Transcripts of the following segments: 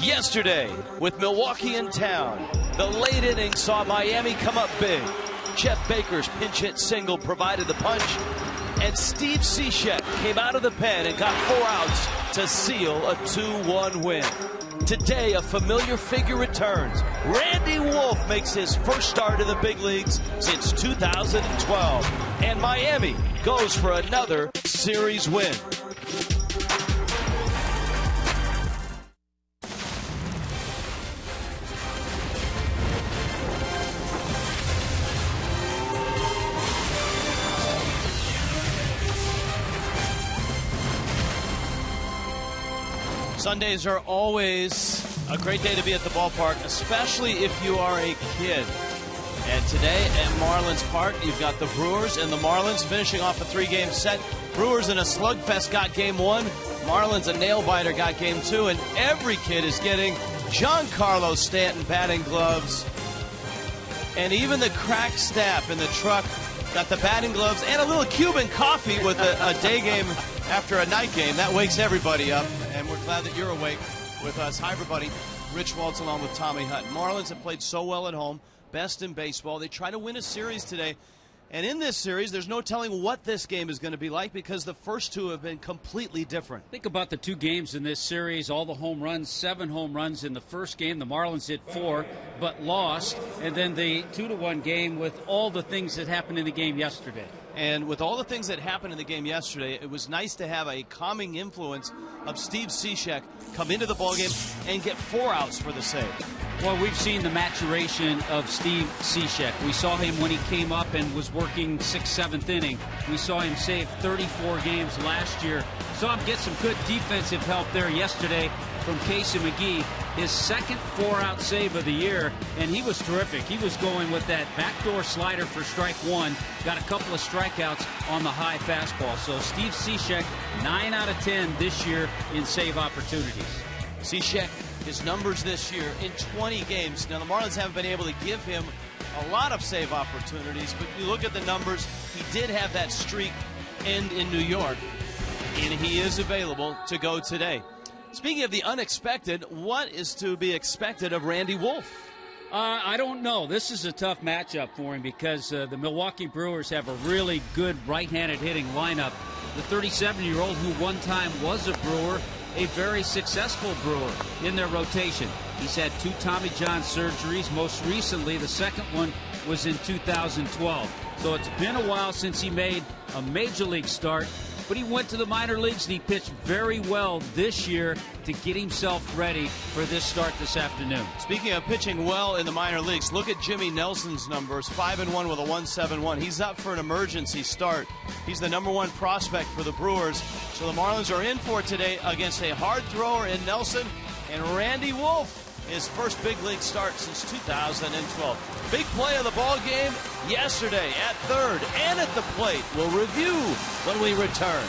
Yesterday, with Milwaukee in town, the late innings saw Miami come up big. Jeff Baker's pinch hit single provided the punch, and Steve Cishek came out of the pen and got 4 outs to seal a 2-1 win. Today, a familiar figure returns. Randy Wolf makes his first start in the big leagues since 2012, and Miami goes for another series win. Sundays are always a great day to be at the ballpark, especially if you are a kid. And today at Marlins Park, you've got the Brewers and the Marlins finishing off a 3-game set. Brewers in a slugfest got game 1. Marlins, a nail-biter, got game 2. And every kid is getting Giancarlo Stanton batting gloves. And even the crack staff in the truck got the batting gloves and a little Cuban coffee with a day game after a night game. That wakes everybody up, and we're glad that you're awake with us. Hi, everybody. Rich Waltz along with Tommy Hutton. Marlins have played so well at home, best in baseball. They try to win a series today, and in this series, there's no telling what this game is going to be like because the first two have been completely different. Think about the 2 games in this series, all the home runs, 7 home runs in the first game. The Marlins hit 4, but lost, and then the 2-1 game with all the things that happened in the game yesterday. And with all the things that happened in the game yesterday, it was nice to have a calming influence of Steve Cishek come into the ballgame and get 4 outs for the save. Well, we've seen the maturation of Steve Cishek. We saw him when he came up and was working 6th, 7th inning. We saw him save 34 games last year. Saw him get some good defensive help there yesterday from Casey McGee. His second 4-out save of the year, and he was terrific. He was going with that backdoor slider for strike 1. Got a couple of strikeouts on the high fastball. So Steve Cishek, 9 out of 10 this year in save opportunities. Cishek, his numbers this year in 20 games. Now, the Marlins haven't been able to give him a lot of save opportunities, but you look at the numbers, he did have that streak end in New York, and he is available to go today. Speaking of the unexpected, what is to be expected of Randy Wolf? I don't know. This is a tough matchup for him because the Milwaukee Brewers have a really good right-handed hitting lineup. The 37-year-old who one time was a Brewer, a very successful Brewer in their rotation. He's had 2 Tommy John surgeries. Most recently, the second one was in 2012. So it's been a while since he made a major league start. But he went to the minor leagues and he pitched very well this year to get himself ready for this start this afternoon. Speaking of pitching well in the minor leagues, look at Jimmy Nelson's numbers, 5-1 with a 1.71. He's up for an emergency start. He's the #1 prospect for the Brewers. So the Marlins are in for it today against a hard thrower in Nelson and Randy Wolf. His first big league start since 2012. Big play of the ball game yesterday at third and at the plate. We'll review when we return.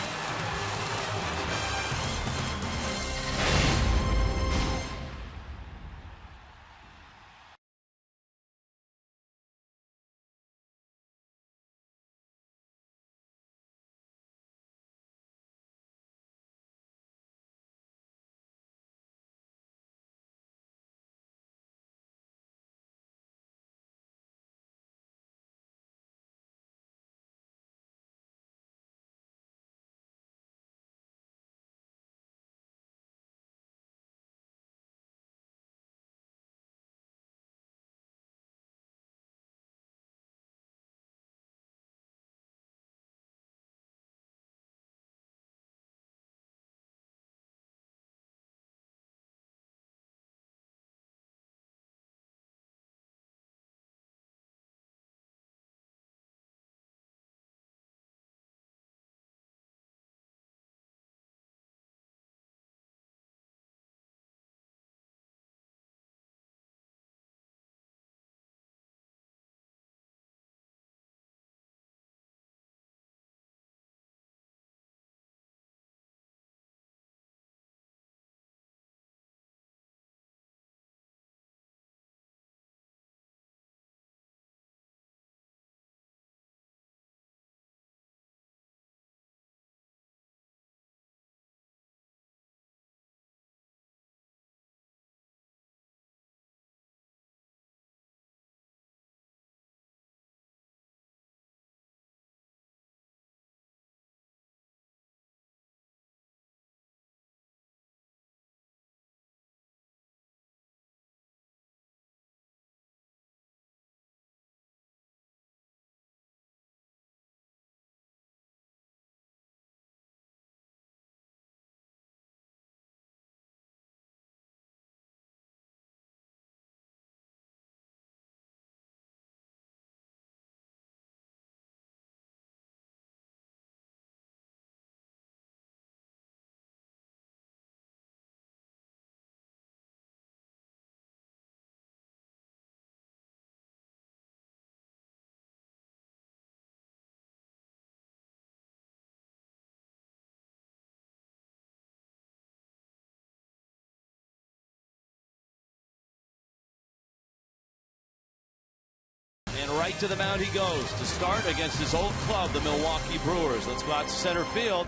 And right to the mound he goes to start against his old club, the Milwaukee Brewers. Let's go out to center field.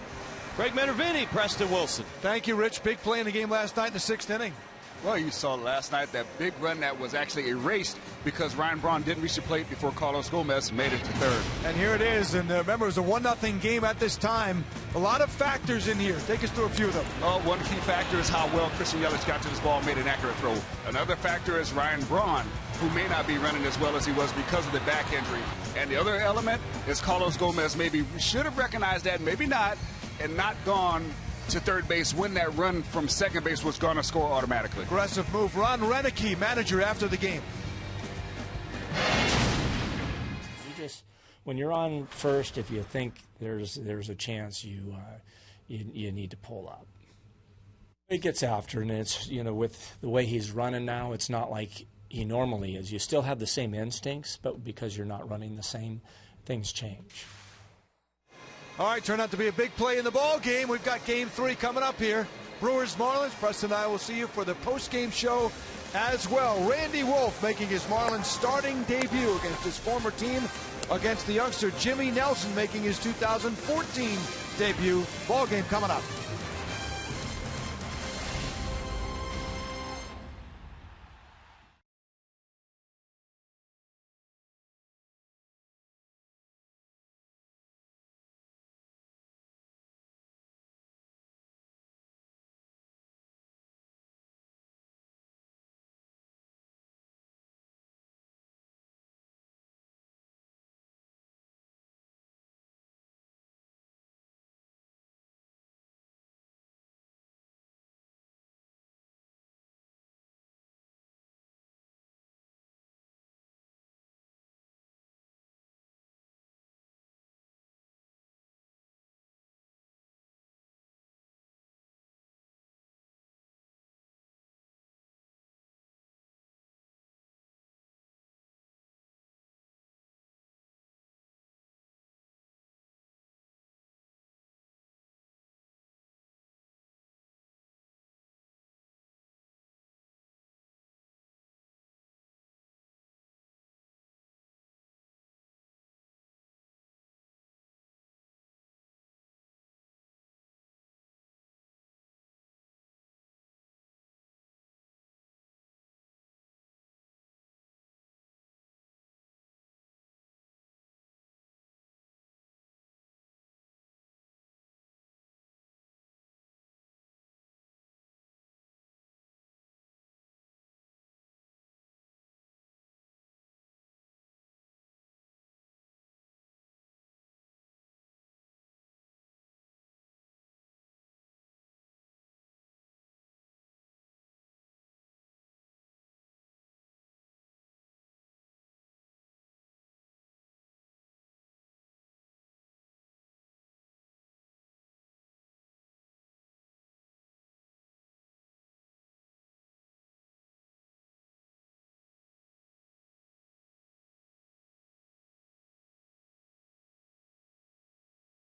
Craig Minervini, Preston Wilson. Thank you, Rich. Big play in the game last night in the 6th inning. Well, you saw last night that big run that was actually erased because Ryan Braun didn't reach the plate before Carlos Gomez made it to third. And here it is. And remember, it was a 1-0 game at this time. A lot of factors in here. Take us through a few of them. Oh, one key factor is how well Christian Yelich got to this ball and made an accurate throw. Another factor is Ryan Braun, who may not be running as well as he was because of the back injury. And the other element is Carlos Gomez maybe should have recognized that, maybe not, and not gone to third base when that run from second base was going to score automatically. Aggressive move. Ron Renicky, manager after the game. When you're on first, if you think there's a chance, you need to pull up. It gets after, and it's, with the way he's running now, it's not like he normally is. You still have the same instincts, but because you're not running the same, things change. All right, turned out to be a big play in the ball game. We've got Game 3 coming up here. Brewers, Marlins. Preston and I will see you for the post-game show as well. Randy Wolf making his Marlins starting debut against his former team, against the youngster Jimmy Nelson making his 2014 debut. Ball game coming up.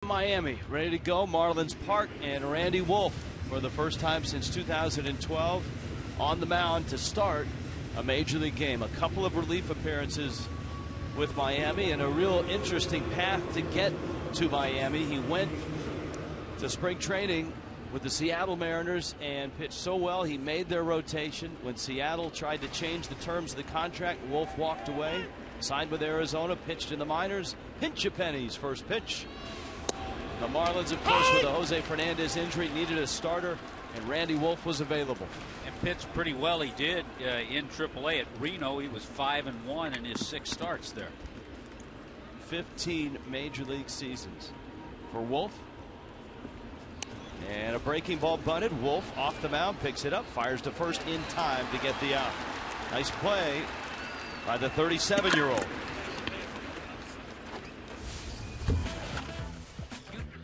Miami, ready to go. Marlins Park, and Randy Wolf for the first time since 2012 on the mound to start a major league game. A couple of relief appearances with Miami and a real interesting path to get to Miami. He went to spring training with the Seattle Mariners and pitched so well he made their rotation. When Seattle tried to change the terms of the contract, Wolf walked away, signed with Arizona, pitched in the minors. Pinch a pennies, first pitch. The Marlins, of course, with the Jose Fernandez injury, needed a starter, and Randy Wolf was available. And pitched pretty well. He did in AAA at Reno. He was 5-1 in his 6 starts there. 15 major league seasons for Wolf. And a breaking ball bunted. Wolf off the mound, picks it up, fires to first in time to get the out. Nice play by the 37-year-old.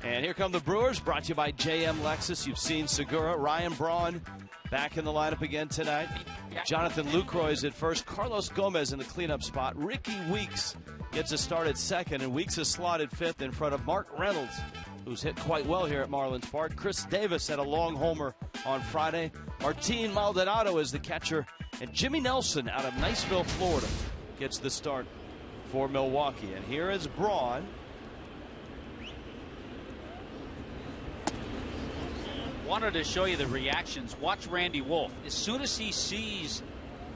And here come the Brewers, brought to you by JM Lexus. You've seen Segura. Ryan Braun back in the lineup again tonight. Jonathan Lucroy is at first. Carlos Gomez in the cleanup spot. Ricky Weeks gets a start at second, and Weeks is slotted fifth in front of Mark Reynolds, who's hit quite well here at Marlins Park. Chris Davis had a long homer on Friday. Martin Maldonado is the catcher, and Jimmy Nelson out of Niceville, Florida, gets the start for Milwaukee. And here is Braun. Wanted to show you the reactions. Watch Randy Wolf. As soon as he sees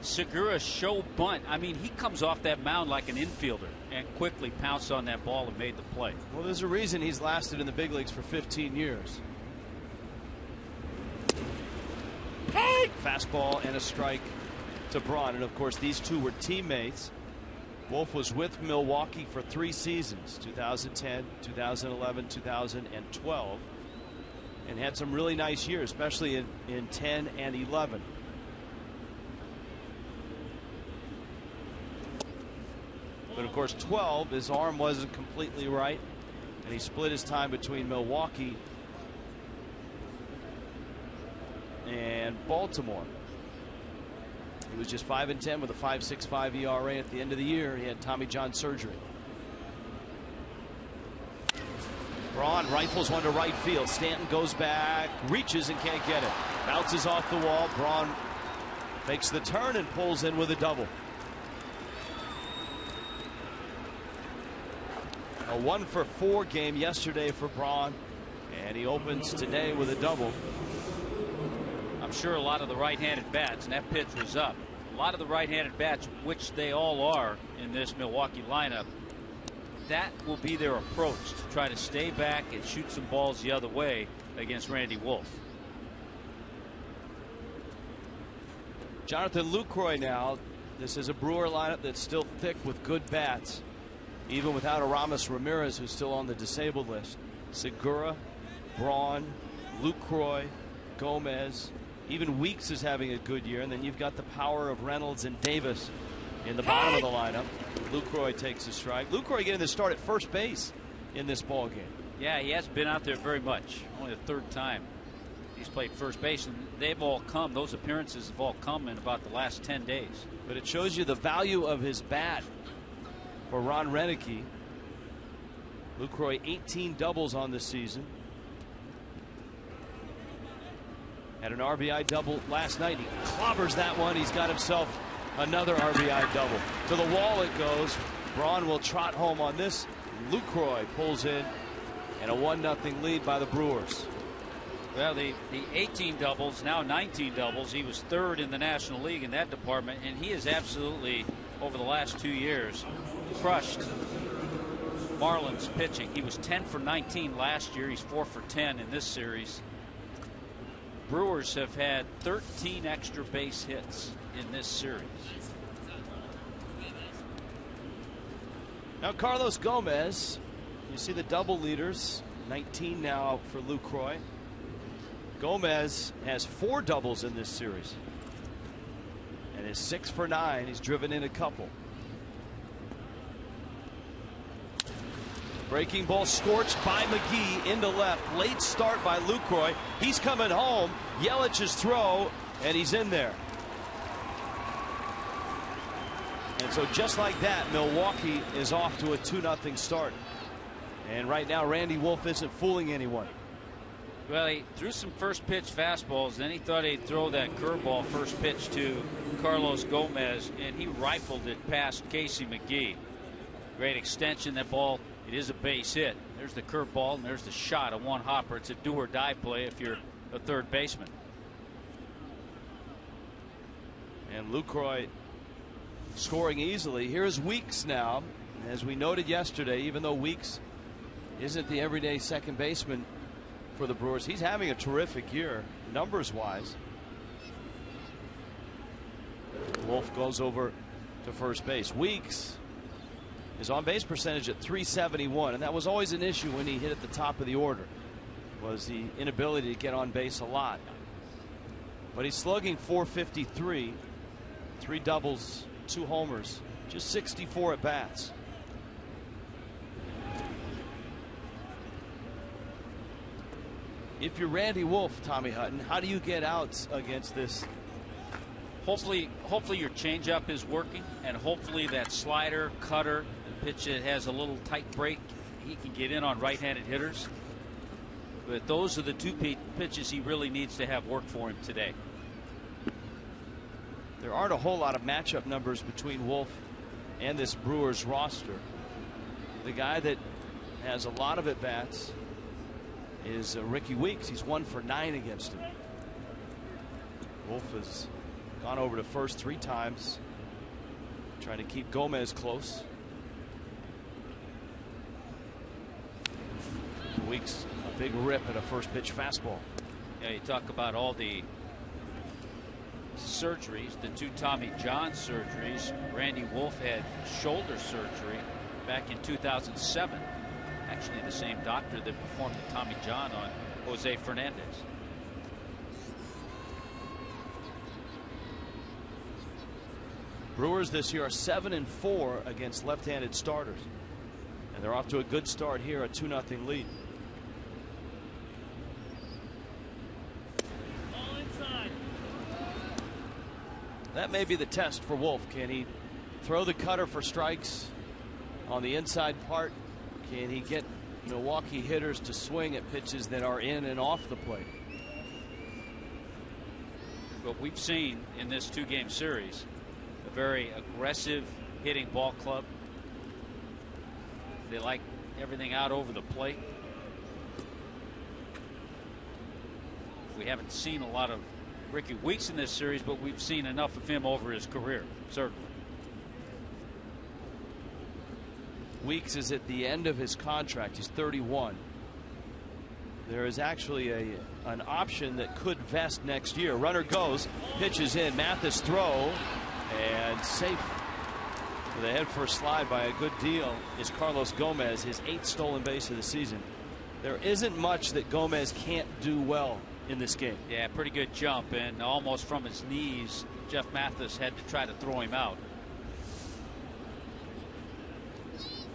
Segura show bunt, I mean, he comes off that mound like an infielder and quickly pounced on that ball and made the play. Well, there's a reason he's lasted in the big leagues for 15 years. Fastball and a strike to Braun. And of course, these two were teammates. Wolf was with Milwaukee for 3 seasons, 2010, 2011, 2012, and had some really nice years, especially in 10 and 11. But of course, 12, his arm wasn't completely right, and he split his time between Milwaukee and Baltimore. He was just 5-10 with a 5.65 ERA at the end of the year. He had Tommy John surgery. Braun rifles one to right field. Stanton goes back, reaches and can't get it. Bounces off the wall. Braun makes the turn and pulls in with a double. A 1-for-4 game yesterday for Braun, and he opens today with a double. I'm sure a lot of the right-handed bats, and that pitch was up. A lot of the right-handed bats, which they all are in this Milwaukee lineup, that will be their approach, to try to stay back and shoot some balls the other way against Randy Wolf. Jonathan Lucroy now. This is a Brewer lineup that's still thick with good bats, even without Aramis Ramirez, who's still on the disabled list. Segura, Braun, Lucroy, Gomez. Even Weeks is having a good year, and then you've got the power of Reynolds and Davis in the bottom of the lineup. Lucroy takes a strike. Lucroy getting the start at first base in this ball game. Yeah, he hasn't been out there very much. Only the 3rd time he's played first base, and they've all come. Those appearances have all come in about the last 10 days. But it shows you the value of his bat for Ron Renneke. Lucroy 18 doubles on the season. Had an RBI double last night. He clobbers that one. He's got himself another RBI double. To the wall it goes. Braun will trot home on this. Lucroy pulls in, and a 1-0 lead by the Brewers. Well, the 18 doubles, now 19 doubles. He was 3rd in the National League in that department, and he has absolutely, over the last 2 years, crushed Marlins pitching. He was 10 for 19 last year. He's 4 for 10 in this series. Brewers have had 13 extra base hits in this series. Now Carlos Gomez, you see the double leaders, 19 now for Lucroy. Gomez has 4 doubles in this series and is 6 for 9. He's driven in a couple. Breaking ball scorched by McGee into left. Late start by Lucroy. He's coming home. Yelich's throw, and he's in there. And so just like that, Milwaukee is off to a 2-0 start. And right now, Randy Wolf isn't fooling anyone. Well, he threw some first pitch fastballs. Then he thought he'd throw that curveball first pitch to Carlos Gomez, and he rifled it past Casey McGee. Great extension. That ball, it is a base hit. There's the curveball, and there's the shot, a one-hopper. It's a do-or-die play if you're a third baseman. And Lucroy scoring easily. Here's Weeks now. As we noted yesterday, even though Weeks isn't the everyday second baseman for the Brewers, he's having a terrific year numbers-wise. Wolf goes over to first base. Weeks, his on-base percentage at .371, and that was always an issue when he hit at the top of the order, was the inability to get on base a lot. But he's slugging .453, 3 doubles, 2 homers, just 64 at bats. If you're Randy Wolf, Tommy Hutton, how do you get outs against this? Hopefully your changeup is working, and hopefully that slider, cutter, the pitch that has a little tight break, he can get in on right-handed hitters. But those are the 2 pitches he really needs to have work for him today. There aren't a whole lot of matchup numbers between Wolf and this Brewers roster. The guy that has a lot of at-bats is Ricky Weeks. He's 1 for 9 against him. Wolf has gone over to first 3 times, trying to keep Gomez close. Weeks, a big rip at a first pitch fastball. Yeah, you talk about all the surgeries, the 2 Tommy John surgeries. Randy Wolf had shoulder surgery back in 2007. Actually, the same doctor that performed the Tommy John on Jose Fernandez. Brewers this year are 7-4 against left-handed starters, and they're off to a good start here, a 2-0 lead. That may be the test for Wolf. Can he throw the cutter for strikes on the inside part? Can he get Milwaukee hitters to swing at pitches that are in and off the plate? What we've seen in this 2-game series, a very aggressive hitting ball club. They like everything out over the plate. We haven't seen a lot of Ricky Weeks in this series, but we've seen enough of him over his career, certainly. Weeks is at the end of his contract. He's 31. There is actually an option that could vest next year. Runner goes, pitches in, Mathis throw, and safe with a head first slide by a good deal is Carlos Gomez, his 8th stolen base of the season. There isn't much that Gomez can't do well in this game. Yeah, pretty good jump, and almost from his knees, Jeff Mathis had to try to throw him out.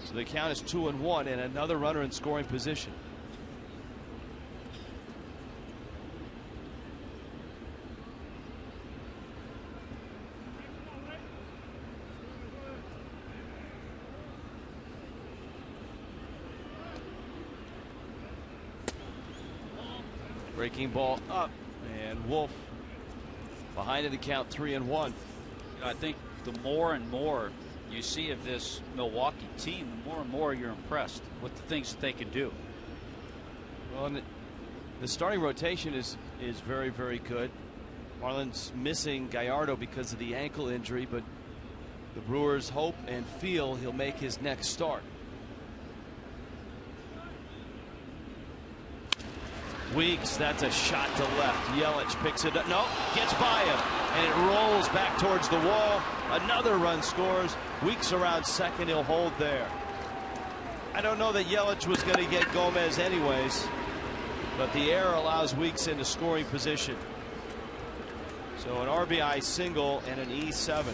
So the count is 2-1 and another runner in scoring position. Breaking ball up, and Wolf behind in the count, 3-1. I think the more and more you see of this Milwaukee team, the more and more you're impressed with the things that they can do. Well, and the starting rotation is very, very good. Marlins missing Gallardo because of the ankle injury, but the Brewers hope and feel he'll make his next start. Weeks, that's a shot to left. Yelich picks it up. No, gets by him. And it rolls back towards the wall. Another run scores. Weeks around second. He'll hold there. I don't know that Yelich was going to get Gomez anyways, but the error allows Weeks into scoring position. So an RBI single and an E7.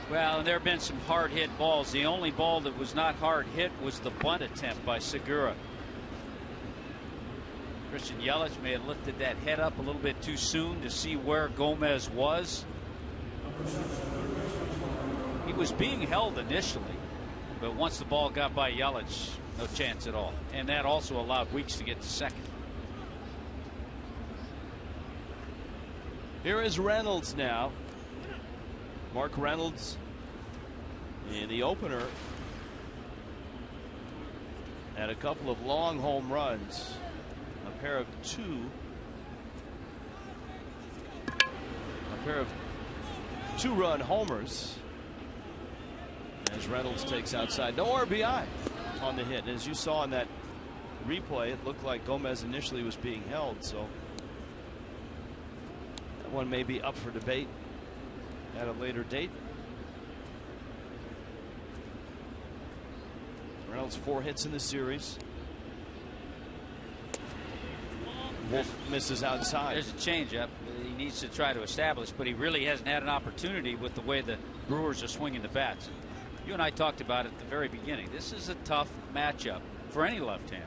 Well, and there have been some hard hit balls. The only ball that was not hard hit was the bunt attempt by Segura. Christian Yelich may have lifted that head up a little bit too soon to see where Gomez was. He was being held initially, but once the ball got by Yelich, no chance at all. And that also allowed Weeks to get to second. Here is Reynolds now. Mark Reynolds in the opener had a couple of long home runs. A pair of two-run homers as Reynolds takes outside. No RBI on the hit. And as you saw in that replay, it looked like Gomez initially was being held, so that one may be up for debate at a later date. Reynolds 4 hits in the series. Wolf misses outside. There's a changeup he needs to try to establish, but he really hasn't had an opportunity with the way the Brewers are swinging the bats. You and I talked about it at the very beginning. This is a tough matchup for any left-hander,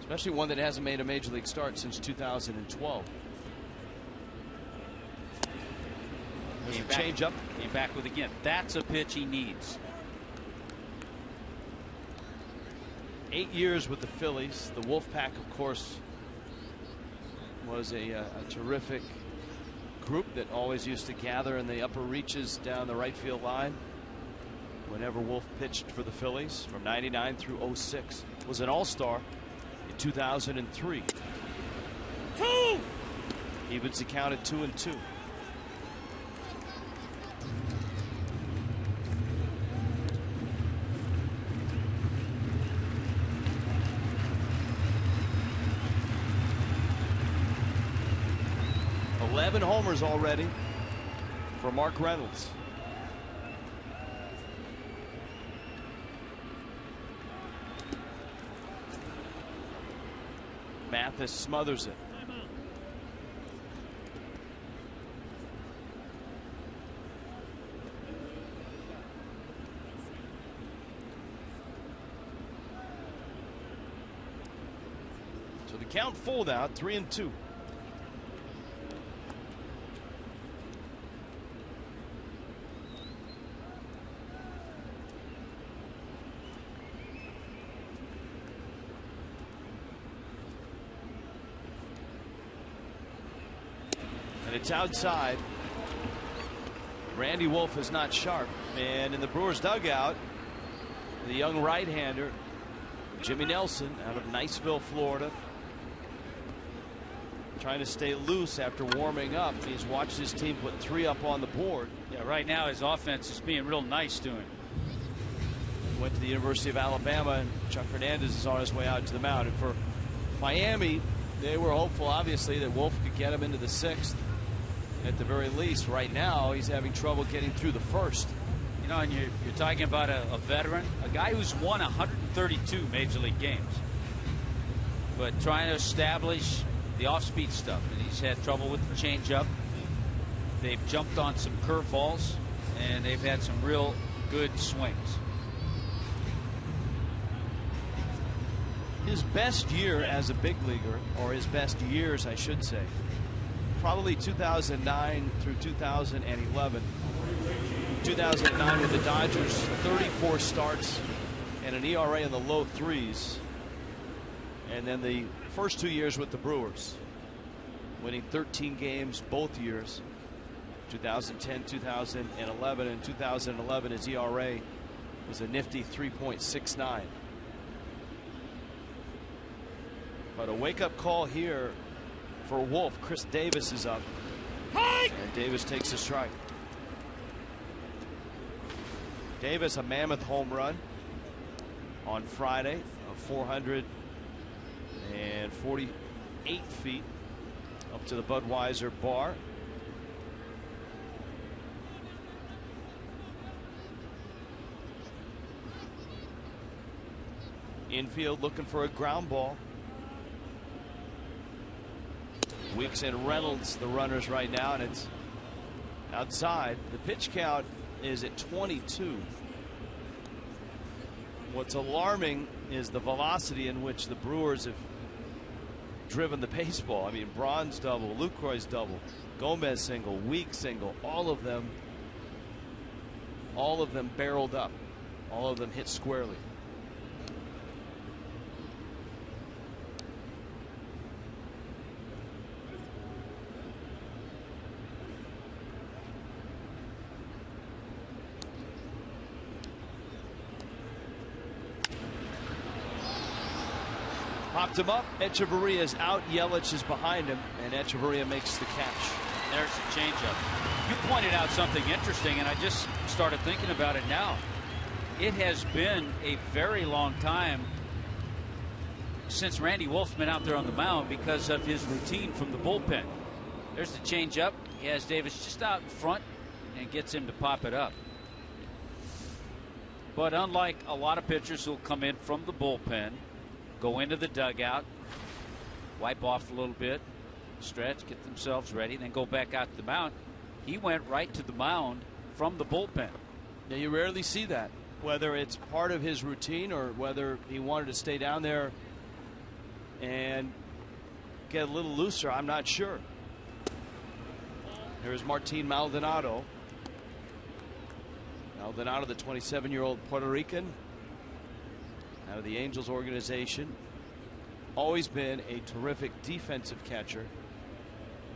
especially one that hasn't made a major league start since 2012. There's a changeup. Came back with again. That's a pitch he needs. 8 years with the Phillies. The Wolfpack, of course, was a terrific group that always used to gather in the upper reaches down the right field line whenever Wolf pitched for the Phillies from '99 through '06. Was an all-star in 2003. Evens accounted 2-2. Eleven homers already for Mark Reynolds. Mathis smothers it. So the count full now, 3-2. And it's outside. Randy Wolf is not sharp. And in the Brewers dugout, the young right-hander, Jimmy Nelson, out of Niceville, Florida, trying to stay loose after warming up. He's watched his team put 3 up on the board. Yeah, right now his offense is being real nice to him. Went to the University of Alabama, and Chuck Hernandez is on his way out to the mound. And for Miami, they were hopeful, obviously, that Wolf could get him into the 6th. At the very least, right now, he's having trouble getting through the 1st. You know, and you're talking about a veteran, a guy who's won 132 Major League games, but trying to establish the off-speed stuff. And he's had trouble with the changeup. They've jumped on some curveballs, and they've had some real good swings. His best year as a big leaguer, or his best years, I should say, probably 2009 through 2011. 2009 with the Dodgers, 34 starts and an ERA in the low 3s. And then the first 2 years with the Brewers, winning 13 games both years, 2010, 2011. And 2011, his ERA was a nifty 3.69. But a wake-up call here for Wolf. Chris Davis is up. And Davis takes a strike. Davis, a mammoth home run on Friday of 448 feet up to the Budweiser bar. Infield looking for a ground ball. Weeks and Reynolds, the runners right now, and it's outside. The pitch count is at 22. What's alarming is the velocity in which the Brewers have driven the baseball. I mean, Braun's double, Lucroy's double, Gomez single, Weeks single, all of them barreled up. All of them hit squarely. Popped him up. Echeverria is out. Yelich is behind him, and Echeverria makes the catch. There's the changeup. You pointed out something interesting, and I just started thinking about it now. It has been a very long time since Randy Wolf's been out there on the mound because of his routine from the bullpen. There's the changeup. He has Davis just out in front and gets him to pop it up. But unlike a lot of pitchers who'll come in from the bullpen, go into the dugout, wipe off a little bit, stretch, get themselves ready, then go back out to the mound. He went right to the mound from the bullpen. Yeah, you rarely see that, whether it's part of his routine or whether he wanted to stay down there and get a little looser. I'm not sure. Here's Martin Maldonado. Maldonado, the 27-year-old Puerto Rican, out of the Angels organization, always been a terrific defensive catcher,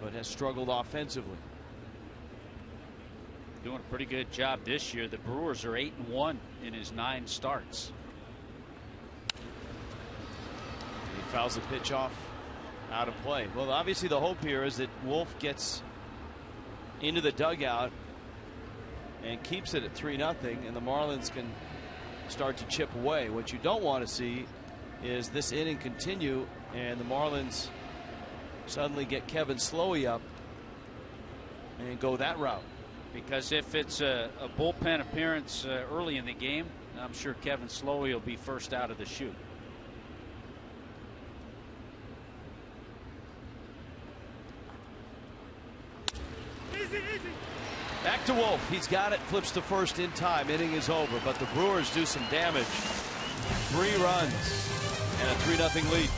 but has struggled offensively. doing a pretty good job this year. The Brewers are 8-1 in his 9 starts. He fouls the pitch off out of play. Well, obviously the hope here is that Wolf gets into the dugout and keeps it at 3-0, and the Marlins can start to chip away. What you don't want to see is this inning continue and the Marlins suddenly get Kevin Slowey up and go that route. Because if it's a bullpen appearance early in the game, I'm sure Kevin Slowey will be first out of the chute. Back to Wolf. He's got it. Flips to first in time. Inning is over. But the Brewers do some damage. 3 runs and a 3-0 lead.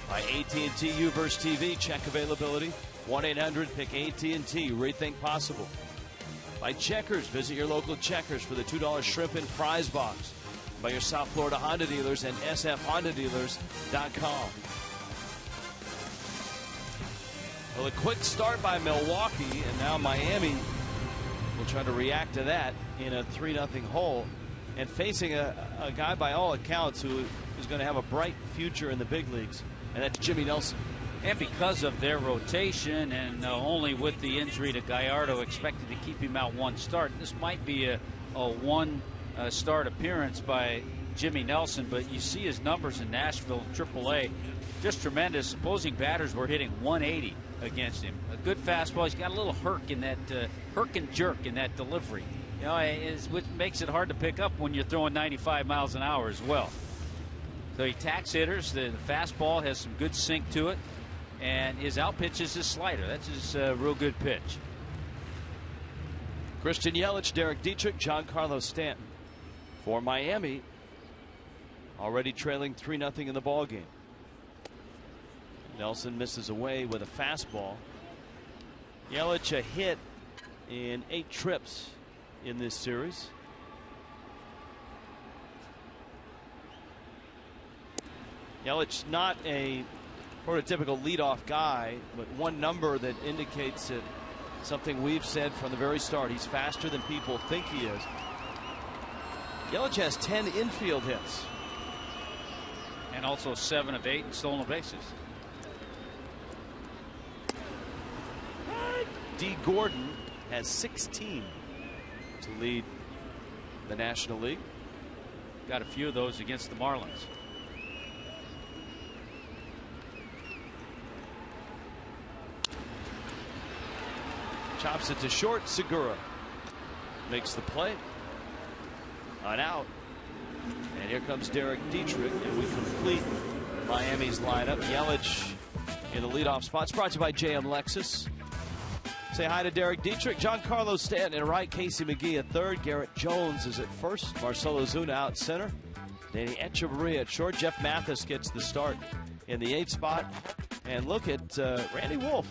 By AT&T Uverse TV. Check availability. 1-800-PICK AT&T. Rethink possible. By Checkers. Visit your local Checkers for the $2 shrimp and fries box. By your South Florida Honda dealers and sfhondadealers.com. Well, a quick start by Milwaukee, and now Miami will try to react to that in a 3-0 hole, and facing a guy by all accounts who is going to have a bright future in the big leagues, and that's Jimmy Nelson. And because of their rotation, and only with the injury to Gallardo expected to keep him out 1 start, this might be a 1 start appearance by Jimmy Nelson. But you see his numbers in Nashville AAA, just tremendous. Opposing batters were hitting 180 against him. A good fastball. He's got a little herk in that herk and jerk in that delivery. You know, which makes it hard to pick up when you're throwing 95 miles an hour as well. So he attacks hitters. The fastball has some good sink to it, and his out pitch is his slider. That's his real good pitch. Christian Yelich, Derek Dietrich, Giancarlo Stanton for Miami, already trailing 3-0 in the ball game. Nelson misses away with a fastball. Yelich a hit in 8 trips in this series. Yelich not a prototypical leadoff guy, but one number that indicates that something we've said from the very start. He's faster than people think he is. Yelich has 10 infield hits. And also 7 of 8 in stolen bases. D. Gordon has 16 to lead the National League. Got a few of those against the Marlins. Chops it to short. Segura makes the play. On out. And here comes Derek Dietrich, and we complete Miami's lineup. Yelich in the leadoff spot. It's brought to you by JM Lexus. Say hi to Derek Dietrich. Giancarlo Stanton at right. Casey McGee at third. Garrett Jones is at first. Marcelo Zuna out center. Danny Echeverria at short. Jeff Mathis gets the start in the 8th spot. And look at Randy Wolf.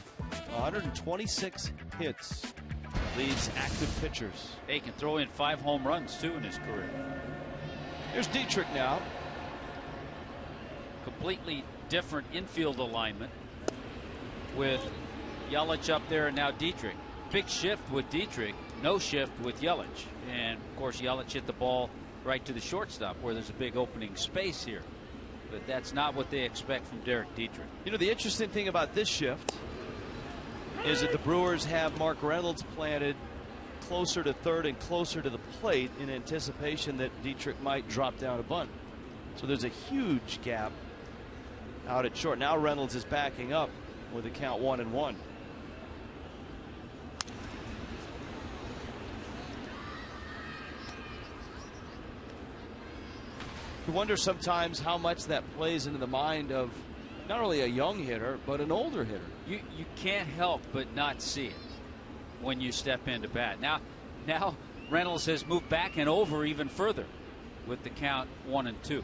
126 hits. Leads active pitchers. He can throw in 5 home runs, too, in his career. Here's Dietrich now. Completely different infield alignment with Yelich up there and now Dietrich. Big shift with Dietrich, no shift with Yelich. And, of course, Yelich hit the ball right to the shortstop where there's a big opening space here. But that's not what they expect from Derek Dietrich. You know, the interesting thing about this shift is that the Brewers have Mark Reynolds planted closer to third and closer to the plate in anticipation that Dietrich might drop down a bunt. So there's a huge gap out at short. Now Reynolds is backing up with a count 1-1. You wonder sometimes how much that plays into the mind of not only a young hitter, but an older hitter. You can't help but not see it when you step into bat. Now Reynolds has moved back and over even further with the count 1-2.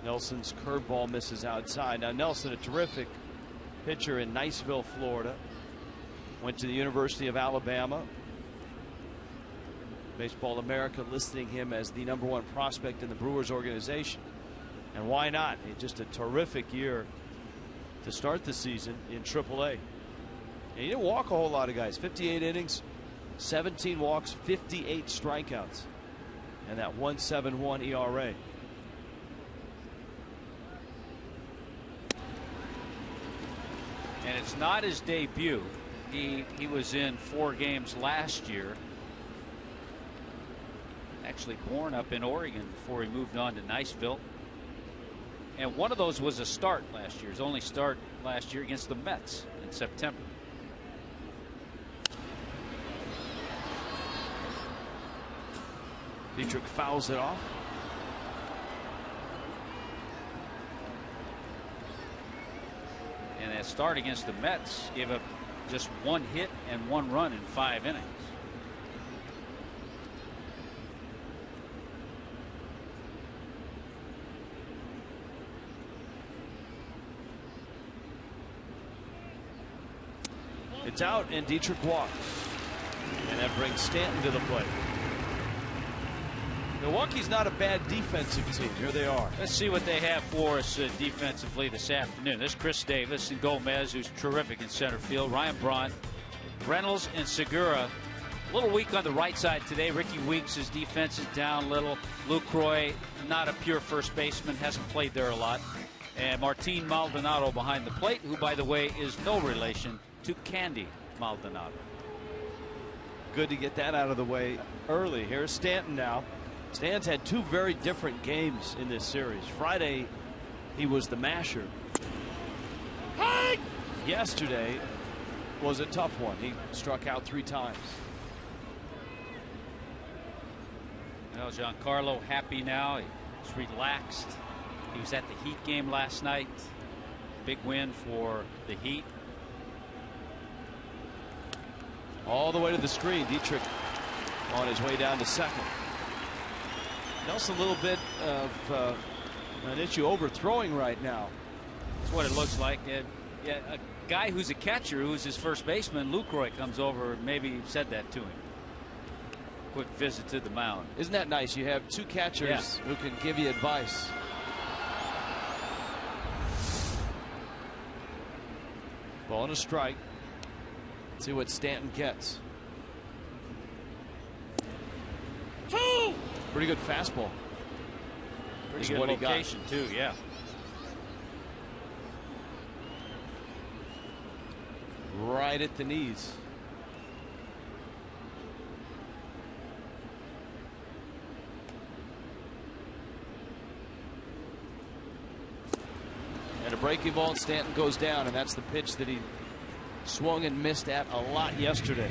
Nelson's curveball misses outside. Now Nelson, a terrific pitcher in Niceville, Florida. Went to the University of Alabama. Baseball America listing him as the #1 prospect in the Brewers organization. And why not? Just a terrific year to start the season in AAA. And he didn't walk a whole lot of guys. 58 innings, 17 walks, 58 strikeouts, and that 1.71 ERA. And it's not his debut. He was in 4 games last year. Actually born up in Oregon before he moved on to Niceville. And one of those was a start last year. His only start last year against the Mets in September. Dietrich fouls it off. And that start against the Mets gave up just 1 hit and 1 run in 5 innings. It's out and Dietrich walks. And that brings Stanton to the plate. Milwaukee's not a bad defensive team. Here they are. Let's see what they have for us defensively this afternoon. There's Chris Davis and Gomez, who's terrific in center field. Ryan Braun, Reynolds, and Segura. A little weak on the right side today. Ricky Weeks' defense is down a little. Lucroy, not a pure first baseman, hasn't played there a lot. And Martin Maldonado behind the plate, who, by the way, is no relation to Candy Maldonado. Good to get that out of the way early. Here's Stanton now. Stan's had 2 very different games in this series. Friday, he was the masher. Hey! Yesterday was a tough one. He struck out 3 times. Well, Giancarlo happy now. He's relaxed. He was at the Heat game last night. Big win for the Heat. All the way to the screen. Dietrich on his way down to second. Nelson, a little bit of an issue overthrowing right now. That's what it looks like. Yeah, a guy who's a catcher, who's his first baseman, Lucroy, comes over and maybe said that to him. Quick visit to the mound. Isn't that nice? You have 2 catchers who can give you advice. Ball and a strike. Let's see what Stanton gets. 2. Pretty good fastball. Pretty good location too, yeah. Right at the knees. And a breaking ball, and Stanton goes down, and that's the pitch that he swung and missed at a lot yesterday.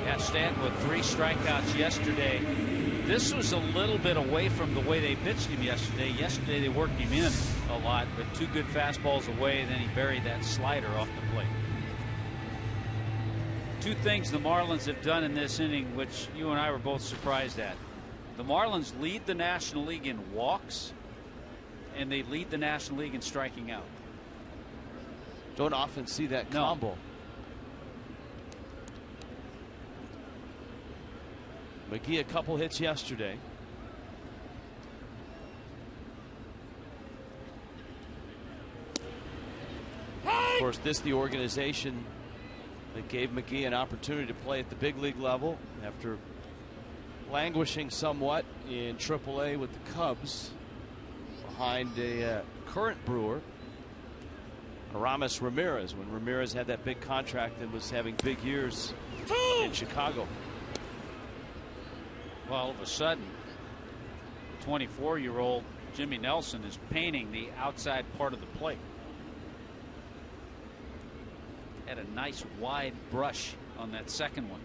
Yeah, Stanton with 3 strikeouts yesterday. This was a little bit away from the way they pitched him yesterday. Yesterday they worked him in a lot, but 2 good fastballs away, and then he buried that slider off the plate. 2 things the Marlins have done in this inning, which you and I were both surprised at. The Marlins lead the National League in walks, and they lead the National League in striking out. Don't often see that combo. McGee a couple hits yesterday. Of course, this the organization that gave McGee an opportunity to play at the big league level after languishing somewhat in AAA with the Cubs behind a current Brewer, Aramis Ramirez, when Ramirez had that big contract and was having big years in Chicago. Well, all of a sudden, 24-year-old Jimmy Nelson is painting the outside part of the plate. Had a nice wide brush on that second one.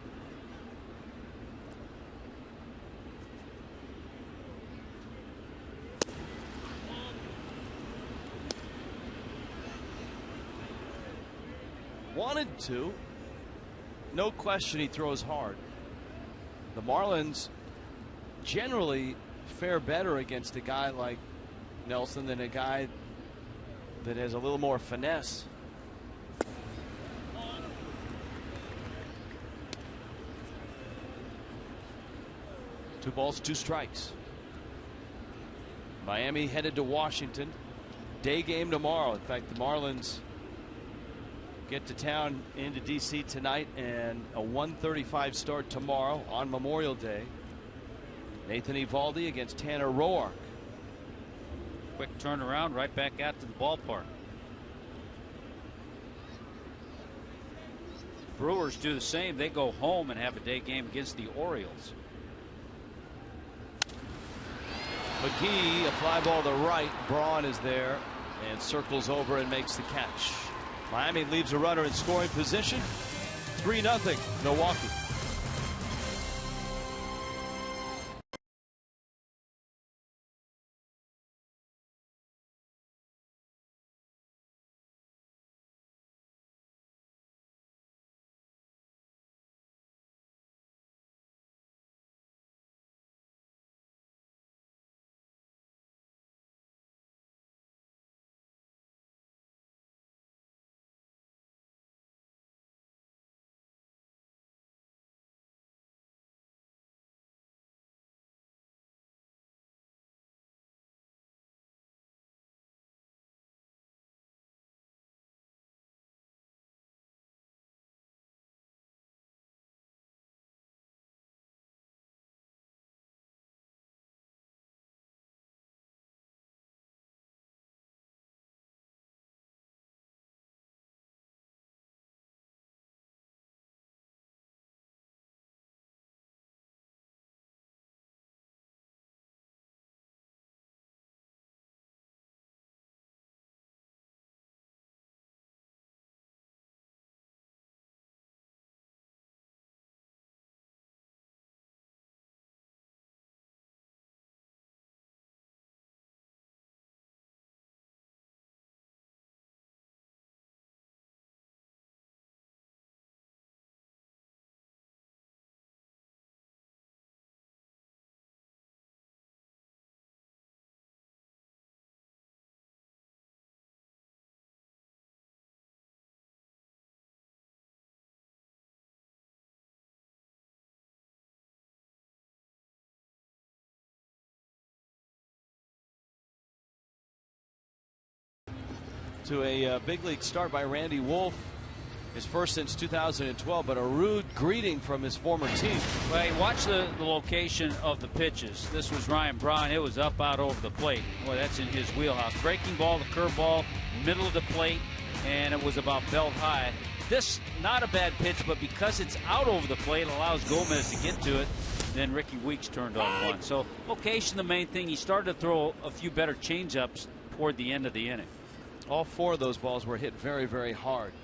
Wanted to. No question he throws hard. The Marlins generally fare better against a guy like Nelson than a guy that has a little more finesse. Two balls, 2 strikes. Miami headed to Washington. Day game tomorrow. In fact, the Marlins get to town into D.C. tonight, and a 1:35 start tomorrow on Memorial Day. Nathan Eovaldi against Tanner Roark. Quick turnaround, right back out to the ballpark. Brewers do the same. They go home and have a day game against the Orioles. McGee, a fly ball to right. Braun is there and circles over and makes the catch. Miami leaves a runner in scoring position. 3-0 Milwaukee. To a big league start by Randy Wolf. His first since 2012, but a rude greeting from his former team. Well, watch the location of the pitches. This was Ryan Braun. It was up out over the plate. Boy, that's in his wheelhouse. Breaking ball, the curveball, middle of the plate, and it was about belt high. This, not a bad pitch, but because it's out over the plate, allows Gomez to get to it. Then Ricky Weeks turned on one. So location, the main thing. He started to throw a few better changeups toward the end of the inning. All 4 of those balls were hit very, very hard.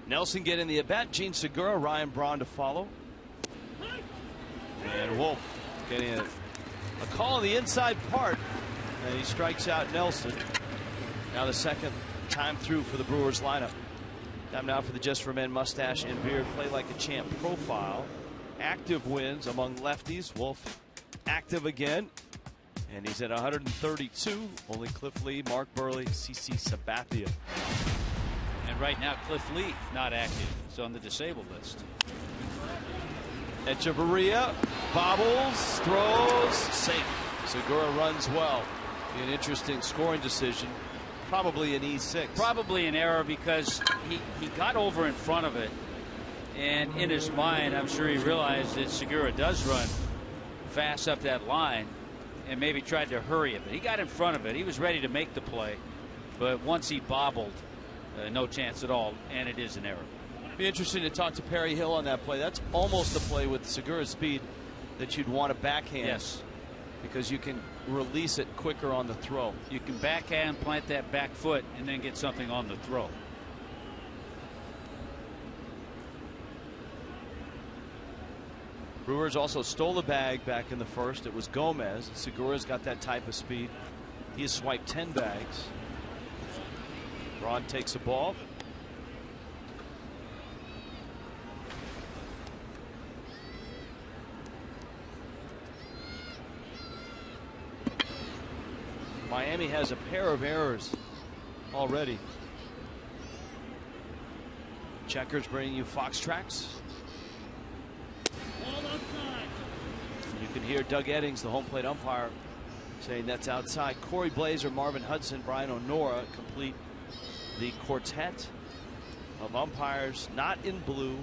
Nelson getting the at-bat. Gene Segura, Ryan Braun to follow. And Wolf getting a call on the inside part. And he strikes out Nelson. Now the second time through for the Brewers lineup. Time now for the Just for Men mustache and beard play like a champ profile. Active wins among lefties. Wolf active again. And he's at 132. Only Cliff Lee, Mark Burley, CC Sabathia. And right now, Cliff Lee not active. He's on the disabled list. Echeverria bobbles, throws, safe. Segura runs well. Be an interesting scoring decision. Probably an E6. Probably an error because he got over in front of it. And in his mind, I'm sure he realized that Segura does run fast up that line and maybe tried to hurry it. But he got in front of it. He was ready to make the play. But once he bobbled, no chance at all. And it is an error. Be interesting to talk to Perry Hill on that play. That's almost a play with Segura's speed that you'd want to backhand. Yes. Because you can release it quicker on the throw. You can backhand, plant that back foot, and then get something on the throw. Brewers also stole the bag back in the first. It was Gomez. Segura's got that type of speed. He has swiped 10 bags. Braun takes a ball. Miami has a pair of errors already. Checkers bringing you Fox Tracks. You can hear Doug Eddings, the home plate umpire, saying that's outside. Corey Blazer, Marvin Hudson, Brian O'Nora complete the quartet of umpires not in blue,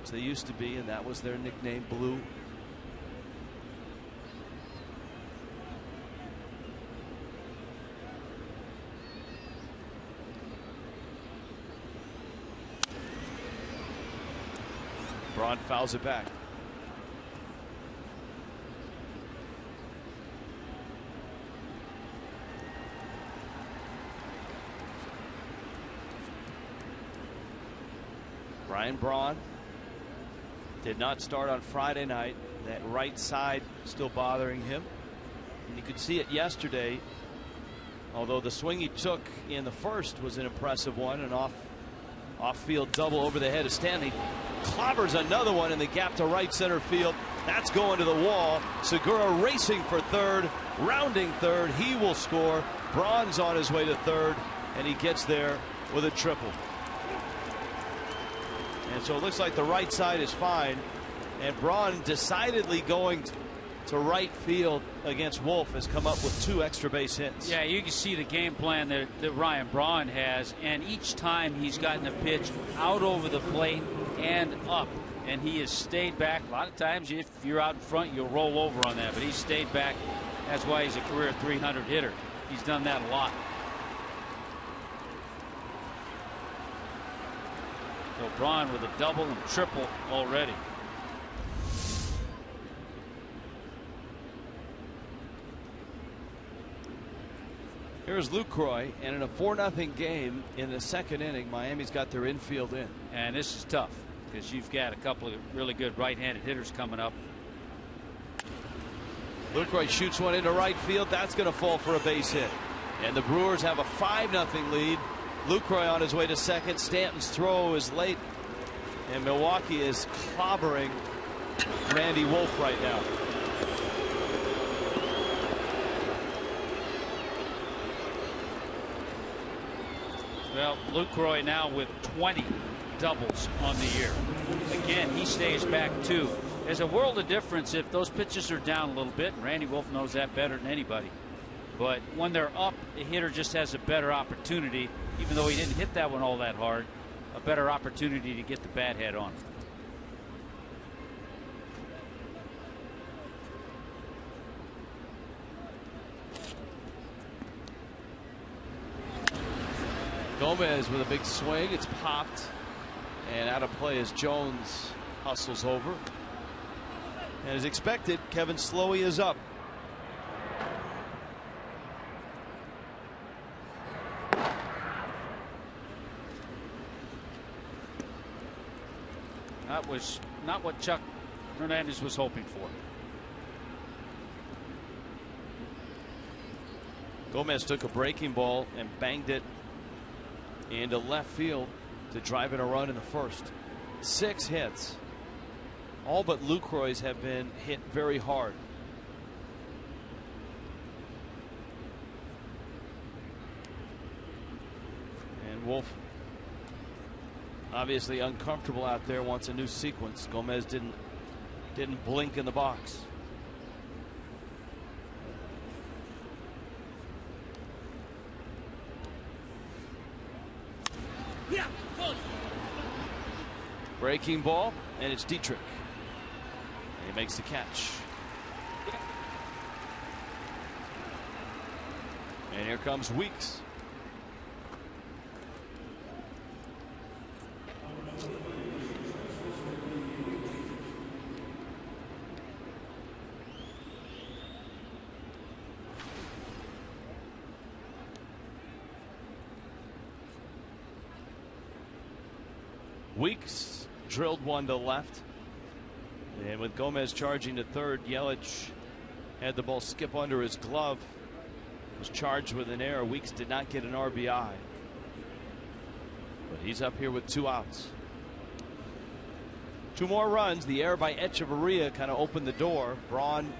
which they used to be, and that was their nickname, Blue. Braun fouls it back. Ryan Braun did not start on Friday night. That right side still bothering him. And you could see it yesterday. Although the swing he took in the first was an impressive one, an off-field double over the head of Stanley. Clobbers another one in the gap to right center field. That's going to the wall. Segura racing for third, rounding third. He will score. Braun's on his way to third, and he gets there with a triple. And so it looks like the right side is fine. And Braun decidedly going to right field against Wolf has come up with 2 extra base hits. Yeah, you can see the game plan that Ryan Braun has, and each time he's gotten a pitch out over the plate and up, and he has stayed back. A lot of times if you're out in front you'll roll over on that, but he's stayed back. That's why he's a career 300 hitter. He's done that a lot. So Braun with a double and triple already. Here's Lucroy, and in a 4-0 game in the second inning, Miami's got their infield in. And this is tough because you've got a couple of really good right-handed hitters coming up. Lucroy shoots one into right field. That's going to fall for a base hit. And the Brewers have a 5-0 lead. Lucroy on his way to second. Stanton's throw is late. And Milwaukee is clobbering Randy Wolf right now. Well, Lucroy now with 20 doubles on the year. Again, he stays back too. There's a world of difference if those pitches are down a little bit. Randy Wolf knows that better than anybody. But when they're up, the hitter just has a better opportunity, even though he didn't hit that one all that hard, a better opportunity to get the bat head on. Gomez with a big swing. It's popped and out of play as Jones hustles over. And as expected, Kevin Slowey is up. That was not what Chuck Hernandez was hoping for. Gomez took a breaking ball and banged it into left field to drive in a run in the first. 6 hits. All but Lucroy's have been hit very hard. And Wolf obviously uncomfortable out there, wants a new sequence. Gomez didn't blink in the box. Breaking ball, and it's Dietrich. And he makes the catch. And here comes Weeks. Weeks drilled one to left, and with Gomez charging to third, Yelich had the ball skip under his glove, was charged with an error. Weeks did not get an RBI, but he's up here with 2 outs. 2 more runs. The error by Echeverria kind of opened the door. Braun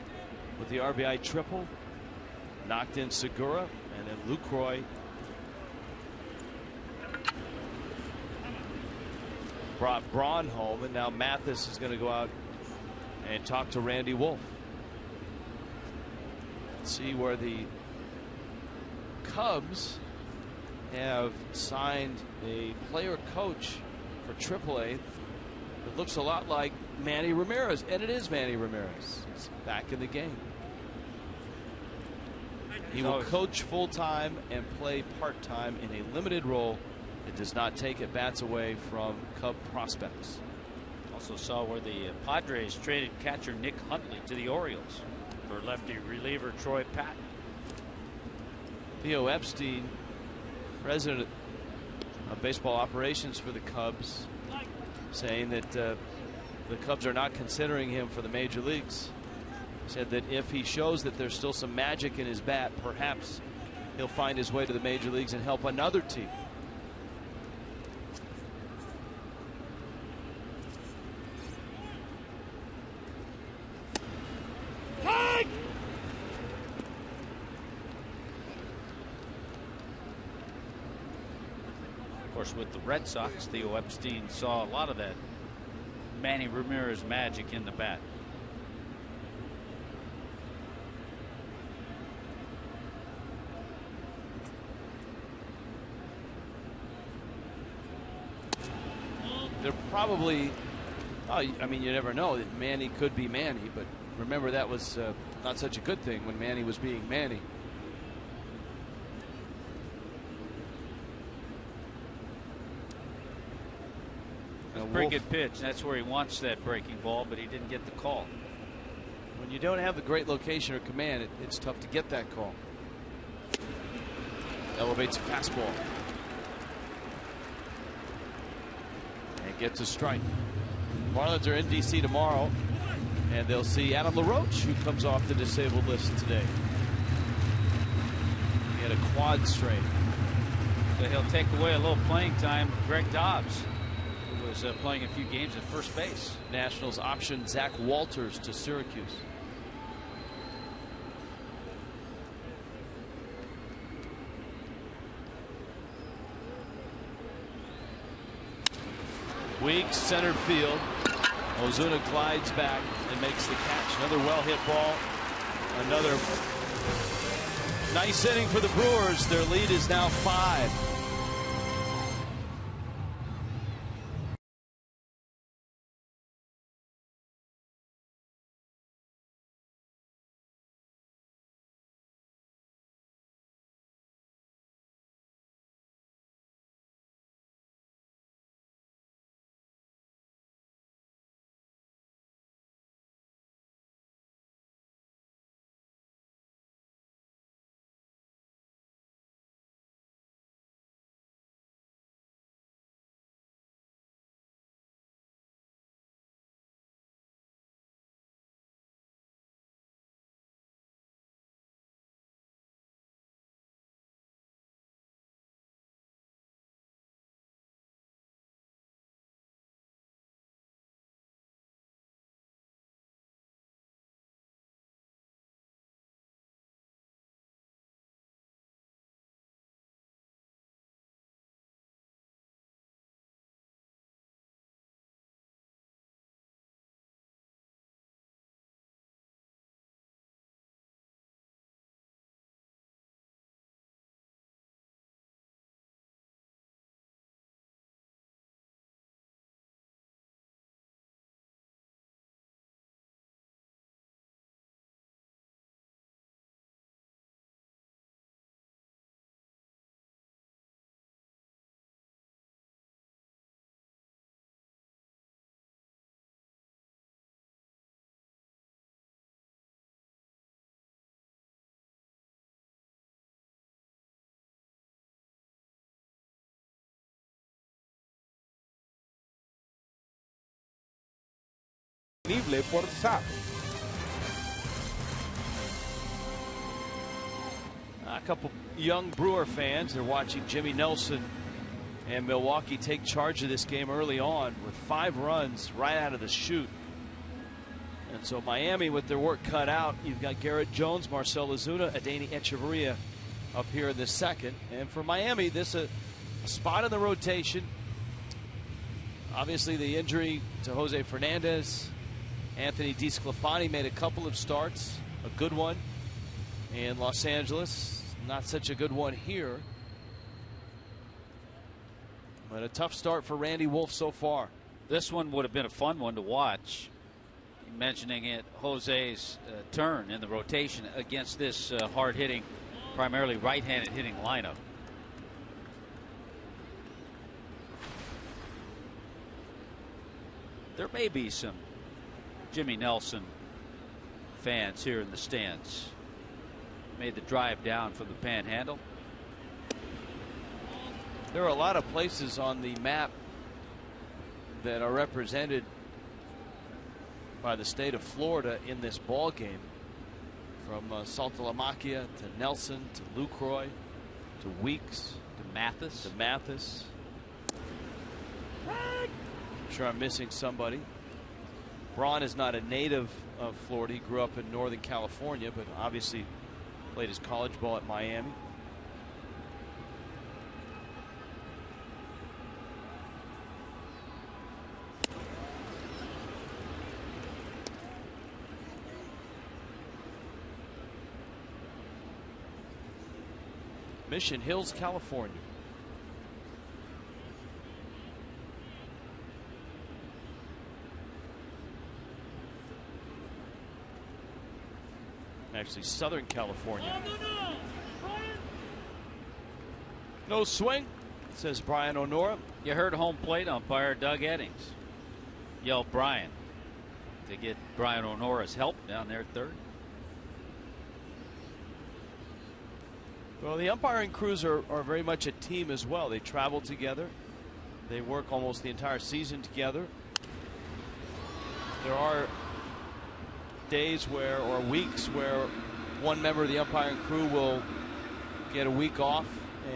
with the RBI triple, knocked in Segura, and then Lucroy brought Braun home, and now Mathis is going to go out and talk to Randy Wolf. Let's see where the Cubs have signed a player coach for AAA that looks a lot like Manny Ramirez, and it is Manny Ramirez. He's back in the game. He will coach full-time and play part-time in a limited role. It does not take at bats away from Cub prospects. Also saw where the Padres traded catcher Nick Huntley to the Orioles for lefty reliever Troy Patton. Theo Epstein, president of baseball operations for the Cubs, saying that the Cubs are not considering him for the major leagues. Said that if he shows that there's still some magic in his bat, perhaps he'll find his way to the major leagues and help another team. Of course, with the Red Sox, Theo Epstein saw a lot of that Manny Ramirez magic in the bat. They're probably, I mean, you never know. Manny could be Manny, but remember that was not such a good thing when Manny was being Manny. Pretty good pitch. That's where he wants that breaking ball, but he didn't get the call. When you don't have the great location or command, it's tough to get that call. Elevates a fastball. And gets a strike. Marlins are in D.C. tomorrow, and they'll see Adam LaRoche, who comes off the disabled list today. He had a quad strain. So he'll take away a little playing time. Greg Dobbs, who was playing a few games at first base. Nationals option Zach Walters to Syracuse. Weeks, center field. Ozuna glides back and makes the catch. Another well-hit ball. Another nice inning for the Brewers. Their lead is now 5. disponible por SAP. A couple young Brewer fans are watching Jimmy Nelson and Milwaukee take charge of this game early on with 5 runs right out of the chute. And so Miami with their work cut out. You've got Garrett Jones, Marcell Ozuna, Adeiny Echeverria up here in the second. And for Miami, this a spot in the rotation. Obviously the injury to Jose Fernandez. Anthony DeSclafani made a couple of starts, a good one in Los Angeles, not such a good one here. But a tough start for Randy Wolf so far. This one would have been a fun one to watch. Mentioning it, Jose's turn in the rotation against this hard-hitting, primarily right-handed hitting lineup. There may be some Jimmy Nelson fans here in the stands. Made the drive down from the Panhandle. There are a lot of places on the map that are represented by the state of Florida in this ball game, from Saltalamacchia to Nelson to Lucroy to Weeks to Mathis. I'm sure I'm missing somebody. Braun is not a native of Florida. He grew up in Northern California, but obviously played his college ball at Miami. Mission Hills, California. Actually, Southern California. No swing, says Brian Onora. You heard home plate umpire Doug Eddings yell Brian to get Brian Onora's help down there at third. Well, the umpiring crews are very much a team as well. They travel together. They work almost the entire season together. There are days where, or weeks where, one member of the umpiring crew will get a week off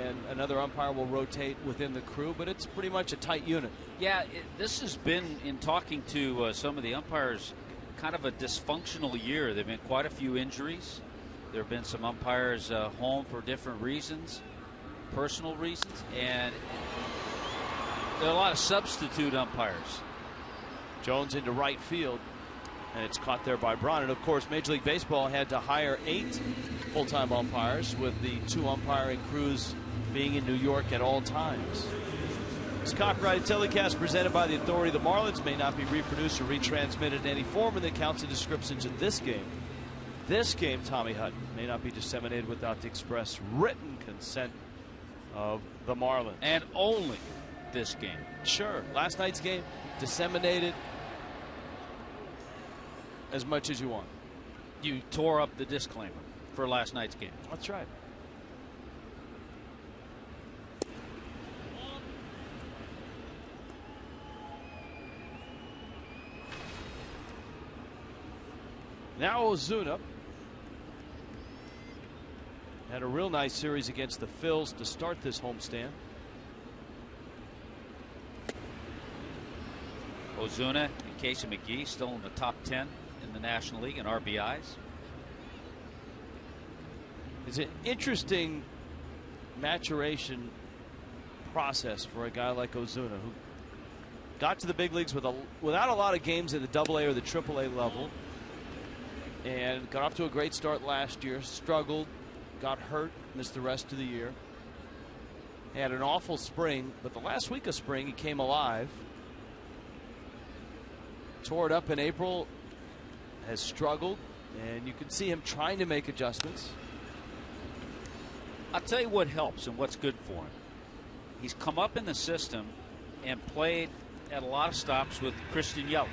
and another umpire will rotate within the crew, but it's pretty much a tight unit. Yeah, this has been, in talking to some of the umpires, kind of a dysfunctional year. There have been quite a few injuries. There have been some umpires home for different reasons, personal reasons, and there are a lot of substitute umpires. Jones into right field, and it's caught there by Braun. And of course, Major League Baseball had to hire 8 full-time umpires, with the 2 umpiring crews being in New York at all times. This copyrighted telecast presented by the authority of the Marlins may not be reproduced or retransmitted in any form in the accounts and descriptions of this game. This game, Tommy Hutton, may not be disseminated without the express written consent of the Marlins. And only this game. Sure. Last night's game, disseminated as much as you want. You tore up the disclaimer for last night's game. That's right. Now Ozuna had a real nice series against the Phils to start this homestand. Ozuna and Casey McGee still in the top 10 in the National League in RBIs. It's an interesting maturation process for a guy like Ozuna, who got to the big leagues without a lot of games at the AA or the AAA level, and got off to a great start last year, struggled, got hurt, missed the rest of the year. Had an awful spring, but the last week of spring he came alive. Tore it up in April, has struggled, and you can see him trying to make adjustments. I'll tell you what helps and what's good for him. He's come up in the system and played at a lot of stops with Christian Yelich.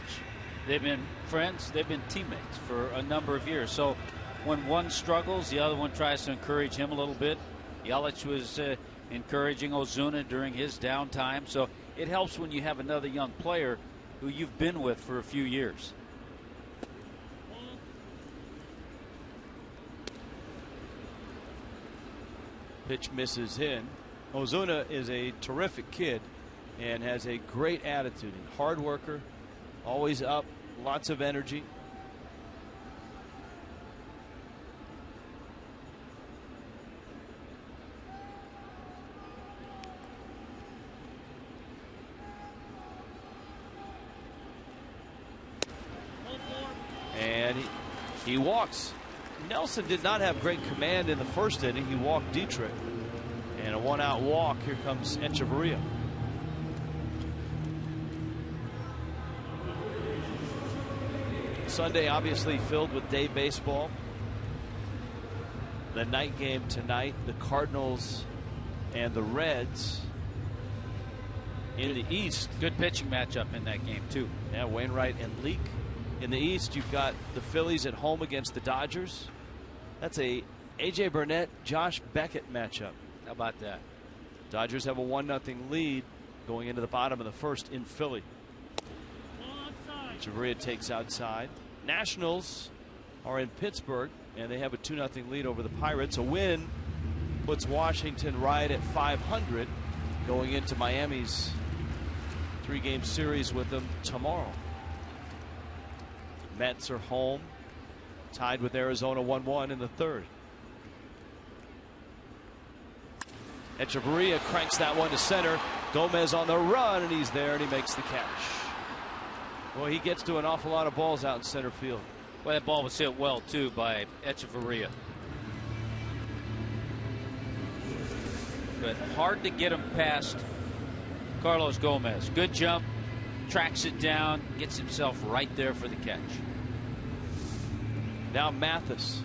They've been friends, they've been teammates for a number of years. So when one struggles, the other one tries to encourage him a little bit. Yelich was encouraging Ozuna during his downtime. So it helps when you have another young player who you've been with for a few years. Pitch misses in. Ozuna is a terrific kid and has a great attitude. Hard worker, always up, lots of energy. And he walks. Nelson did not have great command in the first inning. He walked Dietrich. And a one-out walk. Here comes Echeverria. Sunday obviously filled with day baseball. The night game tonight, the Cardinals and the Reds in the East. Good pitching matchup in that game too. Yeah, Wainwright and Leake. In the East, you've got the Phillies at home against the Dodgers. That's a A.J. Burnett, Josh Beckett matchup. How about that? Dodgers have a 1-0 lead going into the bottom of the first in Philly. Echeverria takes outside. Nationals are in Pittsburgh, and they have a 2-0 lead over the Pirates. A win puts Washington right at 500 going into Miami's 3-game series with them tomorrow. Mets are home, tied with Arizona 1-1 in the third. Echeverria cranks that one to center. Gomez on the run, and he's there, and he makes the catch. Well, he gets to an awful lot of balls out in center field. Well, that ball was hit well, too, by Echeverria. But hard to get him past Carlos Gomez. Good jump, tracks it down, gets himself right there for the catch. Now Mathis.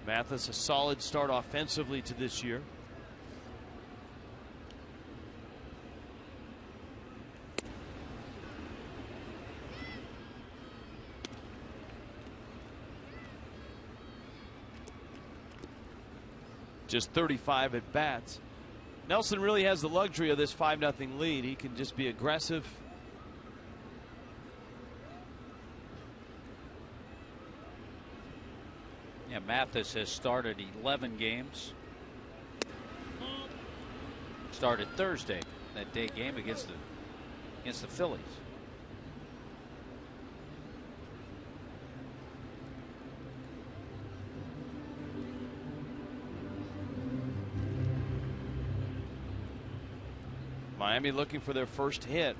Mathis, a solid start offensively to this year. Just 35 at bats. Nelson really has the luxury of this 5-0 lead. He can just be aggressive. Yeah, Mathis has started 11 games. Started Thursday, that day game against the Phillies. Miami looking for their first hit.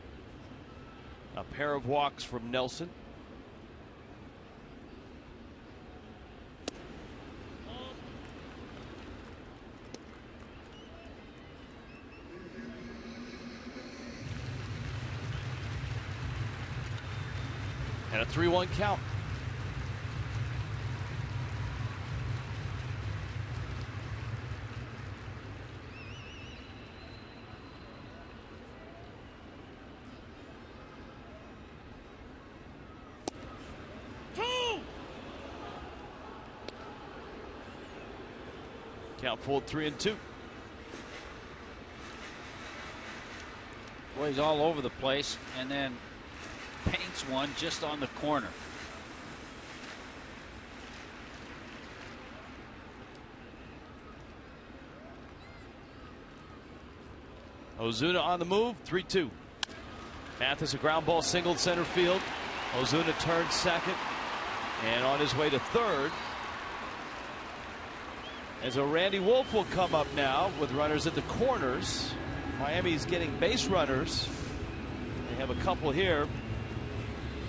A pair of walks from Nelson. And a 3-1 count. Count full 3-2. Well, he's all over the place, and then paints one just on the corner. Ozuna on the move, 3-2. Mathis a ground ball singled center field. Ozuna turns second and on his way to third. As a Randy Wolf will come up now with runners at the corners. Miami's getting base runners. They have a couple here,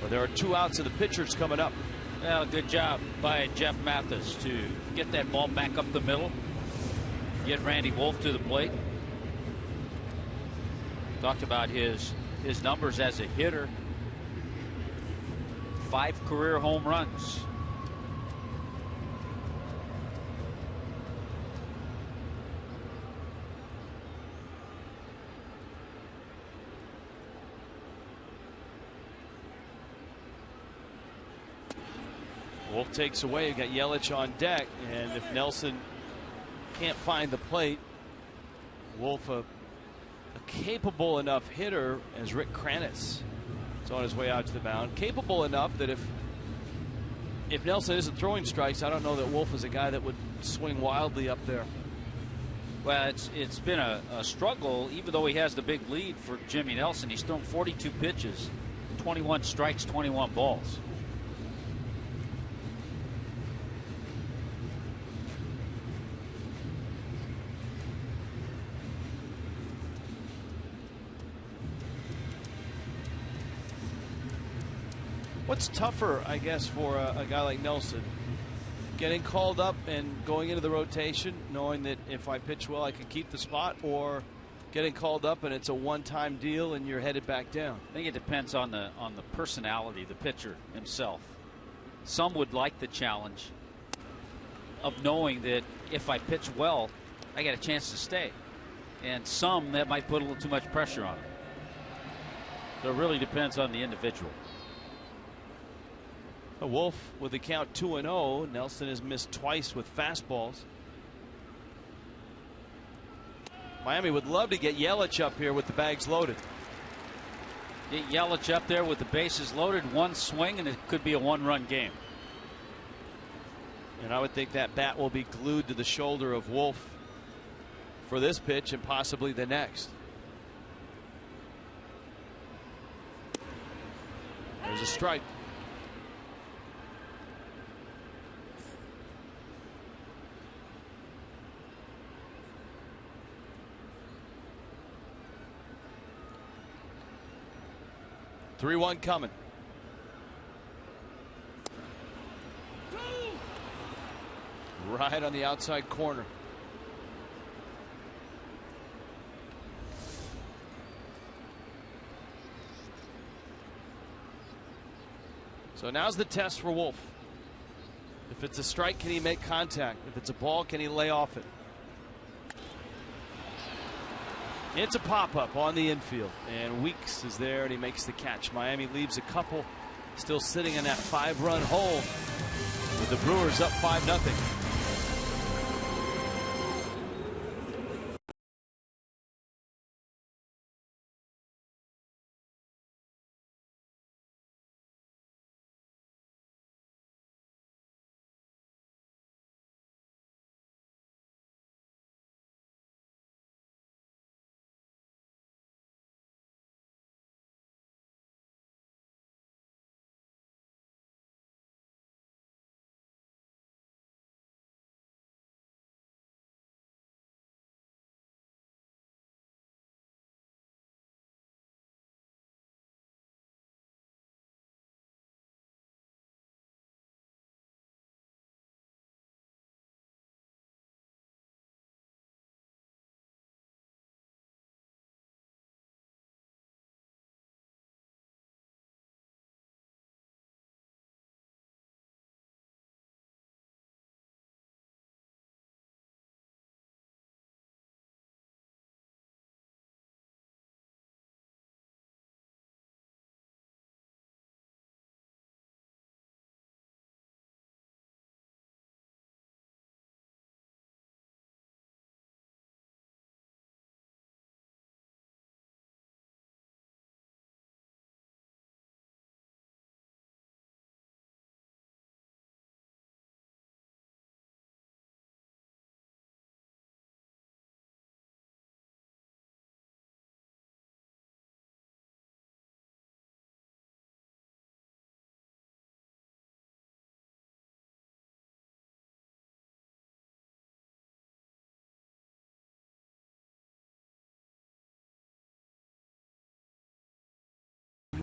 but there are 2 outs of the pitchers coming up. Well, good job by Jeff Mathis to get that ball back up the middle, get Randy Wolf to the plate. Talked about his numbers as a hitter. 5 career home runs. Wolf takes away. You got Yelich on deck, and if Nelson can't find the plate, Wolf, a capable enough hitter as Rick Kranitz is on his way out to the mound. Capable enough that if Nelson isn't throwing strikes, I don't know that Wolf is a guy that would swing wildly up there. Well, it's been a struggle, even though he has the big lead for Jimmy Nelson. He's thrown 42 pitches, 21 strikes, 21 balls. What's tougher, I guess, for a guy like Nelson? Getting called up and going into the rotation, knowing that if I pitch well, I can keep the spot, or getting called up and it's a one-time deal and you're headed back down? I think it depends on the personality, the pitcher himself. Some would like the challenge of knowing that if I pitch well, I get a chance to stay. And some, that might put a little too much pressure on them. So it really depends on the individual. Wolf with the count 2-0. Nelson has missed twice with fastballs. Miami would love to get Yelich up here with the bags loaded. Get Yelich up there with the bases loaded, one swing, and it could be a one-run game. And I would think that bat will be glued to the shoulder of Wolf for this pitch and possibly the next. There's a strike. Three-one coming. Right on the outside corner. So now's the test for Wolf. If it's a strike, can he make contact? If it's a ball, can he lay off it? It's a pop-up on the infield, and Weeks is there, and he makes the catch. Miami leaves a couple, still sitting in that 5-run hole with the Brewers up 5-0.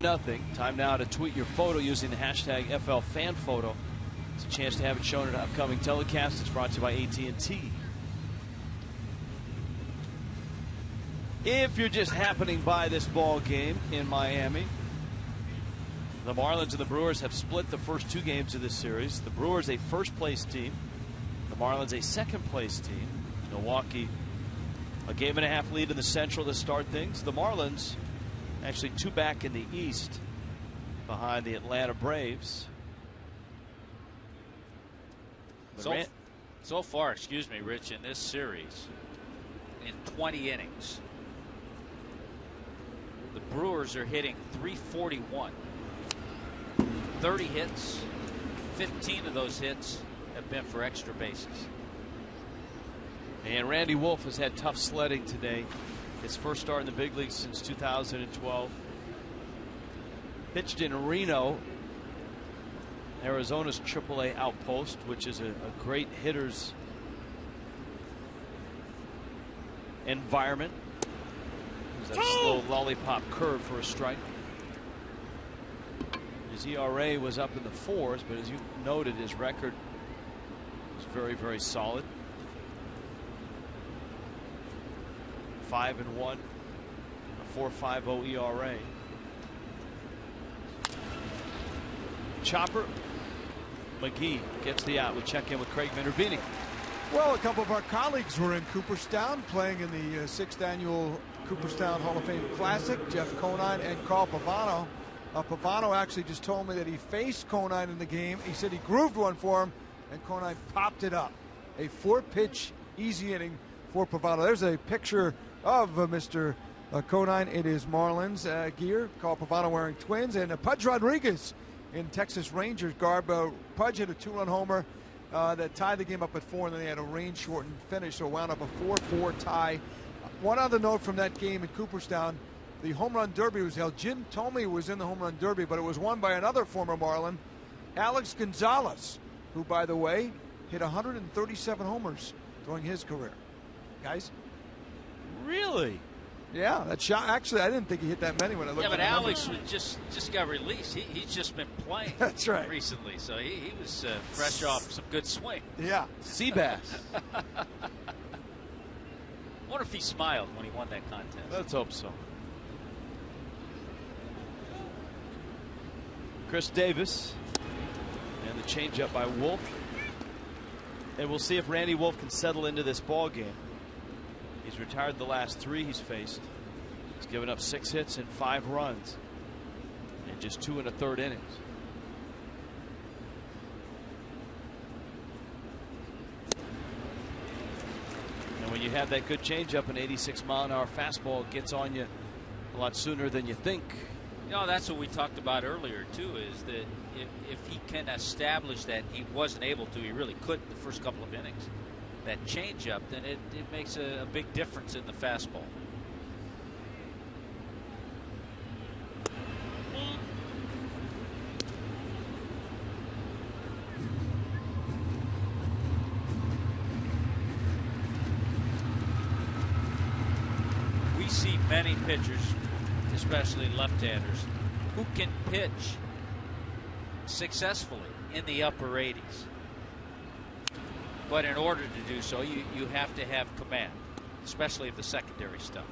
Nothing. Time now to tweet your photo using the hashtag FLFanPhoto. It's a chance to have it shown in an upcoming telecast. It's brought to you by AT&T. If you're just happening by this ball game in Miami, the Marlins and the Brewers have split the first two games of this series. The Brewers a first-place team. The Marlins a second-place team. Milwaukee a game-and-a-half lead in the Central to start things. The Marlins actually two back in the East behind the Atlanta Braves. So far, excuse me, Rich, in this series, in 20 innings, the Brewers are hitting .341. 30 hits, 15 of those hits have been for extra bases. And Randy Wolf has had tough sledding today. His first start in the big leagues since 2012. Pitched in Reno, Arizona's AAA outpost, which is a great hitter's environment. There's that slow lollipop curve for a strike. His ERA was up in the 4s, but as you noted, his record was very, very solid. 5-1, a 4.50 ERA. Chopper McGee gets the out. We check in with Craig Minervini. Well, a couple of our colleagues were in Cooperstown playing in the 6th annual Cooperstown Hall of Fame Classic. Jeff Conine and Carl Pavano. Pavano actually just told me that he faced Conine in the game. He said he grooved one for him, and Conine popped it up. A 4-pitch easy inning for Pavano. There's a picture of Mr. Conine in his Marlins gear. Carl Pavano wearing Twins, and Pudge Rodriguez in Texas Rangers garb. Pudge hit a 2-run homer that tied the game up at 4, and then they had a rain-shortened finish, so it wound up a 4-4 tie. One other note from that game in Cooperstown, the home run derby was held. Jim Thome was in the home run derby, but it was won by another former Marlin, Alex Gonzalez, who, by the way, hit 137 homers during his career. Guys? Really? Yeah, that shot. Actually, I didn't think he hit that many when I looked at but the Alex just got released. He's just been playing. That's right. Recently, so he was fresh off some good swing. Yeah. Seabass. I wonder if he smiled when he won that contest. Let's hope so. Chris Davis and the changeup by Wolf. And we'll see if Randy Wolf can settle into this ball game. He's retired the last 3 he's faced. He's given up 6 hits and 5 runs in just 2 1/3 innings. And when you have that good changeup, an 86-mile-an-hour fastball gets on you a lot sooner than you think. You know, that's what we talked about earlier, too, is that if he can establish that he wasn't able to, he really couldn't the first couple of innings, that changeup, then it makes a big difference in the fastball. We see many pitchers, especially left-handers, who can pitch successfully in the upper 80s. But in order to do so, you have to have command, especially of the secondary stuff.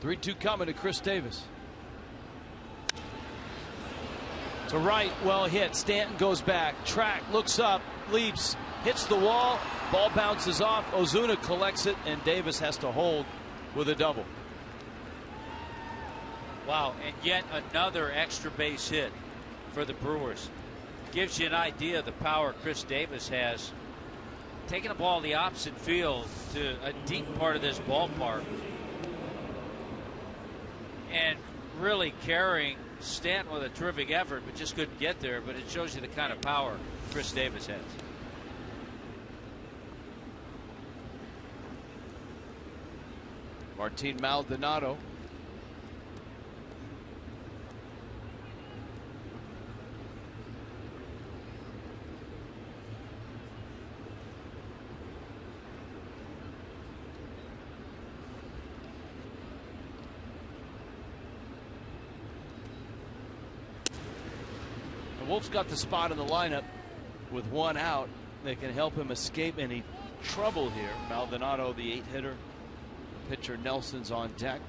Three-two coming to Chris Davis. To right, well hit. Stanton goes back. Track, looks up, leaps, hits the wall. Ball bounces off. Ozuna collects it, and Davis has to hold with a double. Wow, and yet another extra base hit for the Brewers. Gives you an idea of the power Chris Davis has. Taking a ball the opposite field to a deep part of this ballpark and really carrying Stanton with a terrific effort, but just couldn't get there. But it shows you the kind of power Chris Davis has. Martin Maldonado. Wolf's got the spot in the lineup with 1 out. They can help him escape any trouble here. Maldonado, the 8-hitter. Pitcher Nelson's on deck.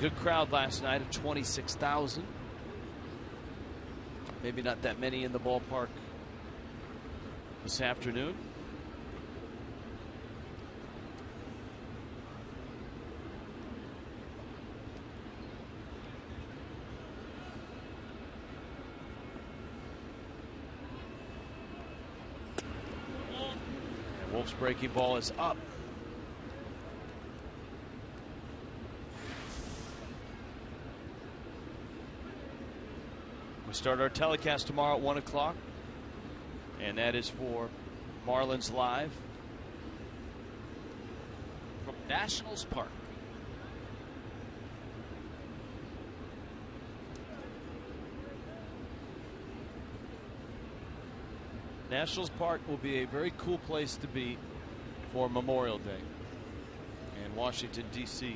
Good crowd last night of 26,000. Maybe not that many in the ballpark this afternoon. Wolf's breaking ball is up. We start our telecast tomorrow at 1 o'clock, and that is for Marlins Live from Nationals Park. Nationals Park will be a very cool place to be for Memorial Day in Washington, D.C.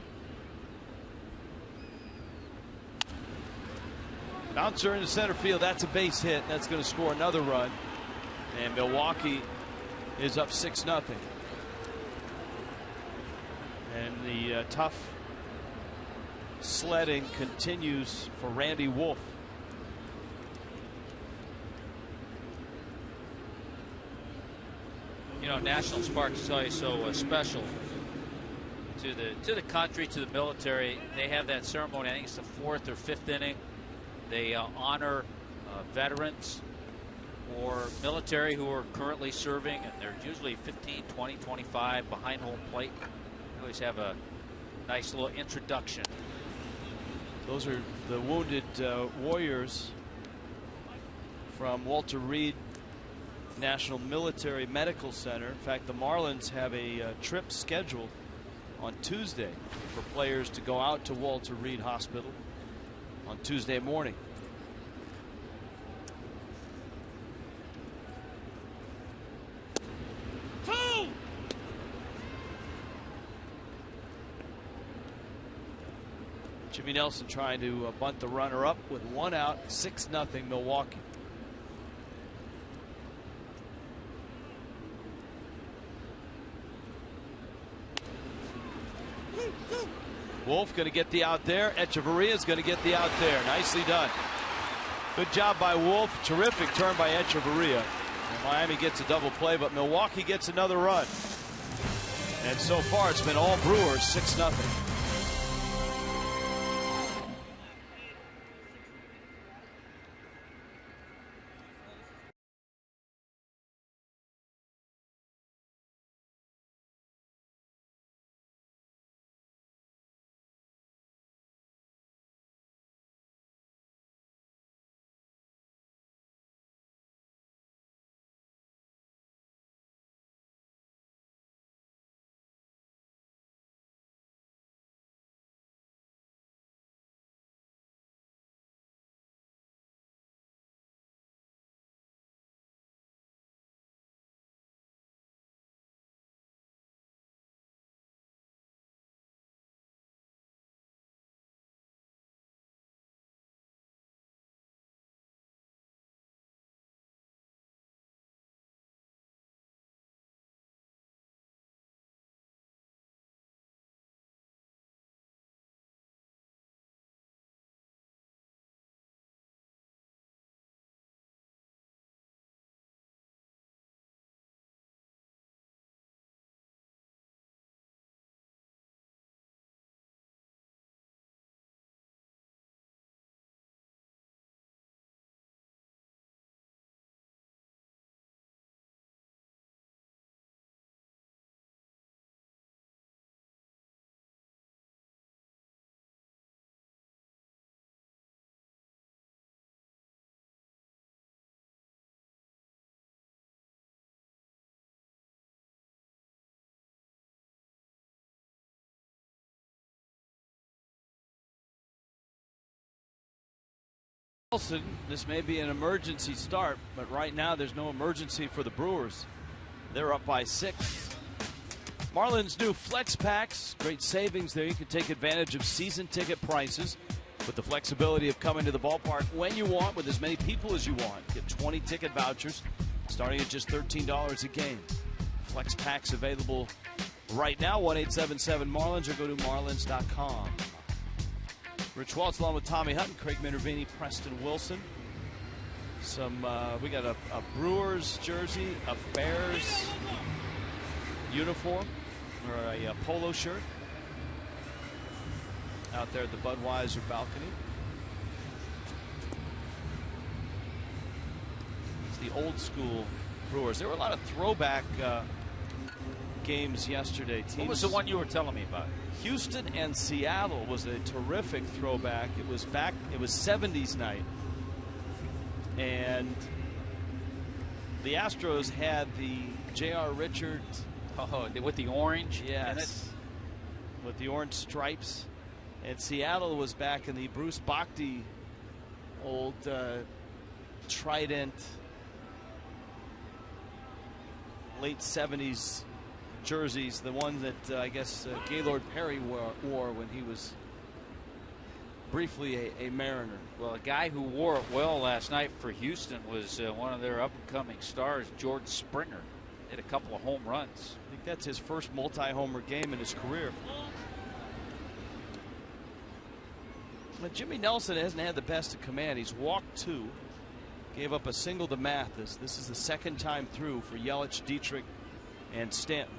Bouncer into center field. That's a base hit. That's going to score another run. And Milwaukee is up 6-0. And the tough sledding continues for Randy Wolf. You know, Nationals Park is always so special to the country, to the military. They have that ceremony. I think it's the 4th or 5th inning. They honor veterans or military who are currently serving, and they're usually 15, 20, 25 behind home plate. They always have a nice little introduction. Those are the wounded warriors from Walter Reed National Military Medical Center. In fact, the Marlins have a trip scheduled on Tuesday for players to go out to Walter Reed Hospital on Tuesday morning. Jimmy Nelson trying to bunt the runner up with 1 out, 6-0 Milwaukee. Wolf going to get the out there. Echeverria is going to get the out there. Nicely done. Good job by Wolf. Terrific turn by Echeverria. And Miami gets a double play, but Milwaukee gets another run. And so far it's been all Brewers, 6-0. This may be an emergency start, but right now there's no emergency for the Brewers. They're up by 6. Marlins new flex packs, great savings there. You can take advantage of season ticket prices with the flexibility of coming to the ballpark when you want with as many people as you want. Get 20 ticket vouchers starting at just $13 a game. Flex packs available right now, 1-877-MARLINS, or go to marlins.com. Rich Waltz along with Tommy Hutton, Craig Minervini, Preston Wilson. We got a Brewers jersey, a Bears uniform, or a polo shirt out there at the Budweiser balcony. It's the old school Brewers. There were a lot of throwback games yesterday. What was the one you were telling me about? Houston and Seattle was a terrific throwback. It was 70s night. And the Astros had the J.R. Richards. Oh, with the orange? Yes. With the orange stripes. And Seattle was back in the Bruce Bochy old Trident late 70s jerseys, the one that I guess Gaylord Perry wore when he was briefly a Mariner. Well, a guy who wore it well last night for Houston was one of their up-and-coming stars, George Springer. Hit a couple of home runs. I think that's his first multi-homer game in his career. But Jimmy Nelson hasn't had the best of command. He's walked 2, gave up a single to Mathis. This is the second time through for Yelich, Dietrich, and Stanton.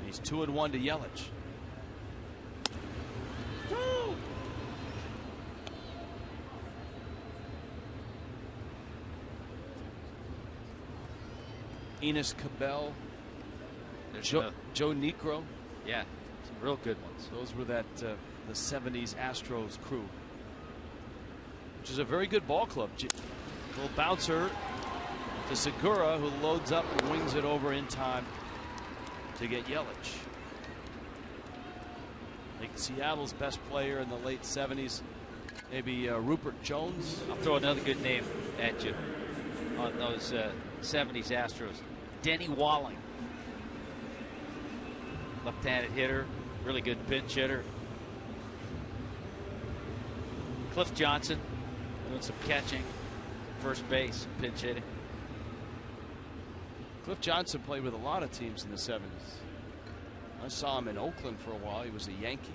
He's 2-1 to Yelich. Enos Cabell, Joe Niekro. Yeah, some real good ones. Those were the 70s Astros crew, which is a very good ball club. Little bouncer to Segura, who loads up and wings it over in time to get Yelich. I think Seattle's best player in the late 70s, maybe Rupert Jones. I'll throw another good name at you on those 70s Astros. Denny Walling, left-handed hitter, really good pinch hitter. Cliff Johnson doing some catching, first base, pinch hitting. Cliff Johnson played with a lot of teams in the 70s. I saw him in Oakland for a while. He was a Yankee.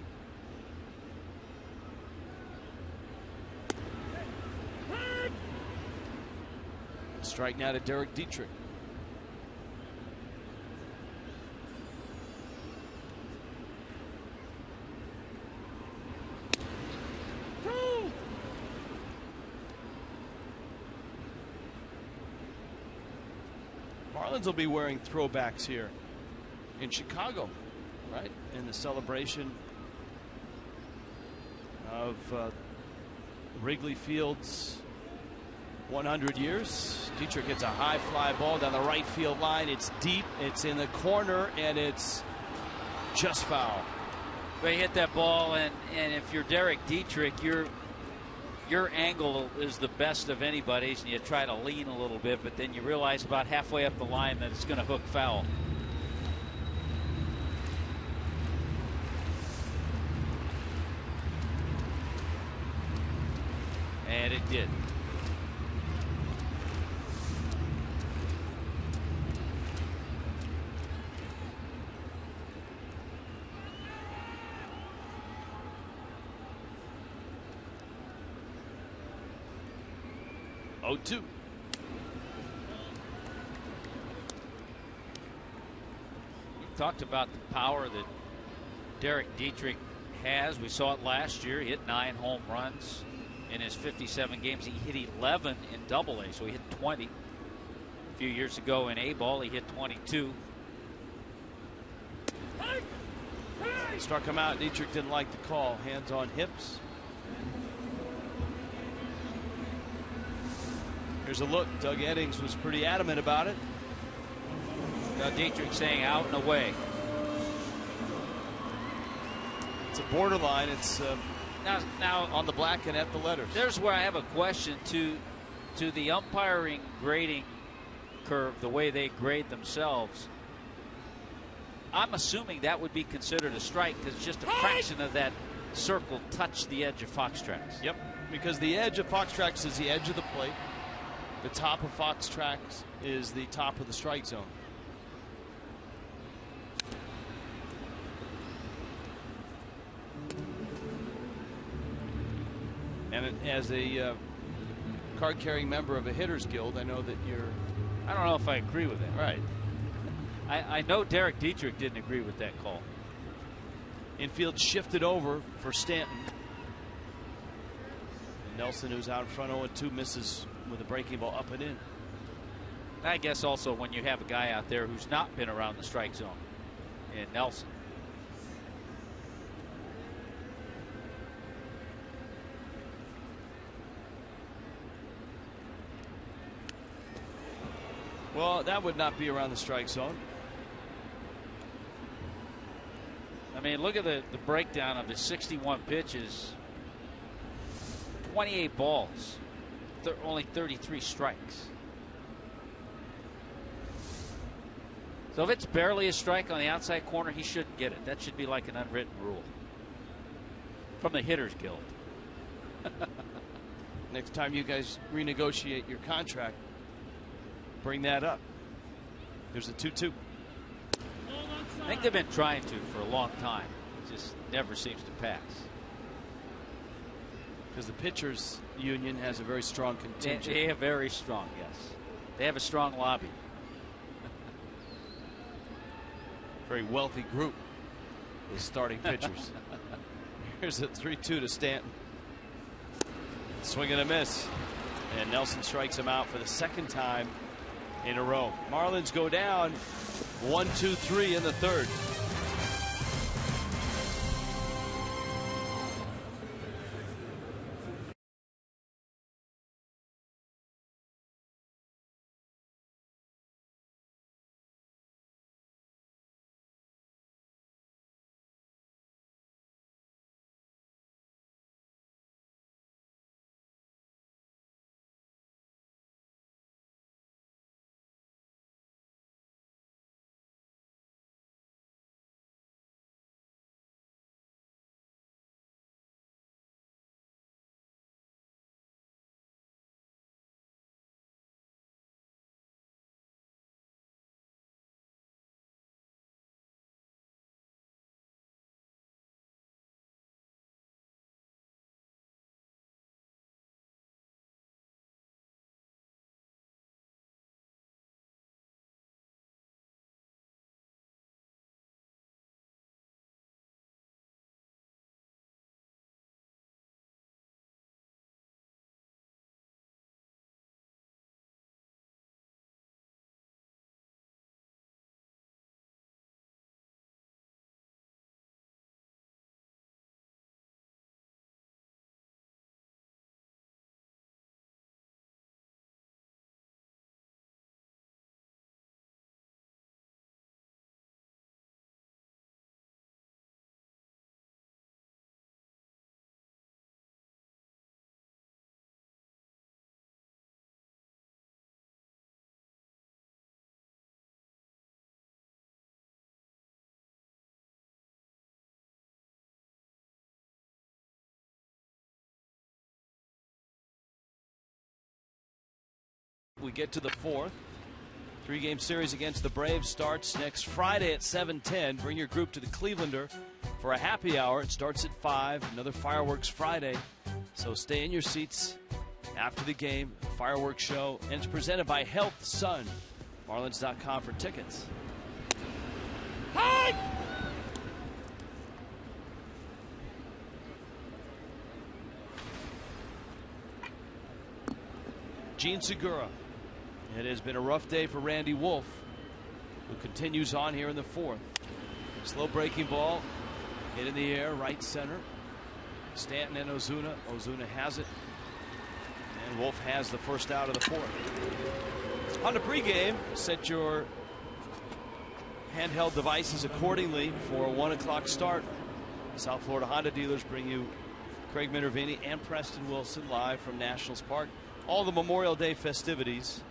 Strike now to Derek Dietrich. Marlins will be wearing throwbacks here in Chicago, right? In the celebration of Wrigley Field's 100 years. Dietrich gets a high fly ball down the right field line. It's deep, it's in the corner, and it's just foul. They hit that ball, and if you're Derek Dietrich, your angle is the best of anybody's, and you try to lean a little bit, but then you realize about halfway up the line that it's going to hook foul. And it did. Oh, 2. We've talked about the power that Derek Dietrich has. We saw it last year. He hit 9 home runs in his 57 games. He hit 11 in Double-A, so he hit 20. A few years ago in A-ball, he hit 22. Struck him out. Dietrich didn't like the call. Hands on hips. Here's a look. Doug Eddings was pretty adamant about it. Now Dietrich saying out and away. It's a borderline. It's now on the black and at the letters. There's where I have a question to the umpiring grading curve, the way they grade themselves. I'm assuming that would be considered a strike because it's just a fraction of that circle touch the edge of Fox Tracks. Yep, because the edge of Fox Tracks is the edge of the plate. The top of Fox Tracks is the top of the strike zone. And as a card-carrying member of a hitters guild, I know that you're... I don't know if I agree with that. Right. I know Derek Dietrich didn't agree with that call. Infield shifted over for Stanton. And Nelson, who's out in front 0-2, misses with a breaking ball up and in. I guess also when you have a guy out there who's not been around the strike zone in Nelson. Well, that would not be around the strike zone. I mean, look at the breakdown of the 61 pitches. 28 balls. Only 33 strikes. So if it's barely a strike on the outside corner, he shouldn't get it. That should be like an unwritten rule from the Hitters Guild. Next time you guys renegotiate your contract, bring that up. There's a 2-2. I think they've been trying to for a long time. It just never seems to pass. Because the pitchers union has a very strong contingent. They have very strong, yes. They have a strong lobby. Very wealthy group of starting pitchers. Here's a 3-2 to Stanton. Swing and a miss. And Nelson strikes him out for the second time in a row. Marlins go down 1-2-3 in the third. We get to the fourth. 3-game series against the Braves starts next Friday at 7:10. Bring your group to the Clevelander for a happy hour. It starts at 5. Another fireworks Friday. So stay in your seats after the game. Fireworks show. And it's presented by Health Sun. Marlins.com for tickets. Hi! Gene Segura. It has been a rough day for Randy Wolf, who continues on here in the fourth. Slow breaking ball, hit in the air, right center. Stanton and Ozuna. Ozuna has it. And Wolf has the first out of the fourth. On the pregame, set your handheld devices accordingly for a 1 o'clock start. South Florida Honda dealers bring you Craig Minervini and Preston Wilson live from Nationals Park. All the Memorial Day festivities.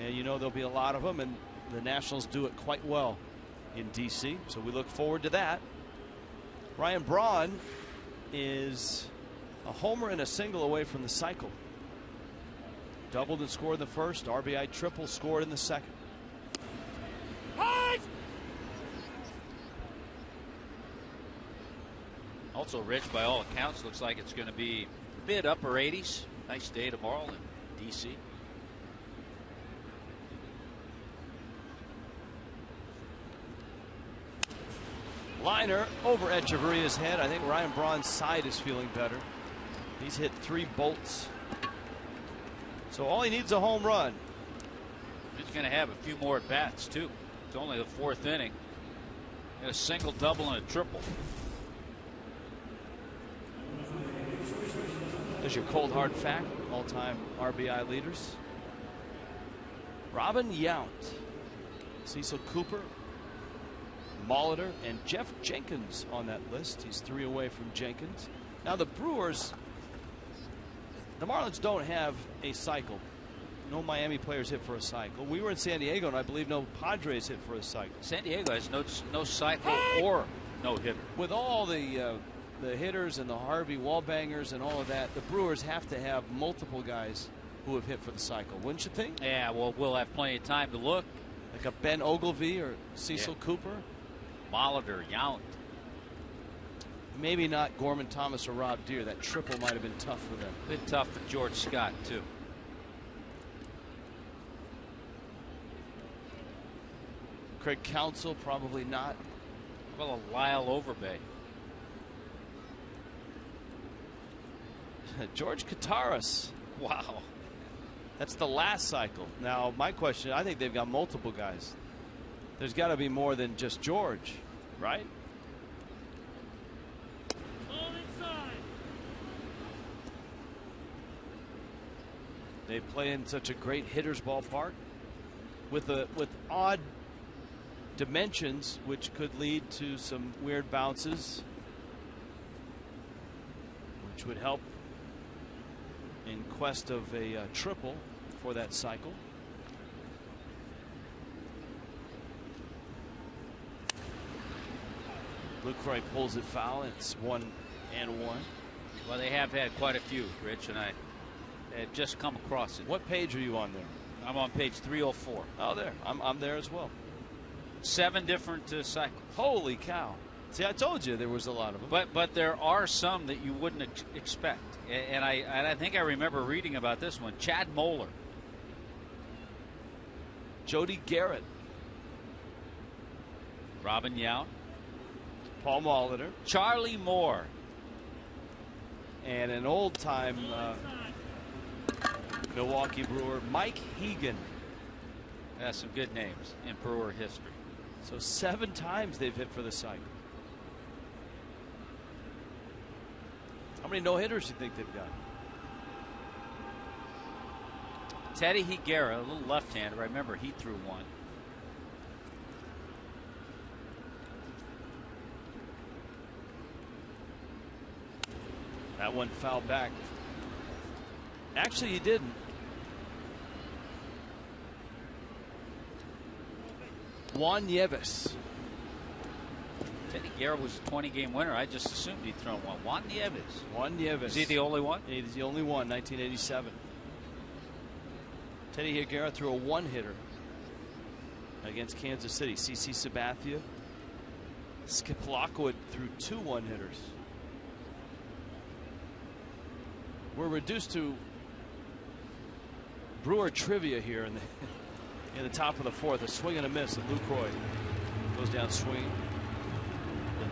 And you know there'll be a lot of them, and the Nationals do it quite well in D.C., so we look forward to that. Ryan Braun is a homer and a single away from the cycle. Doubled and scored in the first. RBI triple scored in the second. Also, Rich, by all accounts, looks like it's going to be mid upper 80s. Nice day tomorrow in D.C. Liner over Echeverria's head. I think Ryan Braun's side is feeling better. He's hit 3 bolts. So all he needs is a home run. He's going to have a few more at bats, too. It's only the 4th inning. A single, double, and a triple. There's your cold hard fact. All-time RBI leaders. Robin Yount, Cecil Cooper, Molitor, and Jeff Jenkins on that list. He's 3 away from Jenkins. Now the Brewers, the Marlins don't have a cycle. No Miami players hit for a cycle. We were in San Diego, and I believe no Padres hit for a cycle. San Diego has no cycle or no hitter. With all the hitters and the Harvey wallbangers and all of that, the Brewers have to have multiple guys who have hit for the cycle, wouldn't you think? Yeah, well, we'll have plenty of time to look. Like a Ben Ogilvy or Cecil Cooper. Molitor, Yount. Maybe not Gorman Thomas or Rob Deere. That triple might have been tough for them. Been tough for George Scott, too. Craig Counsell, probably not. Well, a Lyle Overbay. George Kataris. Wow. That's the last cycle. Now, my question, I think they've got multiple guys. There's got to be more than just George, right? They play in such a great hitter's ballpark with odd dimensions, which could lead to some weird bounces, which would help in quest of a triple for that cycle. Lucroy pulls it foul. It's 1-1. Well, they have had quite a few, Rich, and I have just come across it. What page are you on there? I'm on page 304. Oh, there. I'm there as well. 7 different cycles. Holy cow. See, I told you there was a lot of them. But there are some that you wouldn't expect. And I think I remember reading about this one. Chad Moeller. Jody Garrett. Robin Yount. Paul Molitor. Charlie Moore. And an old-time Milwaukee Brewer, Mike Hegan. That's some good names in Brewer history. So 7 times they've hit for the cycle. How many no-hitters do you think they've got? Teddy Higuera, a little left-hander. I remember he threw one. That one fouled back. Actually, he didn't. Juan Nieves. Teddy Higuera was a 20-game winner. I just assumed he'd thrown one. Juan Nieves. Juan Nieves. Is he the only one? He's the only one, 1987. Teddy Higuera threw a one-hitter against Kansas City. CC Sabathia. Skip Lockwood threw 2 one-hitters. We're reduced to Brewer trivia here in the top of the 4th. A swing and a miss, and Lucroy goes down swinging.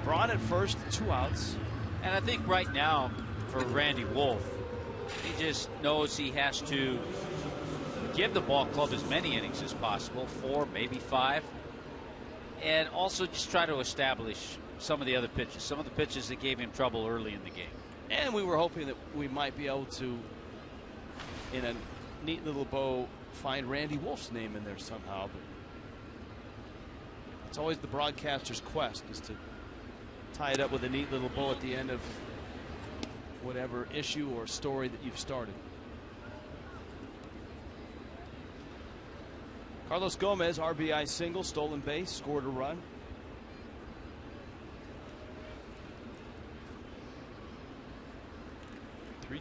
Braun at first, 2 outs. And I think right now for Randy Wolf, he just knows he has to give the ball club as many innings as possible, 4, maybe 5, and also just try to establish some of the other pitches, some of the pitches that gave him trouble early in the game. And we were hoping that we might be able to, in a neat little bow, find Randy Wolf's name in there somehow. But it's always the broadcaster's quest, is to tie it up with a neat little bow at the end of whatever issue or story that you've started. Carlos Gomez, RBI single, stolen base, scored a run.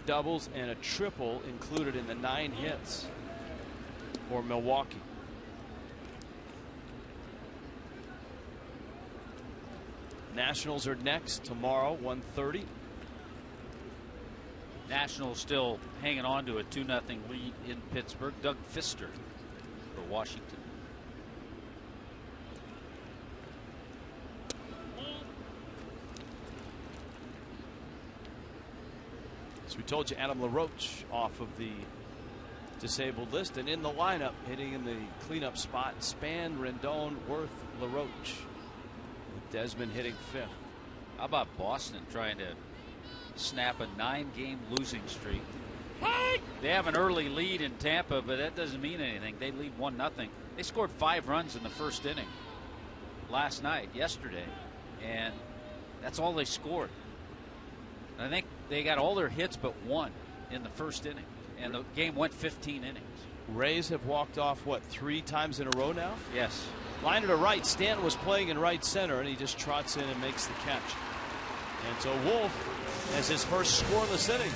doubles and a triple included in the 9 hits for Milwaukee. Nationals are next tomorrow, 1:30. Nationals still hanging on to a 2-0 lead in Pittsburgh. Doug Fister for Washington. As we told you, Adam LaRoche off of the disabled list, and in the lineup hitting in the cleanup spot, Span, Rendon, Worth, LaRoche, with Desmond hitting 5th. How about Boston trying to snap a 9-game losing streak? They have an early lead in Tampa, but that doesn't mean anything. They lead 1-0. They scored 5 runs in the first inning yesterday, and that's all they scored. I think they got all their hits but 1 in the first inning, and the game went 15 innings. Rays have walked off, what, 3 times in a row now? Yes. Liner to right. Stanton was playing in right center, and he just trots in and makes the catch. And so Wolf has his first scoreless inning.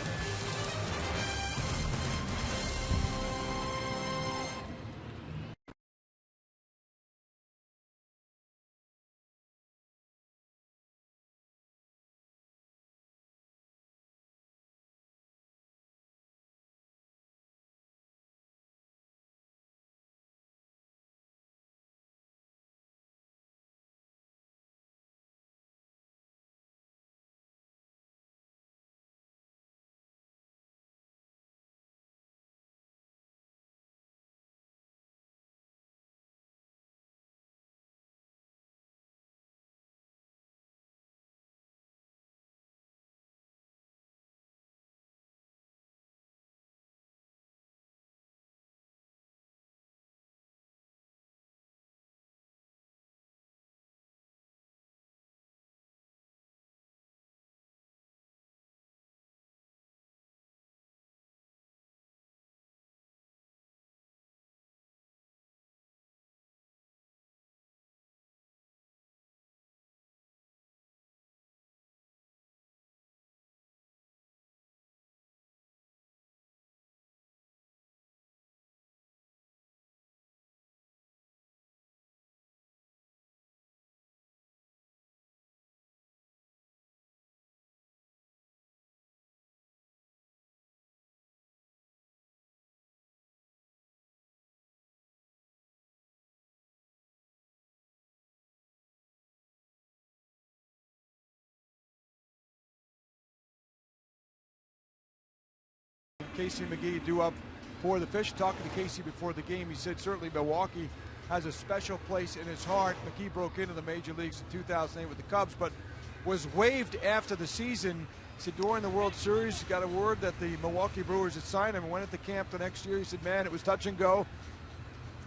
Casey McGee due up for the Fish. Talking to Casey before the game, he said certainly Milwaukee has a special place in his heart. McGee broke into the major leagues in 2008 with the Cubs, but was waived after the season. He said during the World Series, he got a word that the Milwaukee Brewers had signed him and went into camp the next year. He said, man, it was touch and go.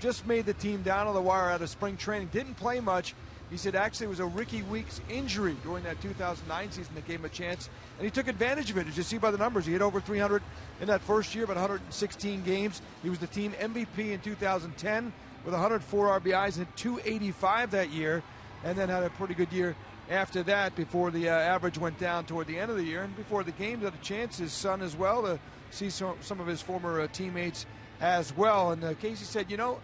Just made the team down on the wire out of spring training. Didn't play much. He said actually it was a Ricky Weeks injury during that 2009 season that gave him a chance, and he took advantage of it. As you see by the numbers, he hit over 300 in that first year, about 116 games. He was the team MVP in 2010 with 104 RBIs and 285 that year, and then had a pretty good year after that before the average went down toward the end of the year. And before the game, had a chance, his son as well, to see some of his former teammates as well. And Casey said, you know,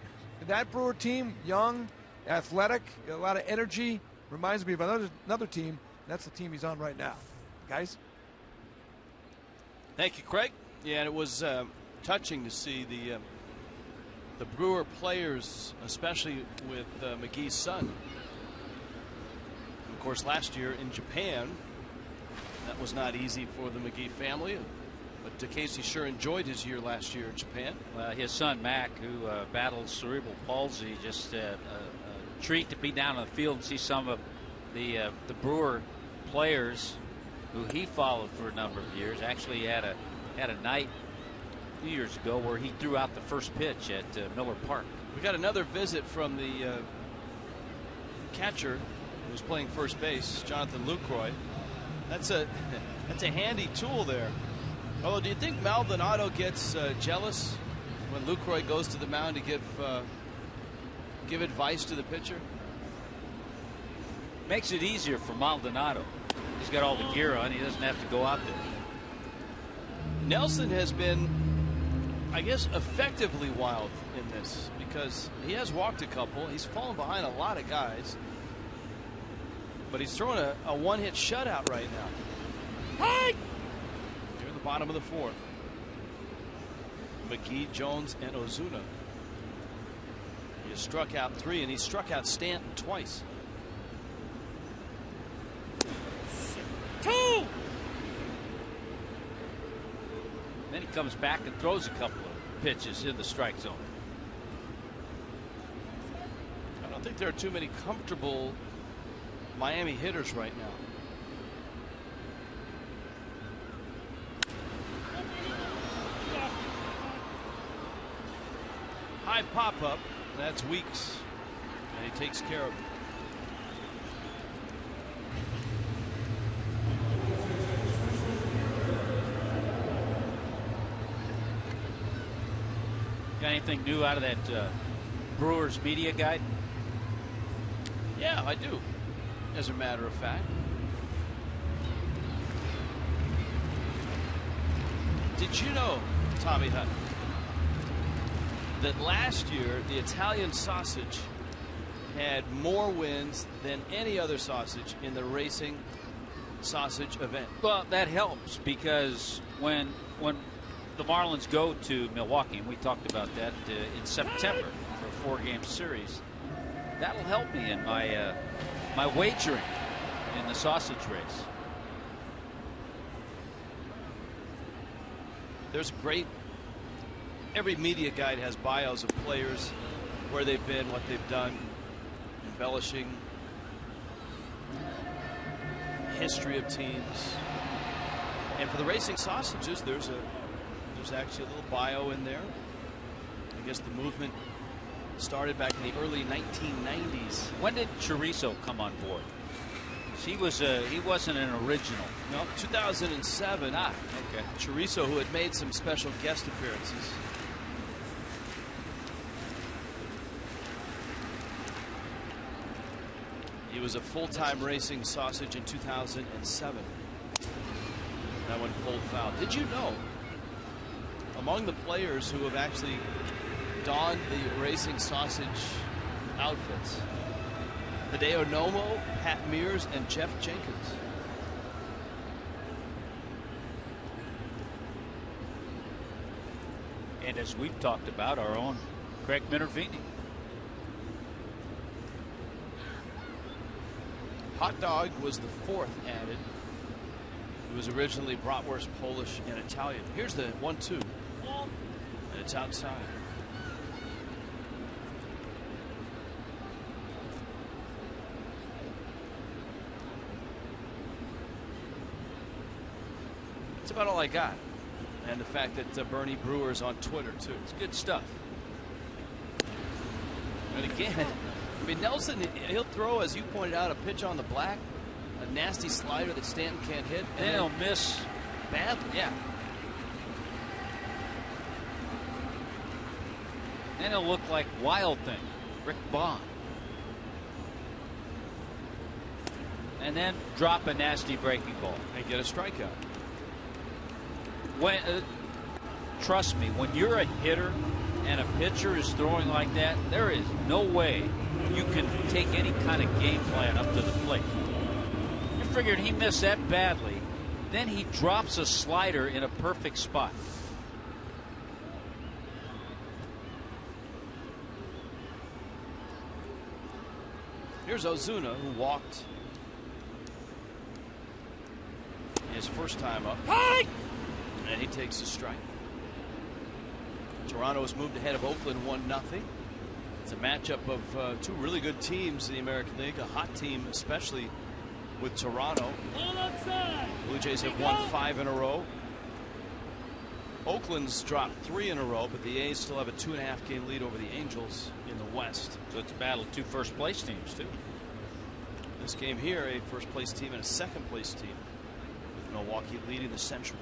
that Brewer team, young, athletic, a lot of energy, reminds me of another team. That's the team he's on right now. Guys? Thank you, Craig. Yeah, and it was touching to see the Brewer players, especially with McGee's son. Of course, last year in Japan, that was not easy for the McGee family. But Casey sure enjoyed his year last year in Japan. His son, Mac, who battles cerebral palsy, just a treat to be down on the field and see some of the Brewer players who he followed for a number of years. Actually had a night a few years ago where he threw out the first pitch at Miller Park. We got another visit from the catcher who was playing first base, Jonathan Lucroy. That's a handy tool there. Although, do you think Maldonado gets jealous when Lucroy goes to the mound to give advice to the pitcher? Makes it easier for Maldonado. He's got all the gear on. He doesn't have to go out there. Nelson has been, I guess, effectively wild in this because he has walked a couple. He's fallen behind a lot of guys, but he's throwing a one-hit shutout right now. Hey! Here in the bottom of the fourth. McGee, Jones, and Ozuna. He has struck out 3, and he struck out Stanton twice. 2. Then he comes back and throws a couple of pitches in the strike zone. I don't think there are too many comfortable Miami hitters right now. High pop-up. That's Weeks. And he takes care of it. Got anything new out of that Brewers media guide? Yeah, I do, as a matter of fact. Did you know, Tommy Hutt, that last year the Italian sausage had more wins than any other sausage in the racing sausage event? Well, that helps because when the Marlins go to Milwaukee, and we talked about that in September for a 4-game series, that'll help me in my my wagering in the sausage race. There's great. Every media guide has bios of players, where they've been, what they've done, embellishing history of teams. And for the racing sausages, there's actually a little bio in there. I guess the movement started back in the early 1990s. When did Chorizo come on board? He wasn't an original. No, 2007. Ah, okay. Chorizo, who had made some special guest appearances. He was a full-time racing sausage in 2007. That one pulled foul. Did you know, among the players who have actually donned the racing sausage outfits, Hideo Nomo, Pat Mears, and Jeff Jenkins? And as we've talked about, our own Craig Minervini. Hot dog was the 4th added. It was originally bratwurst, Polish, and Italian. Here's the 1-2. And it's outside. That's about all I got. And the fact that Bernie Brewer's on Twitter, too. It's good stuff. And again, I mean, Nelson, he'll throw, as you pointed out, a pitch on the black, a nasty slider that Stanton can't hit. And then he'll miss badly. Yeah. Then he'll look like Wild Thing, Rick Bond. And then drop a nasty breaking ball. And get a strikeout. When, trust me, when you're a hitter and a pitcher is throwing like that, there is no way you can take any kind of game plan up to the plate. You figured he missed that badly, then he drops a slider in a perfect spot. Here's Ozuna, who walked his first time up. Hey! And he takes a strike. Toronto has moved ahead of Oakland 1-0. It's a matchup of two really good teams in the American League. A hot team, especially with Toronto. Blue Jays have won 5 in a row. Oakland's dropped 3 in a row, but the A's still have a 2.5 game lead over the Angels in the West. So it's a battle of 2 first place teams, too. This game here, a first place team and a second place team, with Milwaukee leading the Central.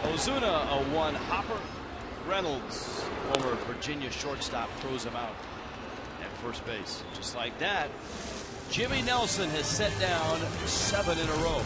Ozuna, a 1. Hopper. Reynolds, former Virginia shortstop, throws him out at first base. Just like that, Jimmy Nelson has set down 7 in a row.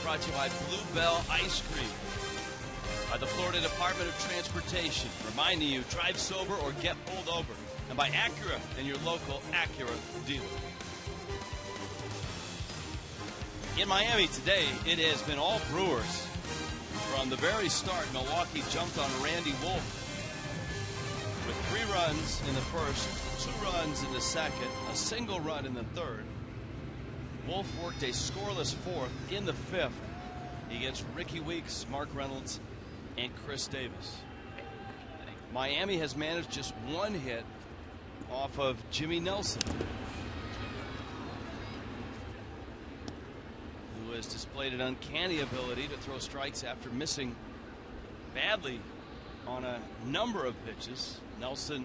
brought to you by Bluebell Ice Cream, by the Florida Department of Transportation, reminding you, drive sober or get pulled over, and by Acura and your local Acura dealer. In Miami today, it has been all Brewers. From the very start, Milwaukee jumped on Randy Wolf with 3 runs in the first, 2 runs in the second, a single run in the third. Wolf worked a scoreless 4th in the 5th against Ricky Weeks, Mark Reynolds, and Chris Davis. Miami has managed just 1 hit off of Jimmy Nelson, who has displayed an uncanny ability to throw strikes after missing badly on a number of pitches. Nelson,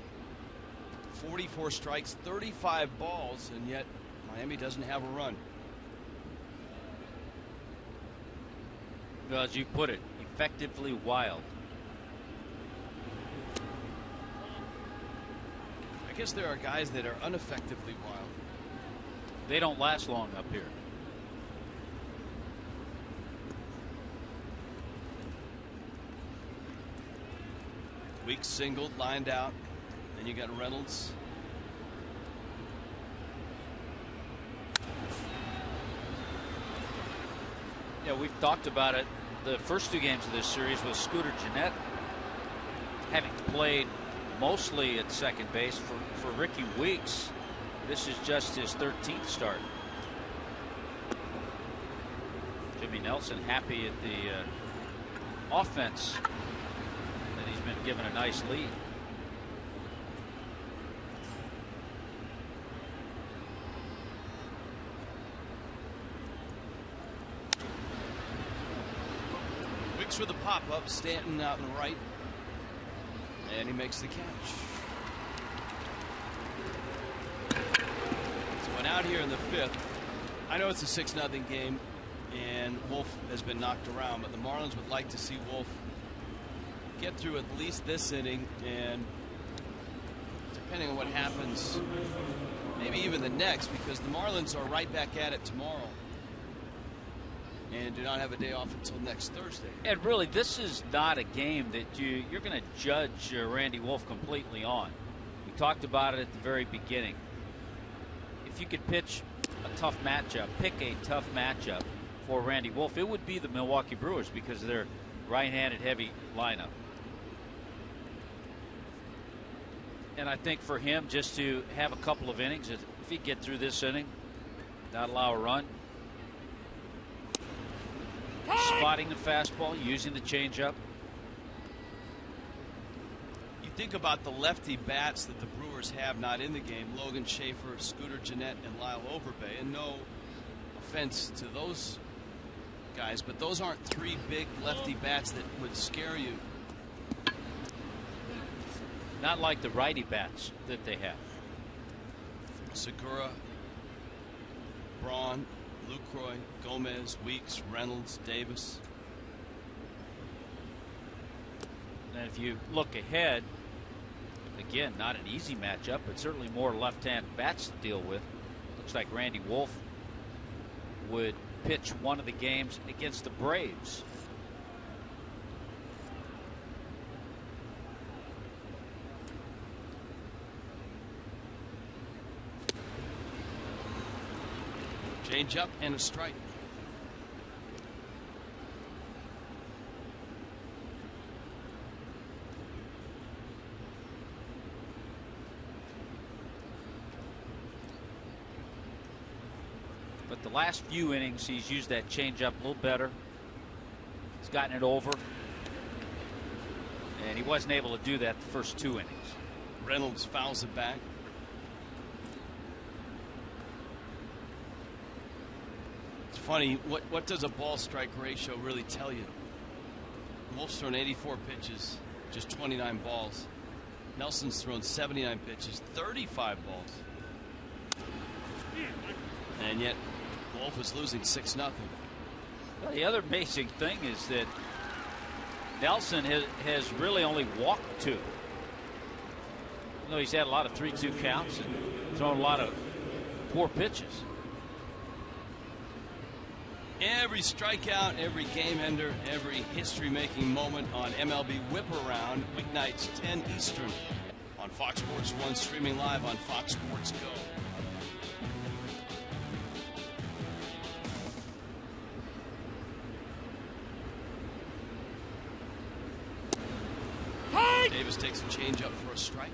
44 strikes, 35 balls, and yet Miami doesn't have a run. Well, as you put it, effectively wild. I guess there are guys that are ineffectively wild. They don't last long up here. Weeks singled, lined out. Then you got Reynolds. Yeah, we've talked about it. The first 2 games of this series with Scooter Gennett having played mostly at second base. For Ricky Weeks, this is just his 13th start. Jimmy Nelson happy at the offense that he's been given a nice lead. Weeks with a pop-up, Stanton out in the right, and he makes the catch. So went out here in the 5th. I know it's a 6-0 game, and Wolf has been knocked around, but the Marlins would like to see Wolf get through at least this inning, and depending on what happens, maybe even the next, because the Marlins are right back at it tomorrow and do not have a day off until next Thursday. And really, this is not a game that you're going to judge Randy Wolf completely on. We talked about it at the very beginning. If you could pitch a tough matchup, pick a tough matchup for Randy Wolf, it would be the Milwaukee Brewers because of their right-handed heavy lineup. And I think for him just to have a couple of innings, if he get through this inning, not allow a run, spotting the fastball, using the changeup. You think about the lefty bats that the Brewers have not in the game: Logan Schaefer, Scooter Gennett, and Lyle Overbay. And no offense to those guys, but those aren't 3 big lefty bats that would scare you. Not like the righty bats that they have. Segura, Braun, Lucroy, Gomez, Weeks, Reynolds, Davis. And if you look ahead, again, not an easy matchup, but certainly more left-hand bats to deal with. Looks like Randy Wolf would pitch one of the games against the Braves. Change up and a strike. But the last few innings, he's used that changeup a little better. He's gotten it over. And he wasn't able to do that the first 2 innings. Reynolds fouls it back. It's funny, what does a ball strike ratio really tell you? Wolf's thrown 84 pitches, just 29 balls. Nelson's thrown 79 pitches, 35 balls. And yet Wolf is losing 6-0. Well, the other amazing thing is that Nelson has really only walked 2. Though he's had a lot of 3-2 counts and thrown a lot of poor pitches. Every strikeout, every game ender, every history-making moment on MLB Whip Around, weeknights 10 Eastern on Fox Sports 1, streaming live on Fox Sports Go. Davis takes a changeup for a strike.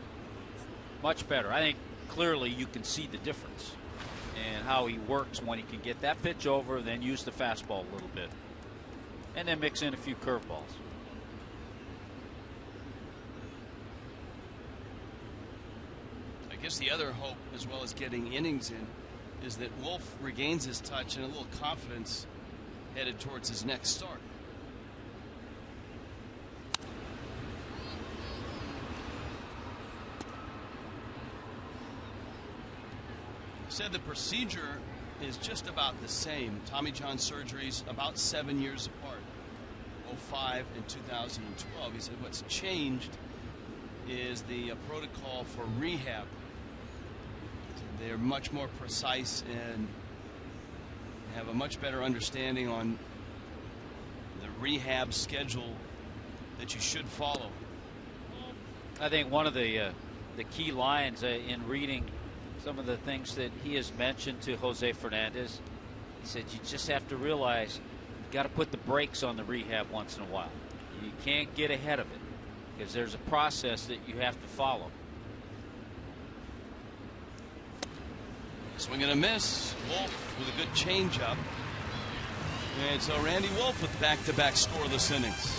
Much better. I think clearly you can see the difference and how he works when he can get that pitch over, then use the fastball a little bit, and then mix in a few curveballs. I guess the other hope, as well as getting innings in, is that Wolf regains his touch and a little confidence headed towards his next start. Said the procedure is just about the same. Tommy John surgeries about 7 years apart, 2005 and 2012. He said what's changed is the protocol for rehab. They're much more precise and have a much better understanding on the rehab schedule that you should follow. I think one of the key lines in reading some of the things that he has mentioned to Jose Fernandez, he said you just have to realize you got to put the brakes on the rehab once in a while. You can't get ahead of it because there's a process that you have to follow. Swing and a miss. Wolf with a good changeup. And so Randy Wolf with back-to-back scoreless innings.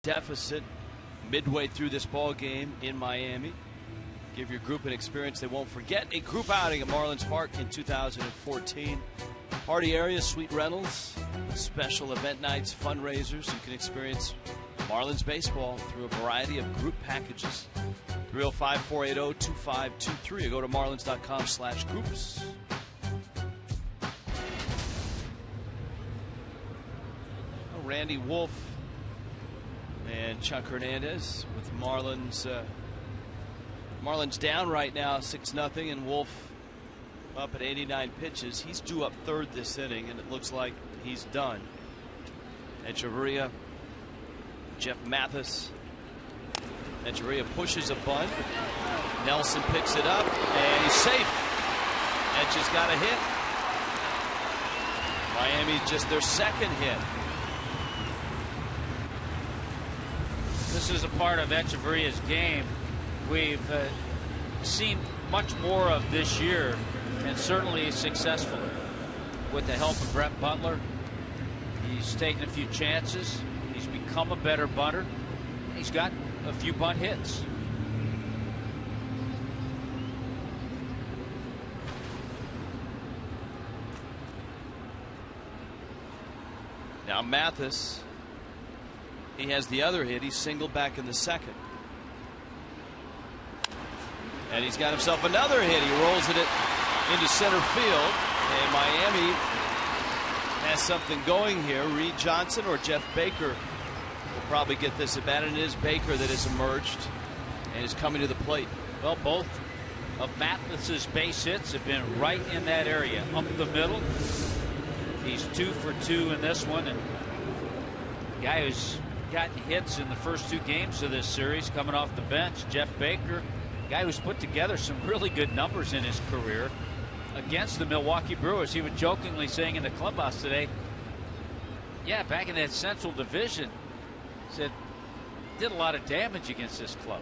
Deficit midway through this ball game in Miami. Give your group an experience they won't forget. A group outing at Marlins Park in 2014. Party areas, suite rentals, special event nights, fundraisers. You can experience Marlins baseball through a variety of group packages. 305-480-2523 or go to marlins.com/groups. Randy Wolf and Chuck Hernandez with Marlins. Marlins down right now 6-0, and Wolf up at 89 pitches. He's due up third this inning, and it looks like he's done. Echeverria, Jeff Mathis. Echeverria pushes a bunt. Nelson picks it up, and he's safe. Etch has got a hit. Miami just their second hit. This is a part of Echeverria's game we've seen much more of this year, and certainly successfully. With the help of Brett Butler, he's taken a few chances. He's become a better bunter. He's got a few bunt hits. Now Mathis, he has the other hit. He's singled back in the second. And he's got himself another hit. He rolls it into center field. And Miami has something going here. Reed Johnson or Jeff Baker will probably get this at bat. And it is Baker that has emerged and is coming to the plate. Well, both of Mathis's base hits have been right in that area, up the middle. He's 2 for 2 in this one. And the guy who's gotten hits in the first 2 games of this series coming off the bench, Jeff Baker, guy who's put together some really good numbers in his career against the Milwaukee Brewers. He was jokingly saying in the clubhouse today, yeah, back in that Central Division, said did a lot of damage against this club.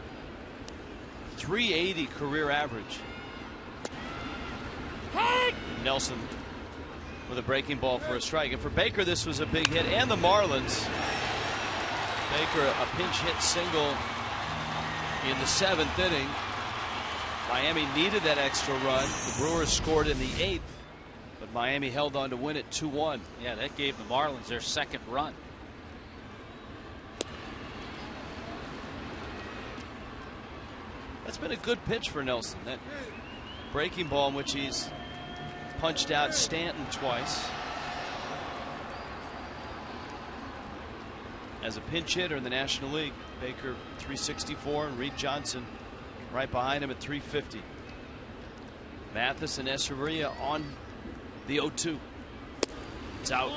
380 career average. Nelson with a breaking ball for a strike. And for Baker, this was a big hit. And the Marlins. Baker, a pinch hit single in the 7th inning. Miami needed that extra run. The Brewers scored in the 8th, but Miami held on to win it 2-1. Yeah, that gave the Marlins their second run. That's been a good pitch for Nelson. That breaking ball in which he's punched out Stanton twice. As a pinch hitter in the National League, Baker 364 and Reed Johnson right behind him at 350. Mathis and Echeverria on the 0-2. It's out.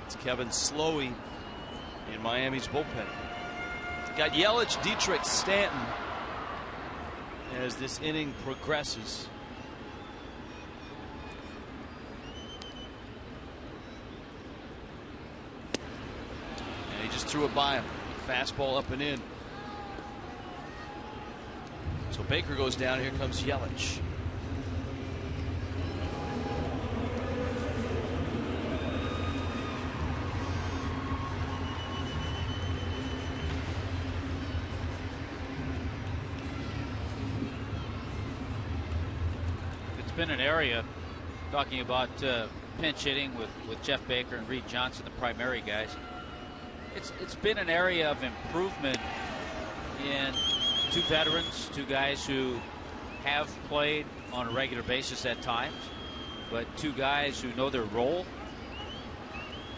It's Kevin Slowey in Miami's bullpen. Got Yelich, Dietrich, Stanton as this inning progresses. And he just threw it by him. Fastball up and in. So Baker goes down. Here comes Yelich. Been an area talking about pinch hitting with Jeff Baker and Reed Johnson, the primary guys. It's been an area of improvement in 2 veterans, 2 guys who have played on a regular basis at times, but 2 guys who know their role,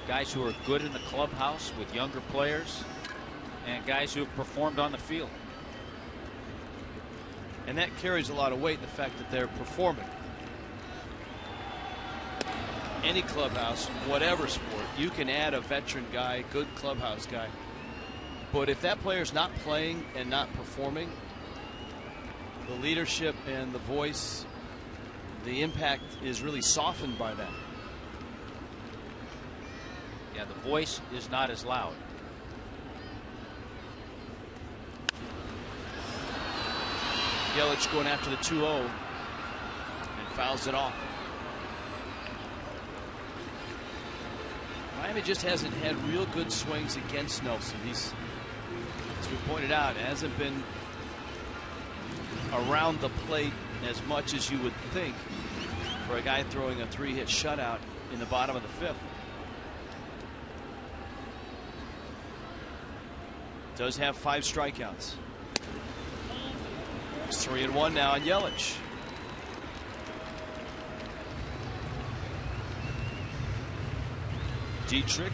guys who are good in the clubhouse with younger players, and guys who have performed on the field. And that carries a lot of weight, the fact that they're performing. Any clubhouse, whatever sport, you can add a veteran guy, good clubhouse guy. But if that player's not playing and not performing, the leadership and the voice, the impact is really softened by that. Yeah, the voice is not as loud. Yelich going after the 2-0 and fouls it off. Miami just hasn't had real good swings against Nelson. He's, as we pointed out, hasn't been around the plate as much as you would think for a guy throwing a 3-hit shutout in the bottom of the 5th. Does have 5 strikeouts. It's 3-1 now on Yelich. Dietrich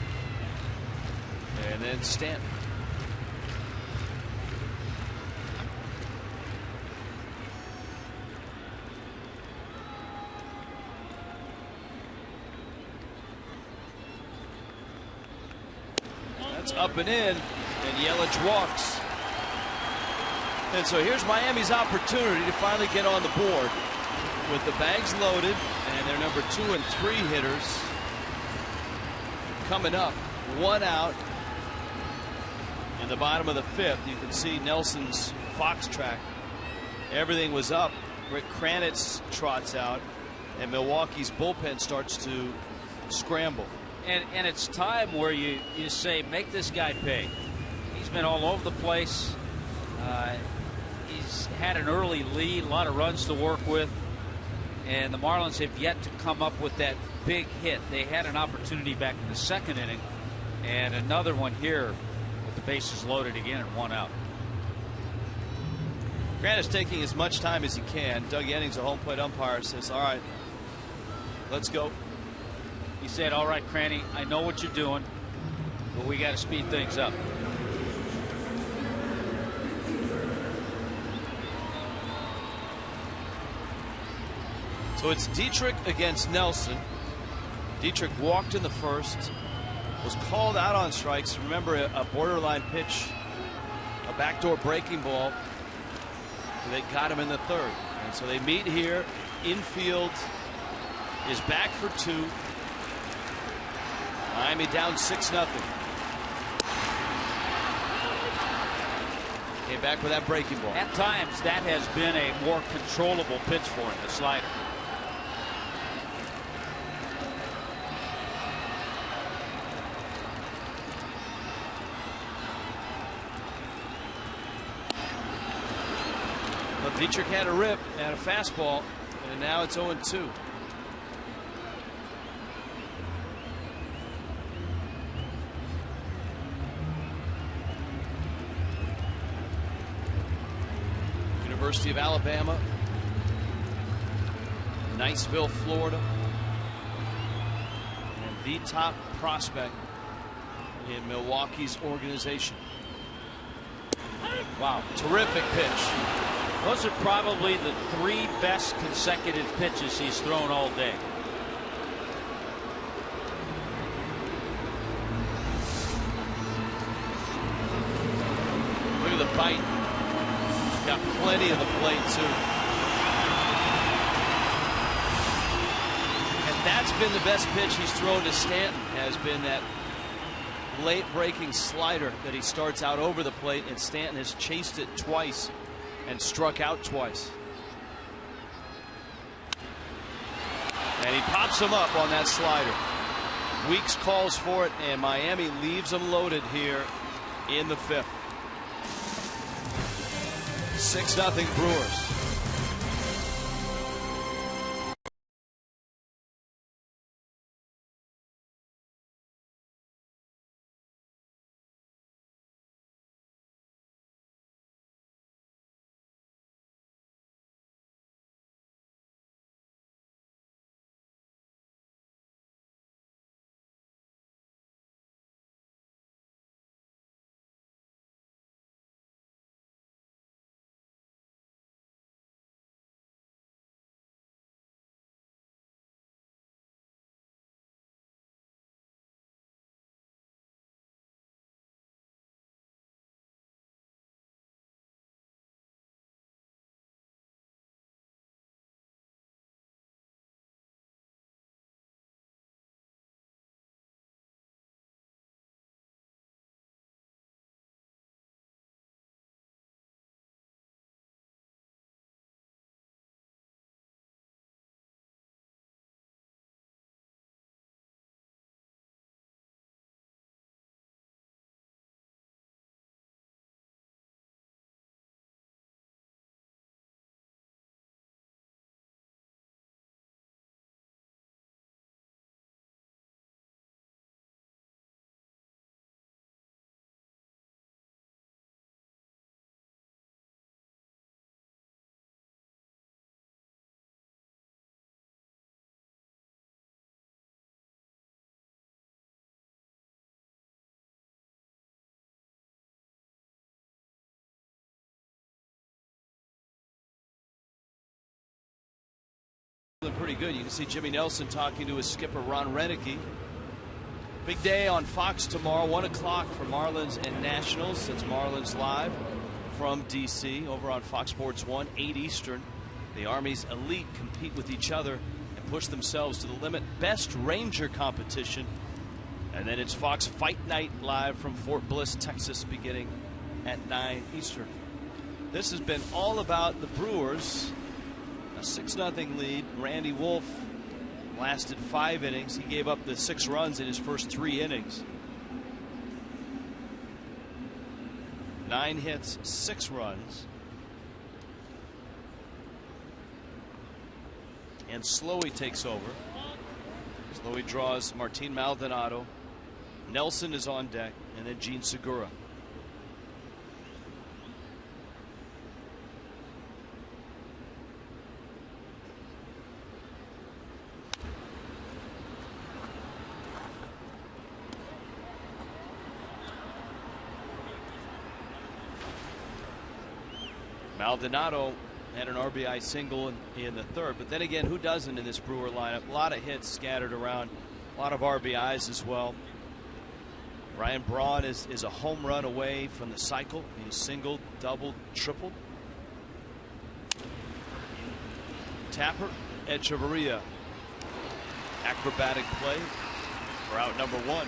and then Stanton. That's up and in, and Yelich walks. And so here's Miami's opportunity to finally get on the board with the bags loaded and their number 2 and 3 hitters coming up. 1 out in the bottom of the 5th. You can see Nelson's fox track. Everything was up. Rick Kranitz trots out, and Milwaukee's bullpen starts to scramble. And it's time where you say, make this guy pay. He's been all over the place. He's had an early lead, a lot of runs to work with. and the Marlins have yet to come up with that big hit. They had an opportunity back in the second inning, and another one here with the bases loaded again and 1 out. Grant is taking as much time as he can. Doug Yennings, a home plate umpire, says, all right, let's go. He said, all right, Cranny, I know what you're doing, but we got to speed things up. So it's Dietrich against Nelson. Dietrich walked in the first, was called out on strikes. Remember, a borderline pitch, a backdoor breaking ball that got him in the third. And so they meet here. Infield is back for 2. Miami down 6-0. Came back with that breaking ball. At times, that has been a more controllable pitch for him, the slider. But Dietrich had a rip and a fastball, and now it's 0-2. University of Alabama, Niceville, Florida, and the top prospect in Milwaukee's organization. Wow, terrific pitch. Those are probably the 3 best consecutive pitches he's thrown all day. Look at the bite. Got plenty of the plate, too. And that's been the best pitch he's thrown to Stanton, has been that late breaking slider that he starts out over the plate, and Stanton has chased it twice and struck out twice. And he pops him up on that slider. Weeks calls for it, and Miami leaves him loaded here in the 5th. 6-0 Brewers. Pretty good. You can see Jimmy Nelson talking to his skipper Ron Renneke. Big day on Fox tomorrow, 1 o'clock for Marlins and Nationals. It's Marlins live from DC over on Fox Sports 1, 8 Eastern. The Army's elite compete with each other and push themselves to the limit. Best Ranger competition. And then it's Fox Fight Night live from Fort Bliss, Texas, beginning at 9 Eastern. This has been all about the Brewers. A 6-0 lead. Randy Wolf lasted 5 innings. He gave up the 6 runs in his first 3 innings. 9 hits, 6 runs. and Slowey takes over. Slowey draws Martin Maldonado. Nelson is on deck, and then Gene Segura. Maldonado had an RBI single in the third, but then again, who doesn't in this Brewer lineup? A lot of hits scattered around, a lot of RBIs as well. Ryan Braun is a home run away from the cycle. He's singled, doubled, tripled. Tapper, Echeverria. Acrobatic play for out number one.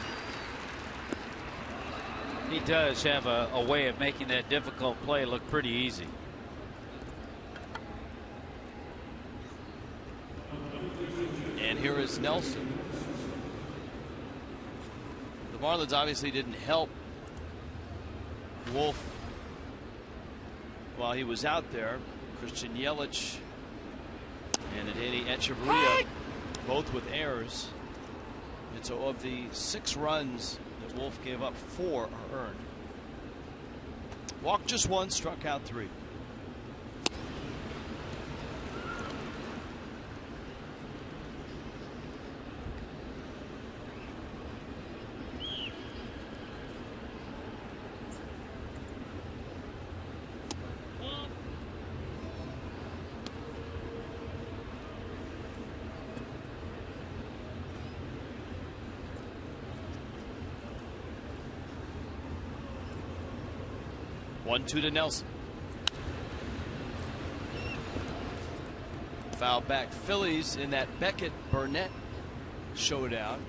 He does have a way of making that difficult play look pretty easy. And here is Nelson. The Marlins obviously didn't help Wolf while he was out there. Christian Yelich and Adeiny Echeverria both with errors. And so of the 6 runs that Wolf gave up, 4 are earned. Walked just 1, struck out 3. One-two to Nelson. Foul back Phillies in that Beckett-Burnett showdown.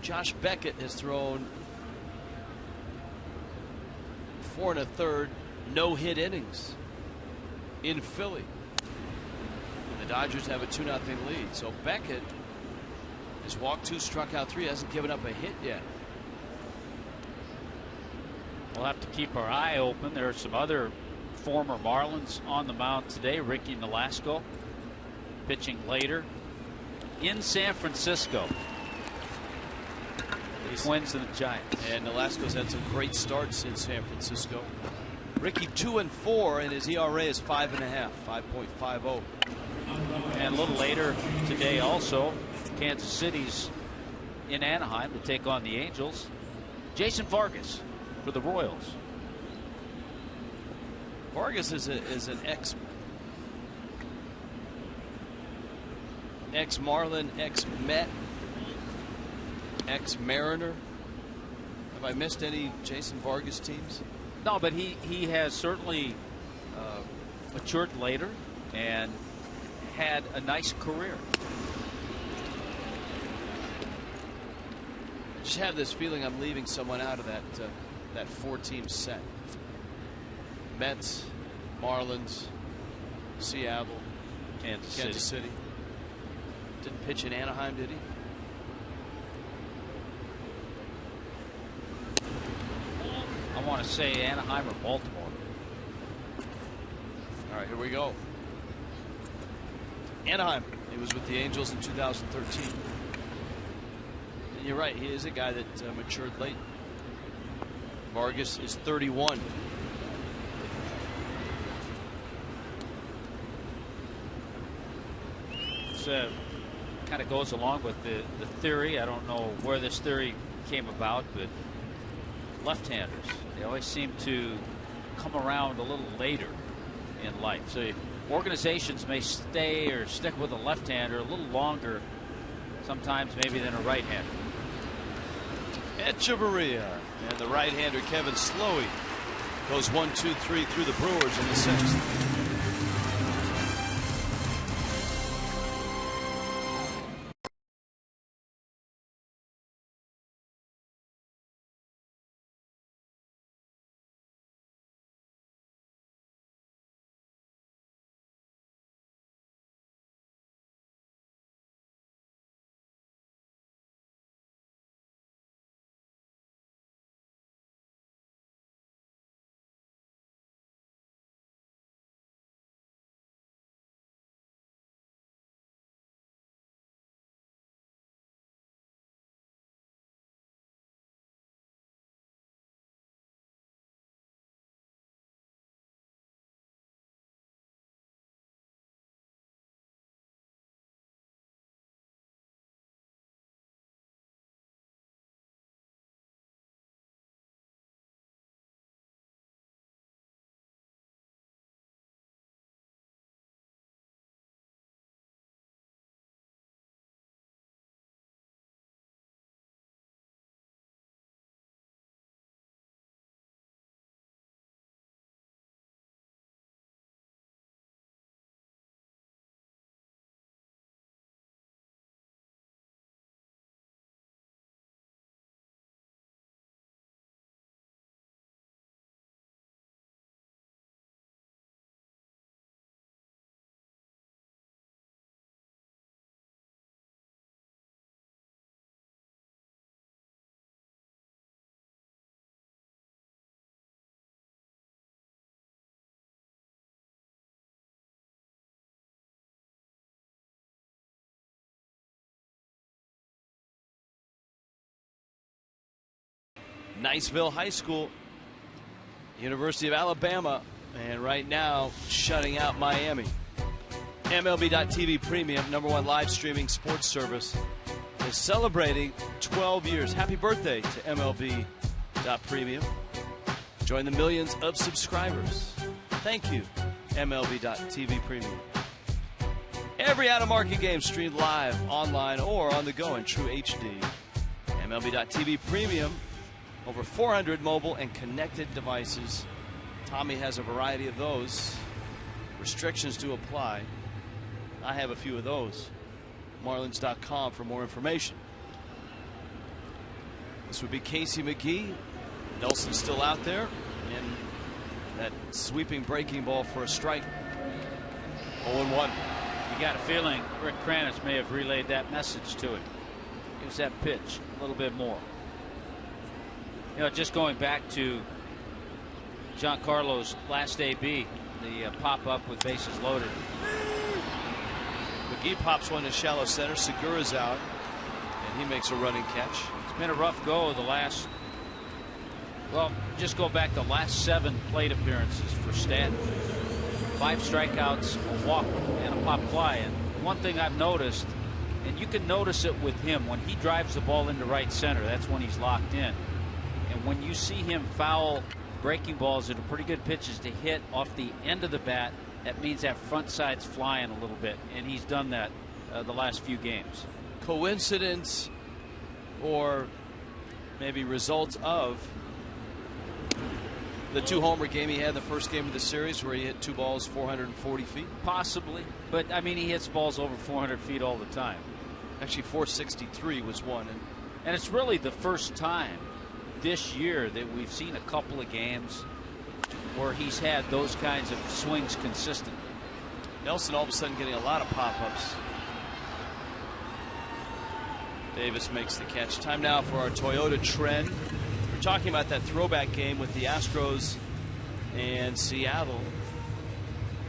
Josh Beckett has thrown 4 1/3 no-hit innings in Philly. And the Dodgers have a 2-0 lead. So Beckett has walked 2, struck out 3, hasn't given up a hit yet. We'll have to keep our eye open. There are some other former Marlins on the mound today. Ricky Nolasco pitching later in San Francisco. The Twins and the Giants. And Nolasco's had some great starts in San Francisco. Ricky 2-4, and his ERA is 5.5, 5.50. And a little later today also, Kansas City's in Anaheim to take on the Angels. Jason Vargas for the Royals. Vargas is an ex-Marlin, ex-Met, ex-Mariner. Have I missed any Jason Vargas teams? No, but he has certainly matured later and had a nice career. I just have this feeling I'm leaving someone out of that 4-team set. Mets, Marlins, Seattle, Kansas City. Didn't pitch in Anaheim, did he? I want to say Anaheim or Baltimore. All right, here we go. Anaheim. He was with the Angels in 2013. And you're right, he is a guy that matured late. Vargas is 31. It's kind of goes along with the theory. I don't know where this theory came about, but left-handers, they always seem to come around a little later in life. So organizations may stay or stick with a left-hander a little longer sometimes maybe than a right-hander. Echeverria and the right-hander Kevin Slowey goes 1-2-3 through the Brewers in the 6th. Niceville High School, University of Alabama, and right now shutting out Miami. MLB.TV Premium, #1 live streaming sports service, is celebrating 12 years. Happy birthday to MLB.Premium. Join the millions of subscribers. Thank you, MLB.TV Premium. Every out-of-market game streamed live, online, or on the go in true HD. MLB.TV Premium, over 400 mobile and connected devices. Tommy has a variety of those. Restrictions do apply. I have a few of those. Marlins.com for more information. This would be Casey McGee. Nelson's still out there. And that sweeping breaking ball for a strike. 0-1. You got a feeling Rick Kranitz may have relayed that message to him. Use that pitch a little bit more. You know, just going back to Giancarlo's last AB, the pop-up with bases loaded. McGee pops one to shallow center. Segura's out, and he makes a running catch. It's been a rough go of the last, well, just go back the last 7 plate appearances for Stanton. 5 strikeouts, a walk, and a pop fly. And one thing I've noticed, and you can notice it with him, when he drives the ball into right center, that's when he's locked in. And when you see him foul breaking balls that are pretty good pitches to hit off the end of the bat, that means that front side's flying a little bit, and he's done that the last few games. Coincidence or maybe result of the 2-homer game he had the first game of the series where he hit 2 balls 440 feet? Possibly, but I mean, he hits balls over 400 feet all the time. Actually, 463 was one. And it's really the first time this year that we've seen a couple of games where he's had those kinds of swings consistently. Nelson all of a sudden getting a lot of pop-ups. Davis makes the catch. Time now for our Toyota trend. We're talking about that throwback game with the Astros and Seattle.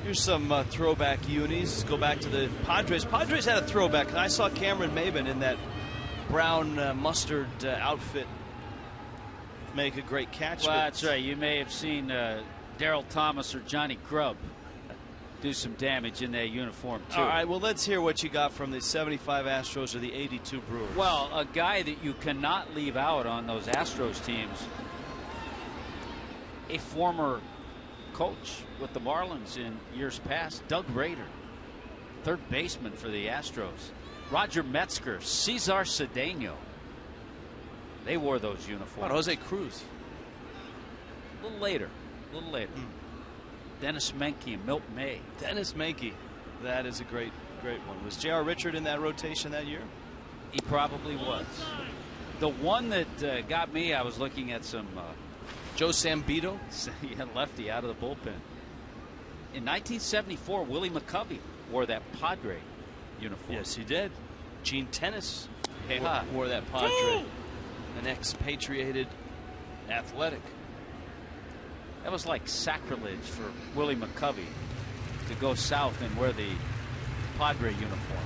Here's some throwback unis. Go back to the Padres. Padres had a throwback. I saw Cameron Maben in that brown mustard outfit make a great catch. Well, that's right. You may have seen Darryl Thomas or Johnny Grubb do some damage in that uniform too. All right, well, let's hear what you got from the 75 Astros or the 82 Brewers. Well, a guy that you cannot leave out on those Astros teams, a former coach with the Marlins in years past, Doug Rader, third baseman for the Astros, Roger Metzger, Cesar Cedeno. They wore those uniforms. About Jose Cruz. A little later. Dennis Menke and Milt May. Dennis Menke. That is a great one. Was J.R. Richard in that rotation that year? He probably was. The one that got me, I was looking at some Joe Sambito. He had lefty out of the bullpen. In 1974, Willie McCovey wore that Padre uniform. Yes, he did. Gene Tennis wore that Padre. An expatriated athletic. That was like sacrilege for Willie McCovey to go south and wear the Padre uniform.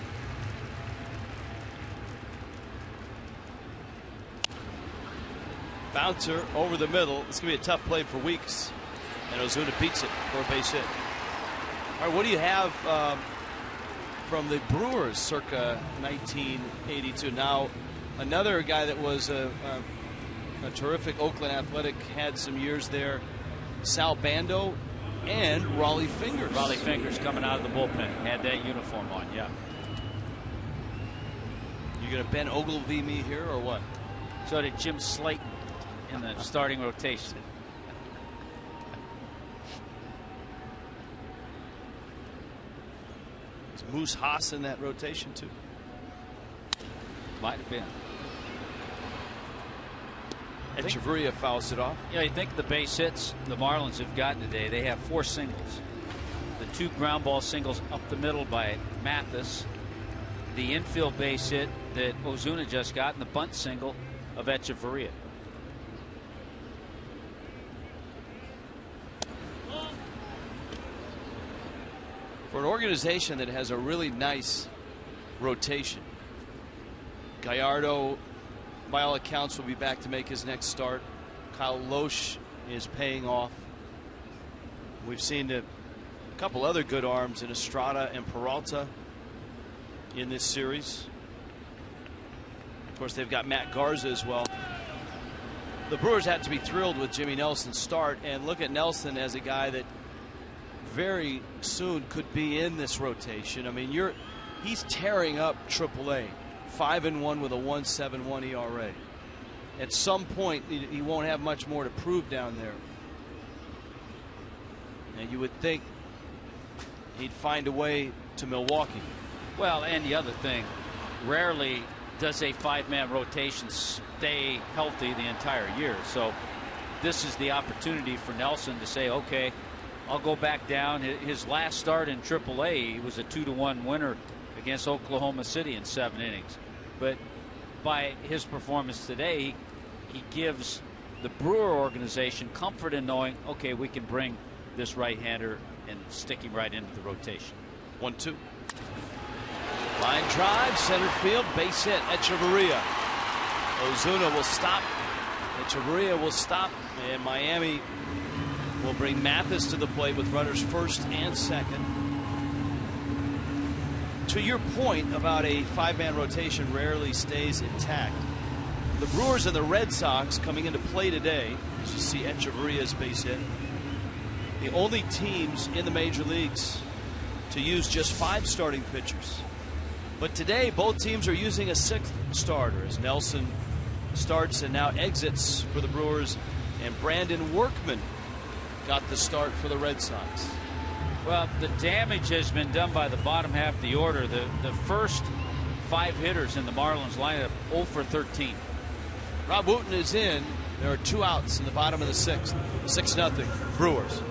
Bouncer over the middle. It's going to be a tough play for Weeks. And Ozuna beats it for a base hit. All right, what do you have from the Brewers circa 1982? Now, another guy that was a terrific Oakland Athletic, had some years there, Sal Bando and Raleigh Fingers. Raleigh Fingers coming out of the bullpen, had that uniform on, yeah. You going to Ben Ogilvie me here or what? So did Jim Slayton in the starting rotation. Is Moose Haas in that rotation too? Might have been. Echeverria fouls it off. Yeah, you think the base hits the Marlins have gotten today, they have 4 singles. The 2 ground ball singles up the middle by Mathis. The infield base hit that Ozuna just got, and the bunt single of Echeverria. For an organization that has a really nice rotation, Gallardo, by all accounts, will be back to make his next start. Kyle Loesch is paying off. We've seen a couple other good arms in Estrada and Peralta in this series. Of course, they've got Matt Garza as well. The Brewers had to be thrilled with Jimmy Nelson's start, and look at Nelson as a guy that very soon could be in this rotation. I mean, he's tearing up AAA, 5-1 with a 1.71 ERA. At some point, he won't have much more to prove down there. And you would think he'd find a way to Milwaukee. Well, and the other thing, rarely does a 5-man rotation stay healthy the entire year. So this is the opportunity for Nelson to say, okay, I'll go back down. His last start in AAA, he was a 2-1 winner against Oklahoma City in 7 innings. But by his performance today, he gives the Brewer organization comfort in knowing, okay, we can bring this right-hander and stick him right into the rotation. 1-2. Line drive, center field, base hit, Echeverria. Ozuna will stop. Echeverria will stop, and Miami will bring Mathis to the plate with runners first and second. To your point about a 5-man rotation rarely stays intact, the Brewers and the Red Sox coming into play today, as you see Echeverria's base hit, the only teams in the major leagues to use just 5 starting pitchers. But today, both teams are using a 6th starter as Nelson starts and now exits for the Brewers, and Brandon Workman got the start for the Red Sox. Well, the damage has been done by the bottom half of the order. The first 5 hitters in the Marlins lineup 0 for 13. Rob Wooten is in. There are 2 outs in the bottom of the 6th. 6-0 Brewers.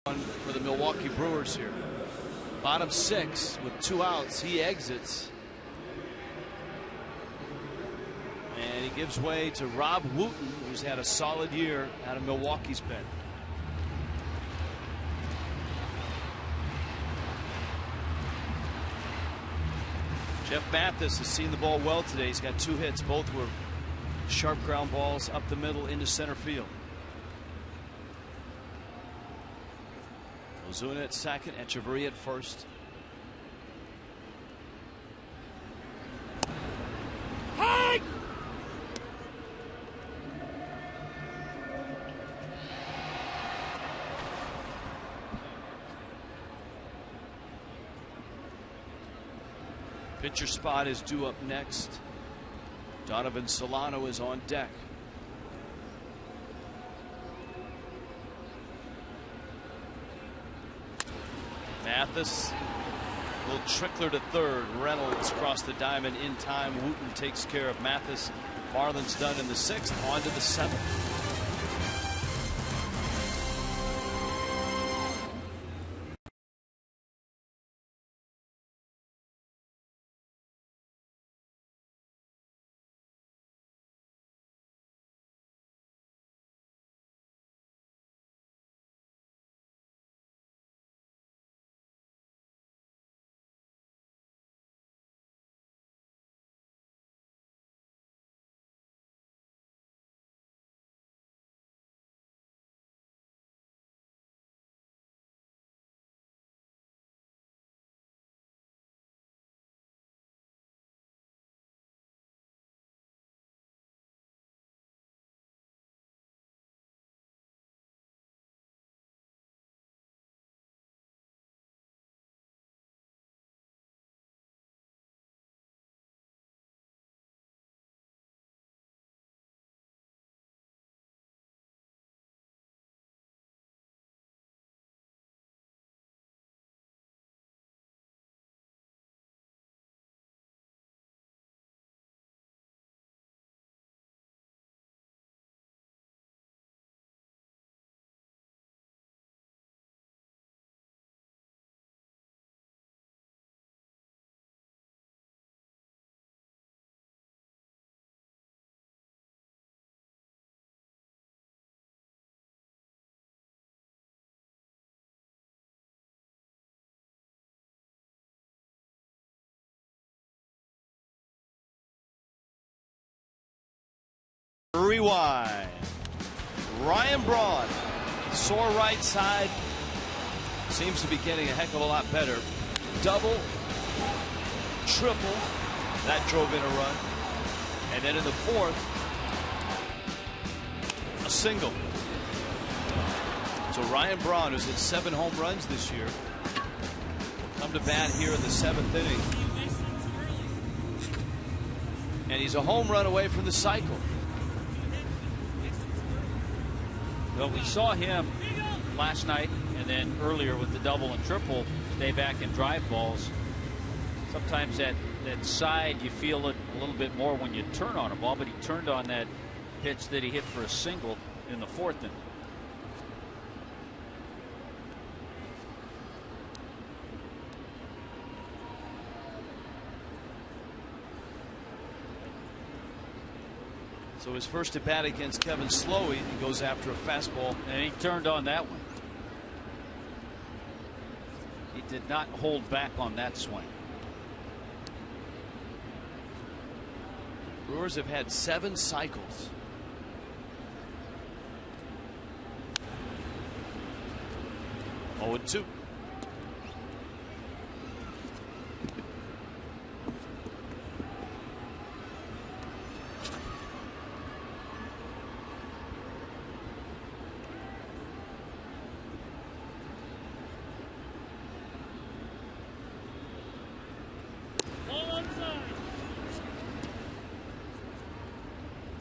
For the Milwaukee Brewers here. Bottom 6 with 2 outs. He exits. And he gives way to Rob Wooten, who's had a solid year out of Milwaukee's pen. Jeff Mathis has seen the ball well today. He's got 2 hits. Both were sharp ground balls up the middle into center field. Ozuna at second, Echeverria at first. Hey! Pitcher spot is due up next. Donovan Solano is on deck. Mathis will trickler to third. Reynolds across the diamond in time. Wooten takes care of Mathis. Marlins done in the 6th. On to the 7th. Rewind. Ryan Braun, sore right side, seems to be getting a heck of a lot better. Double, triple, that drove in a run. And then in the fourth, a single. So Ryan Braun, who's hit 7 home runs this year, will come to bat here in the 7th inning. And he's a home run away from the cycle. Well, we saw him last night and then earlier with the double and triple stay back and drive balls. Sometimes that side you feel it a little bit more when you turn on a ball, but he turned on that pitch that he hit for a single in the 4th inning. So his first at bat against Kevin Slowey, he goes after a fastball. And he turned on that one. He did not hold back on that swing. Brewers have had 7 cycles. Oh, 2.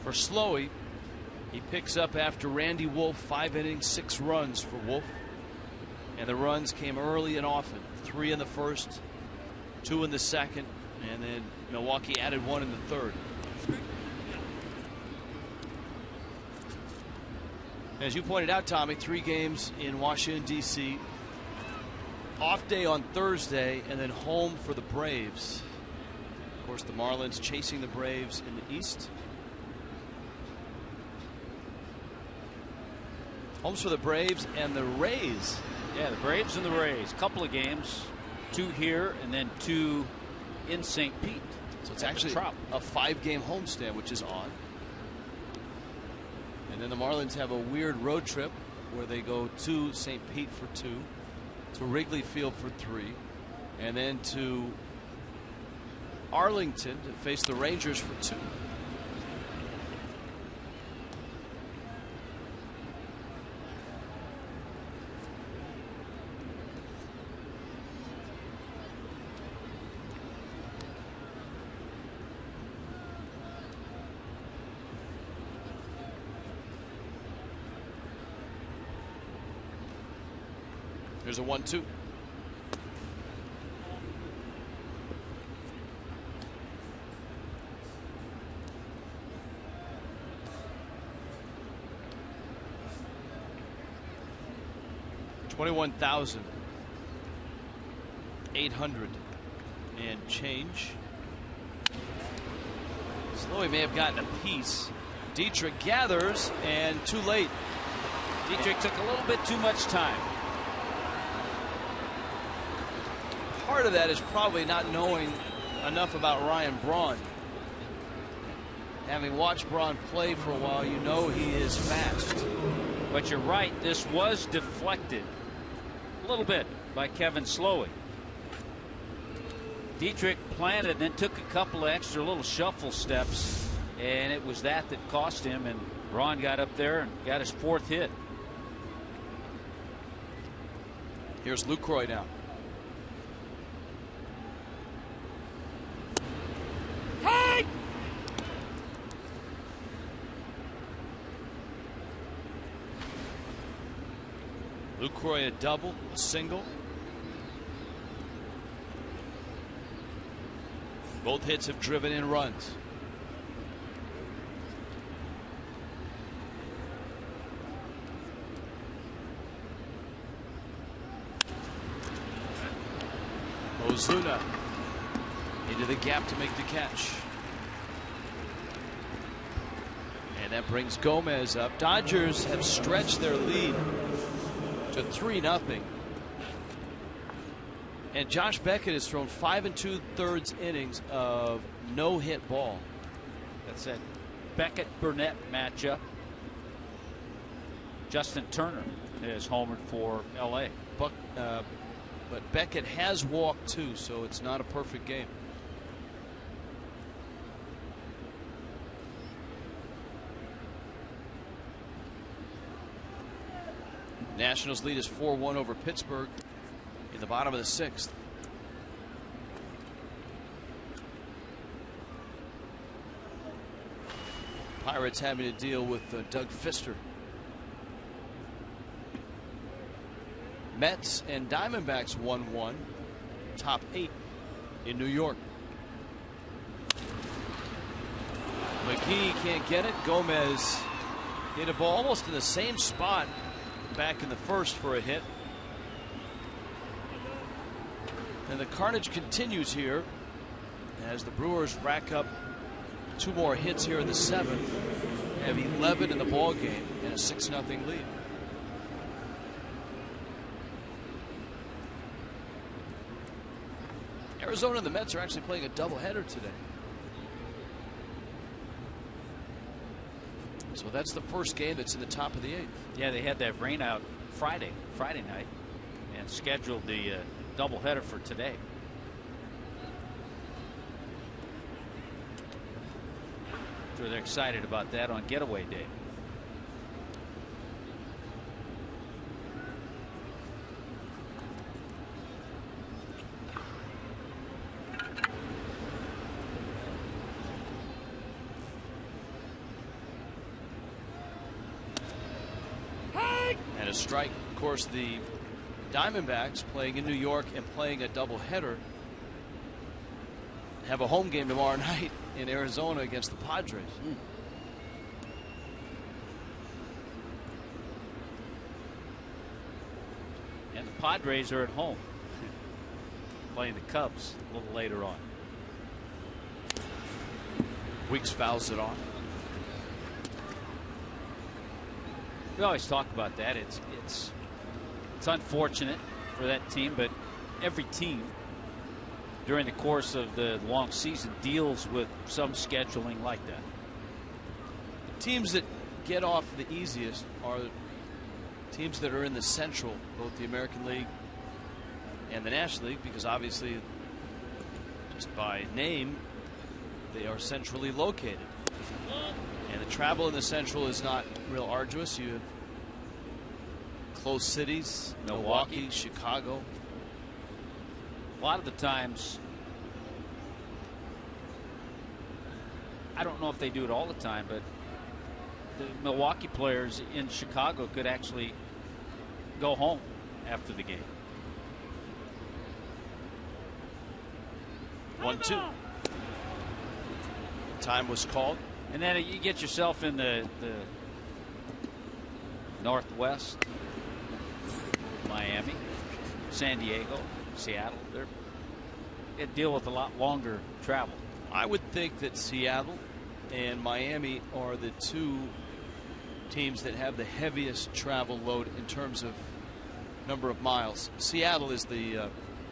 For Slowey, he picks up after Randy Wolf, 5 innings, 6 runs for Wolf. And the runs came early and often. 3 in the first, 2 in the second, and then Milwaukee added 1 in the 3rd. As you pointed out, Tommy, 3 games in Washington, D.C. Off day on Thursday, and then home for the Braves. Of course, the Marlins chasing the Braves in the East. Homes for the Braves and the Rays. Yeah, the Braves and the Rays. Couple of games, 2 here and then 2 in St. Pete. So it's actually a 5-game homestand, which is odd. And then the Marlins have a weird road trip where they go to St. Pete for 2, to Wrigley Field for 3, and then to Arlington to face the Rangers for 2. There's a 1-2. $21,800 and change. Slowey may have gotten a piece. Dietrich gathers, and too late. Dietrich took a little bit too much time. Part of that is probably not knowing enough about Ryan Braun. Having watched Braun play for a while, you know he is fast. But you're right, this was deflected a little bit by Kevin Slowey. Dietrich planted and then took a couple of extra little shuffle steps, and it was that cost him, and Braun got up there and got his 4th hit. Here's Lucroy now. Hey! Lucroy a double, a single. Both hits have driven in runs. Ozuna into the gap to make the catch. And that brings Gomez up. Dodgers have stretched their lead to 3-0. And Josh Beckett has thrown 5 2/3 innings of no-hit ball. That's it. Beckett-Burnett matchup. Justin Turner is homered for L.A. But Beckett has walked too, so it's not a perfect game. Nationals lead is 4-1 over Pittsburgh in the bottom of the 6th. Pirates having to deal with Doug Fister. Mets and Diamondbacks 1-1, top 8 in New York. McGee can't get it. Gomez hit a ball almost in the same spot back in the first for a hit. And the carnage continues here as the Brewers rack up 2 more hits here in the 7th. Have 11 in the ball game and a 6-0 lead. Arizona and the Mets are actually playing a doubleheader today. So that's the first game that's in the top of the 8th. Yeah, they had that rain out Friday night, and scheduled the doubleheader for today. So they're excited about that on getaway day. And a strike. Of course, the Diamondbacks, playing in New York and playing a doubleheader, have a home game tomorrow night in Arizona against the Padres. And the Padres are at home playing the Cubs a little later on. Weeks fouls it off. We always talk about that. It's unfortunate for that team, but every team during the course of the long season deals with some scheduling like that. The teams that get off the easiest are teams that are in the Central, both the American League and the National League, because obviously, just by name, they are centrally located. And the travel in the Central is not real arduous. You have close cities, Milwaukee, Chicago. A lot of the times, I don't know if they do it all the time, but the Milwaukee players in Chicago could actually go home after the game. 1-2. Time was called. And then you get yourself in the Northwest, Miami, San Diego, Seattle. They deal with a lot longer travel. I would think that Seattle and Miami are the 2 teams that have the heaviest travel load in terms of number of miles. Seattle is the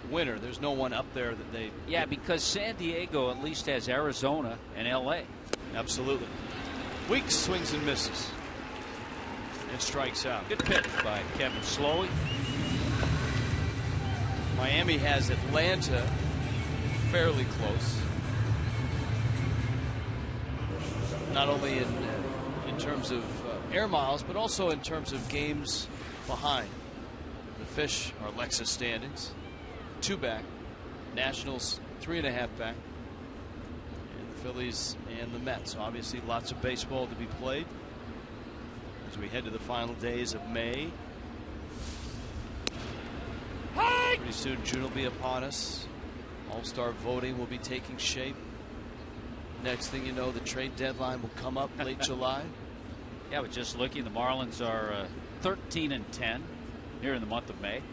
winner. There's no one up there that they. Yeah, because San Diego at least has Arizona and L.A. Absolutely. Weeks swings and misses and strikes out. Good pitch by Kevin Slowey. Miami has Atlanta fairly close, not only in terms of air miles, but also in terms of games behind. The Fish are Lexus standings, 2 back. Nationals 3.5 back. Phillies and the Mets. Obviously lots of baseball to be played as we head to the final days of May. Pretty soon June will be upon us. All-star voting will be taking shape. Next thing you know, the trade deadline will come up late July. Yeah, but just looking, the Marlins are 13-10 here in the month of May. Of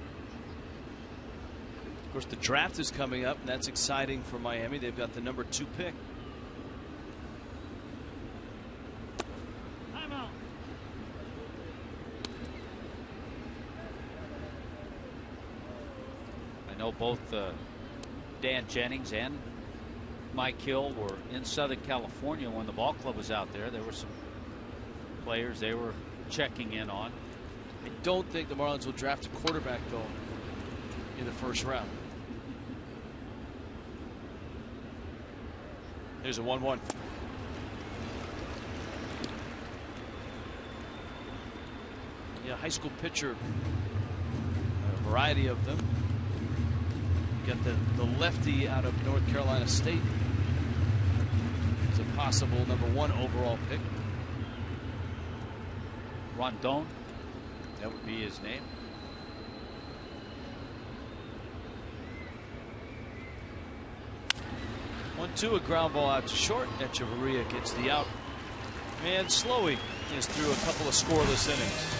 course, the draft is coming up, and that's exciting for Miami. They've got the number 2 pick. I know both Dan Jennings and Mike Hill were in Southern California when the ball club was out there. There were some players they were checking in on. I don't think the Marlins will draft a quarterback, though, in the first round. Here's a 1-1. Yeah, high school pitcher, a variety of them. You got the lefty out of North Carolina State. It's a possible #1 overall pick. Rondon. That would be his name. One-two, a ground ball out to short. Echeverria gets the out. And Slowey is through a couple of scoreless innings.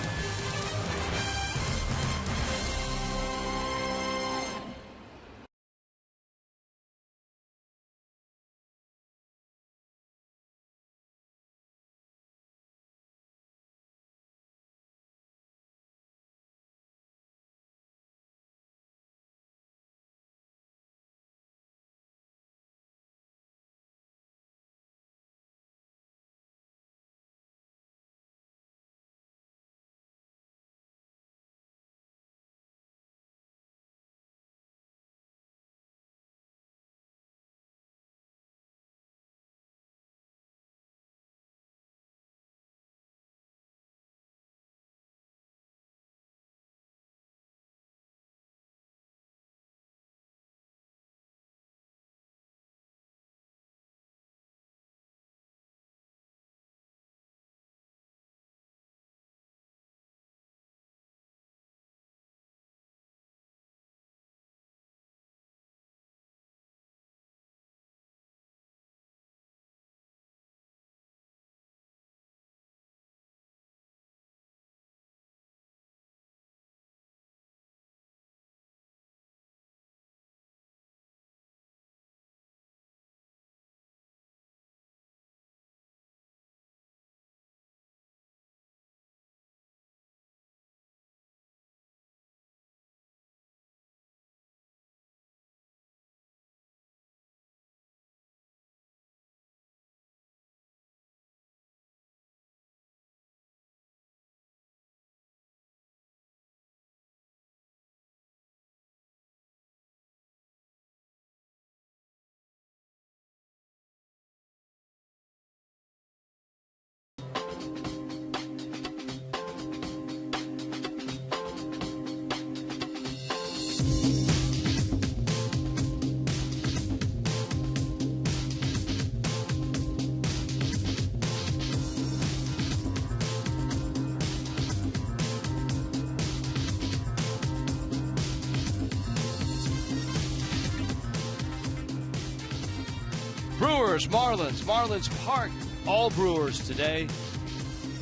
Brewers, Marlins Park, all Brewers today.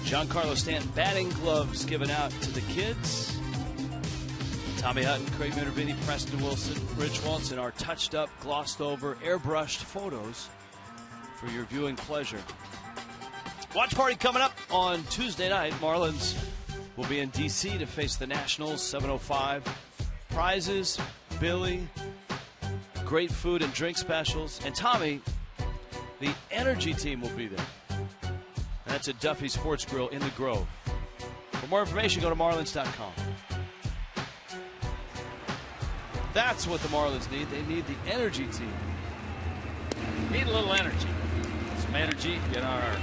Giancarlo Stanton batting gloves given out to the kids. Tommy Hutton, Craig Minervini, Preston Wilson, Rich Waltz, and our touched up, glossed over, airbrushed photos for your viewing pleasure. Watch party coming up on Tuesday night. Marlins will be in D.C. to face the Nationals, 7:05. Prizes, Billy, great food and drink specials. And Tommy, the Energy team will be there. And that's at Duffy Sports Grill in the Grove. For more information, go to Marlins.com. That's what the Marlins need. They need the Energy team. Need a little energy. Some energy. Get on our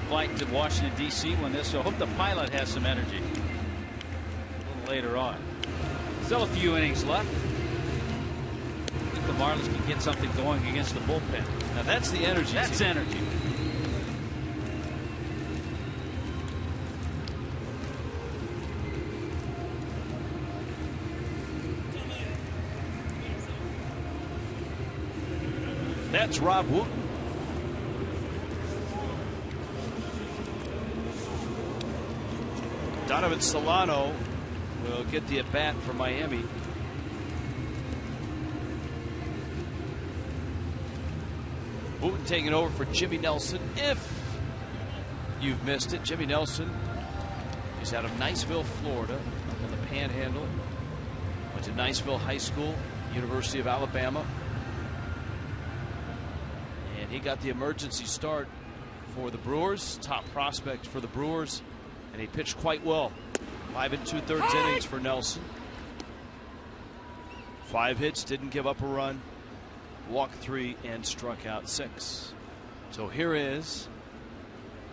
flight to Washington, D.C. when this. So I hope the pilot has some energy a little later on. Still a few innings left. I think the Marlins can get something going against the bullpen. Now that's the energy. That's team. energy. That's Rob Wooten. Donovan Solano will get the at-bat for Miami. Wooten taking over for Jimmy Nelson. If you've missed it, Jimmy Nelson is out of Niceville, Florida, up in the Panhandle. Went to Niceville High School, University of Alabama. And he got the emergency start for the Brewers, top prospect for the Brewers, and he pitched quite well. 5 2/3 innings for Nelson. 5 hits, didn't give up a run, walked 3 and struck out 6. So here is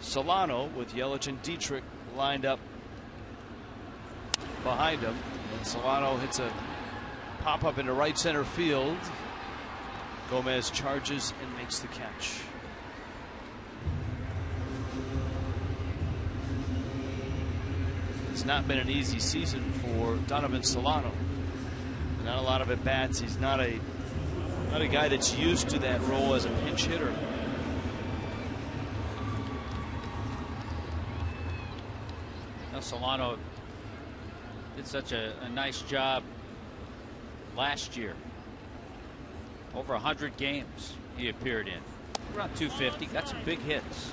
Solano with Yelich and Dietrich lined up behind him, and Solano hits a pop up into right center field. Gomez charges and makes the catch. It's not been an easy season for Donovan Solano. Not a lot of at bats. He's not a guy that's used to that role as a pinch hitter. Now Solano did such a nice job last year. Over 100 games he appeared in. Around 250. Got some big hits.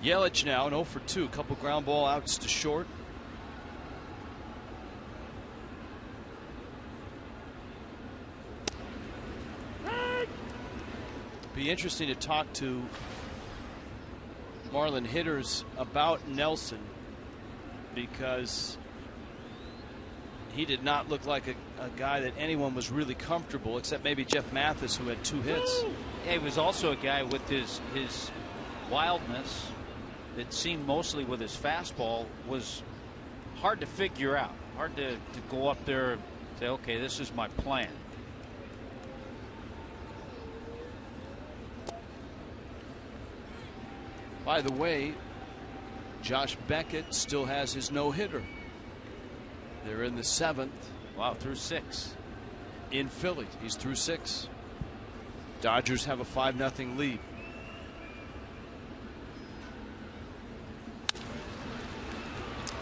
Yelich now an 0 for 2. Couple ground ball outs to short. Be interesting to talk to Marlin hitters about Nelson, because he did not look like a guy that anyone was really comfortable, except maybe Jeff Mathis, who had 2 hits. Yeah, he was also a guy with his wildness that seemed mostly with his fastball was hard to figure out. Hard to go up there and say, okay, this is my plan. By the way, Josh Beckett still has his no-hitter. They're in the 7th. Wow, through 6. In Philly. He's through 6. Dodgers have a 5-0 lead.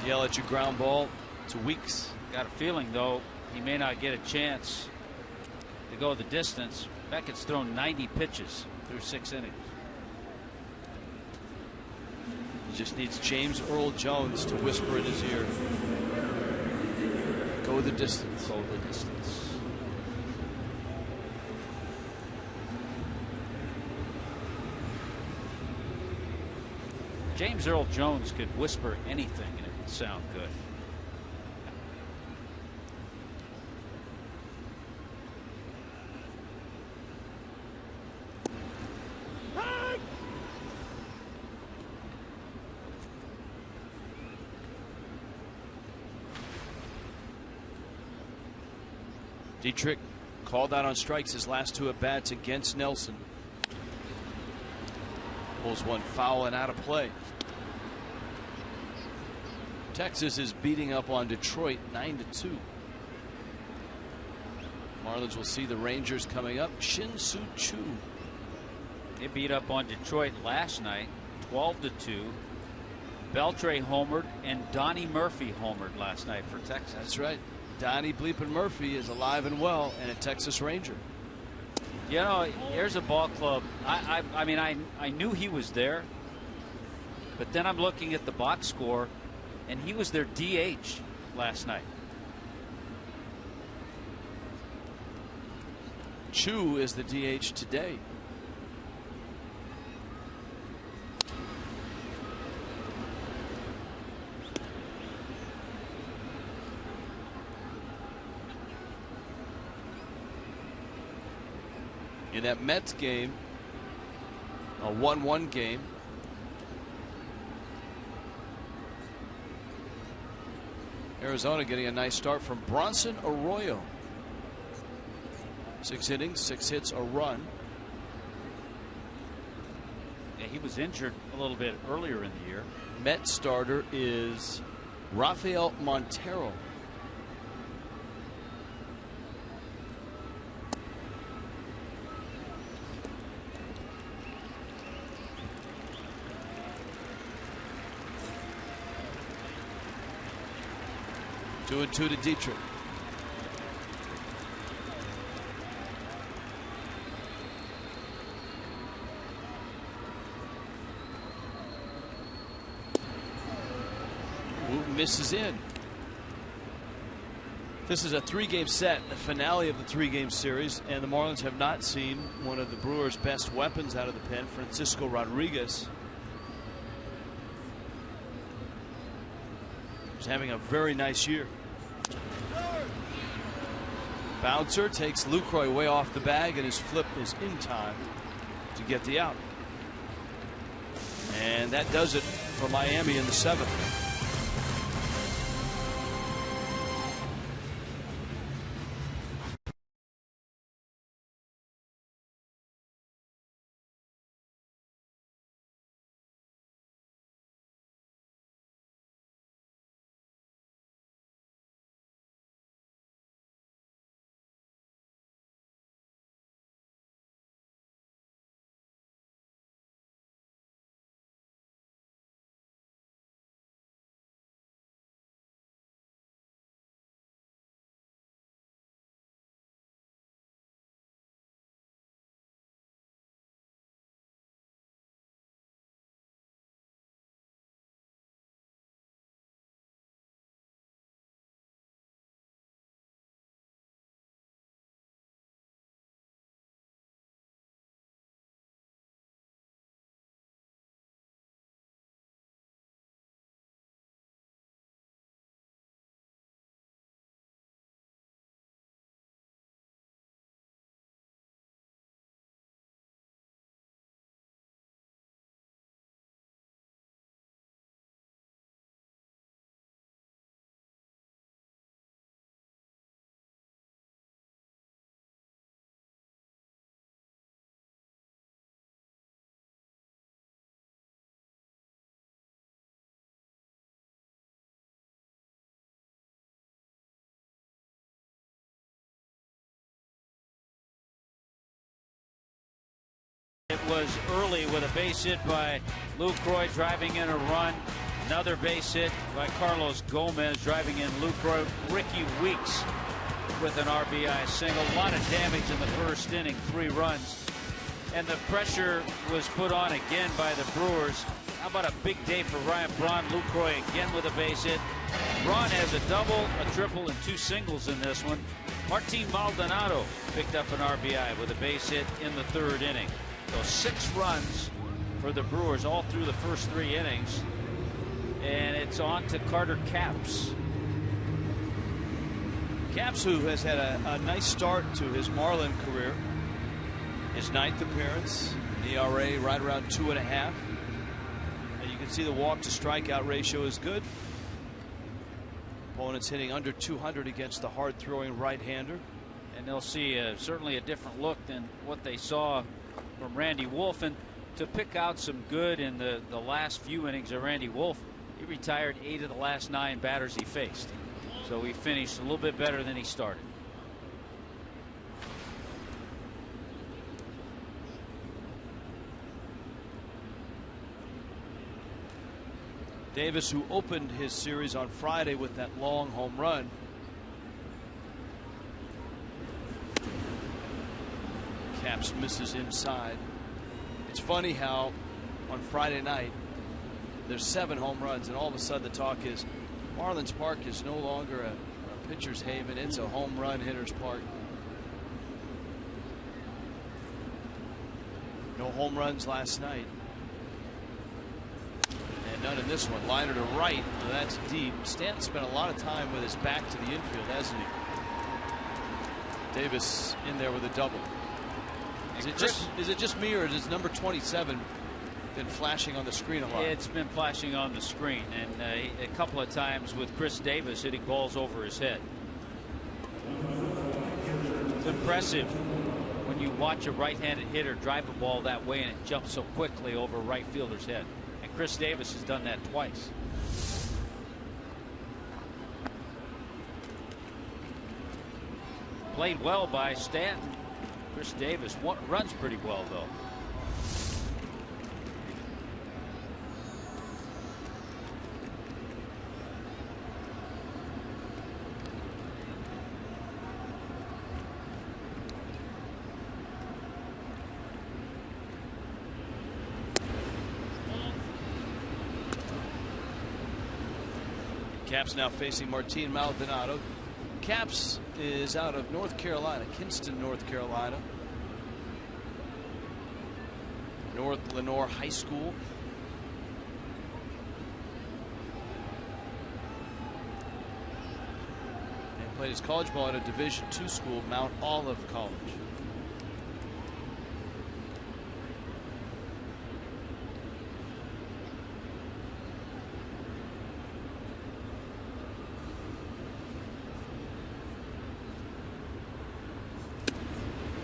Yelich a ground ball to Weeks. Got a feeling, though, he may not get a chance to go the distance. Beckett's thrown 90 pitches through 6 innings. He just needs James Earl Jones to whisper in his ear, go the distance. Go the distance. James Earl Jones could whisper anything and it would sound good. Dietrich called out on strikes his last 2 at bats against Nelson. Pulls one foul and out of play. Texas is beating up on Detroit 9-2. Marlins will see the Rangers coming up. Shin-Soo Choo. They beat up on Detroit last night 12-2. Beltre homered and Donnie Murphy homered last night for Texas. That's right. Donnie Bleepin Murphy is alive and well and a Texas Ranger. You know, here's a ball club. I mean, I knew he was there, but then I'm looking at the box score, and he was their DH last night. Choo is the DH today. In that Mets game, a 1-1 game, Arizona getting a nice start from Bronson Arroyo. 6 innings, 6 hits, a run. Yeah, he was injured a little bit earlier in the year. Mets starter is Rafael Montero. Two and 2 to Dietrich. Wooten misses in. This is a 3-game set, the finale of the 3-game series, and the Marlins have not seen one of the Brewers' best weapons out of the pen, Francisco Rodriguez. He's having a very nice year. Bouncer takes Lucroy way off the bag, and his flip is in time to get the out. And that does it for Miami in the 7th. It was early with a base hit by Lucroy driving in a run. Another base hit by Carlos Gomez driving in Lucroy. Ricky Weeks with an RBI single. A lot of damage in the first inning, 3 runs. And the pressure was put on again by the Brewers. How about a big day for Ryan Braun? Lucroy again with a base hit. Braun has a double, a triple, and 2 singles in this one. Martin Maldonado picked up an RBI with a base hit in the 3rd inning. So 6 runs for the Brewers all through the first 3 innings. And it's on to Carter Capps. Capps, who has had a nice start to his Marlin career. His 9th appearance, ERA right around 2.5. And you can see the walk to strikeout ratio is good. Opponents hitting under 200 against the hard throwing right-hander. And they'll see certainly a different look than what they saw from Randy Wolf. And to pick out some good in the last few innings of Randy Wolf, he retired 8 of the last 9 batters he faced. So he finished a little bit better than he started. Davis, who opened his series on Friday with that long home run. Capps misses inside. It's funny how on Friday night there's 7 home runs, and all of a sudden the talk is Marlins Park is no longer a pitcher's haven. It's a home run hitter's park. No home runs last night. And none in this one. Liner to right. Well, that's deep. Stanton spent a lot of time with his back to the infield, hasn't he? Davis in there with a double. Is it just me, or is number 27 been flashing on the screen a lot? It's been flashing on the screen, and a couple of times with Chris Davis hitting balls over his head. It's impressive when you watch a right-handed hitter drive a ball that way and it jumps so quickly over a right fielder's head. And Chris Davis has done that twice. Played well by Stanton. Chris Davis runs pretty well, though. Capps now facing Martin Maldonado. Caps is out of North Carolina, Kinston, North Carolina. North Lenoir High School. And played his college ball at a Division II school, Mount Olive College.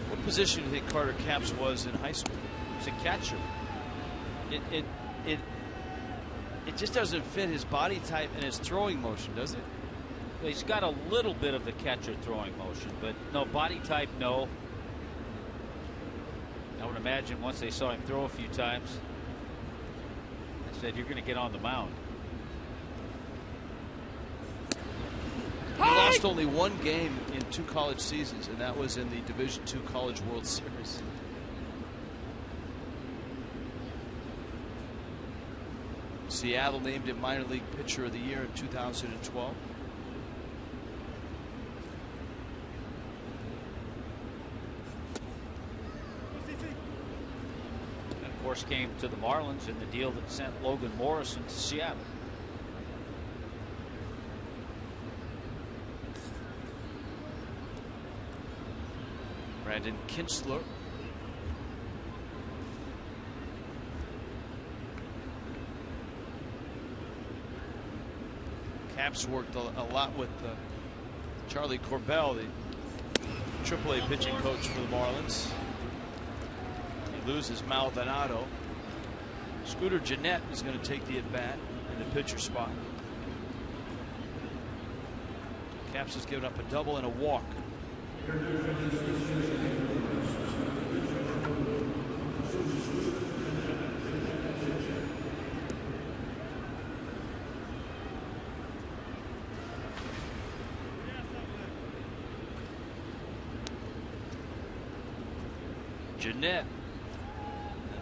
What position do you think Carter Capps was in high school? He's a catcher. It just doesn't fit his body type and his throwing motion, does it? Well, he's got a little bit of the catcher throwing motion, but no body type, no. I would imagine once they saw him throw a few times, they said, you're going to get on the mound. He lost only one game in 2 college seasons, and that was in the Division II College World Series. Seattle named him minor league pitcher of the year in 2012. And of course came to the Marlins in the deal that sent Logan Morrison to Seattle. Brandon Kintzler. Capps worked a lot with Charlie Corbell, the AAA pitching coach for the Marlins. He loses Maldonado. Scooter Gennett is going to take the at-bat in the pitcher spot. Capps has given up a double and a walk. Gennett,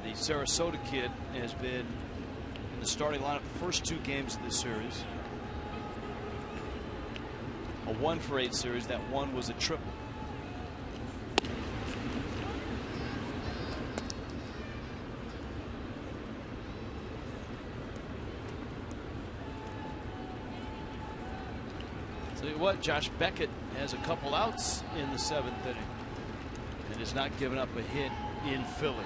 the Sarasota kid, has been in the starting lineup the first 2 games of this series. A 1-for-8 series. That one was a triple. Tell you what, Josh Beckett has a couple outs in the 7th inning and has not given up a hit in Philly.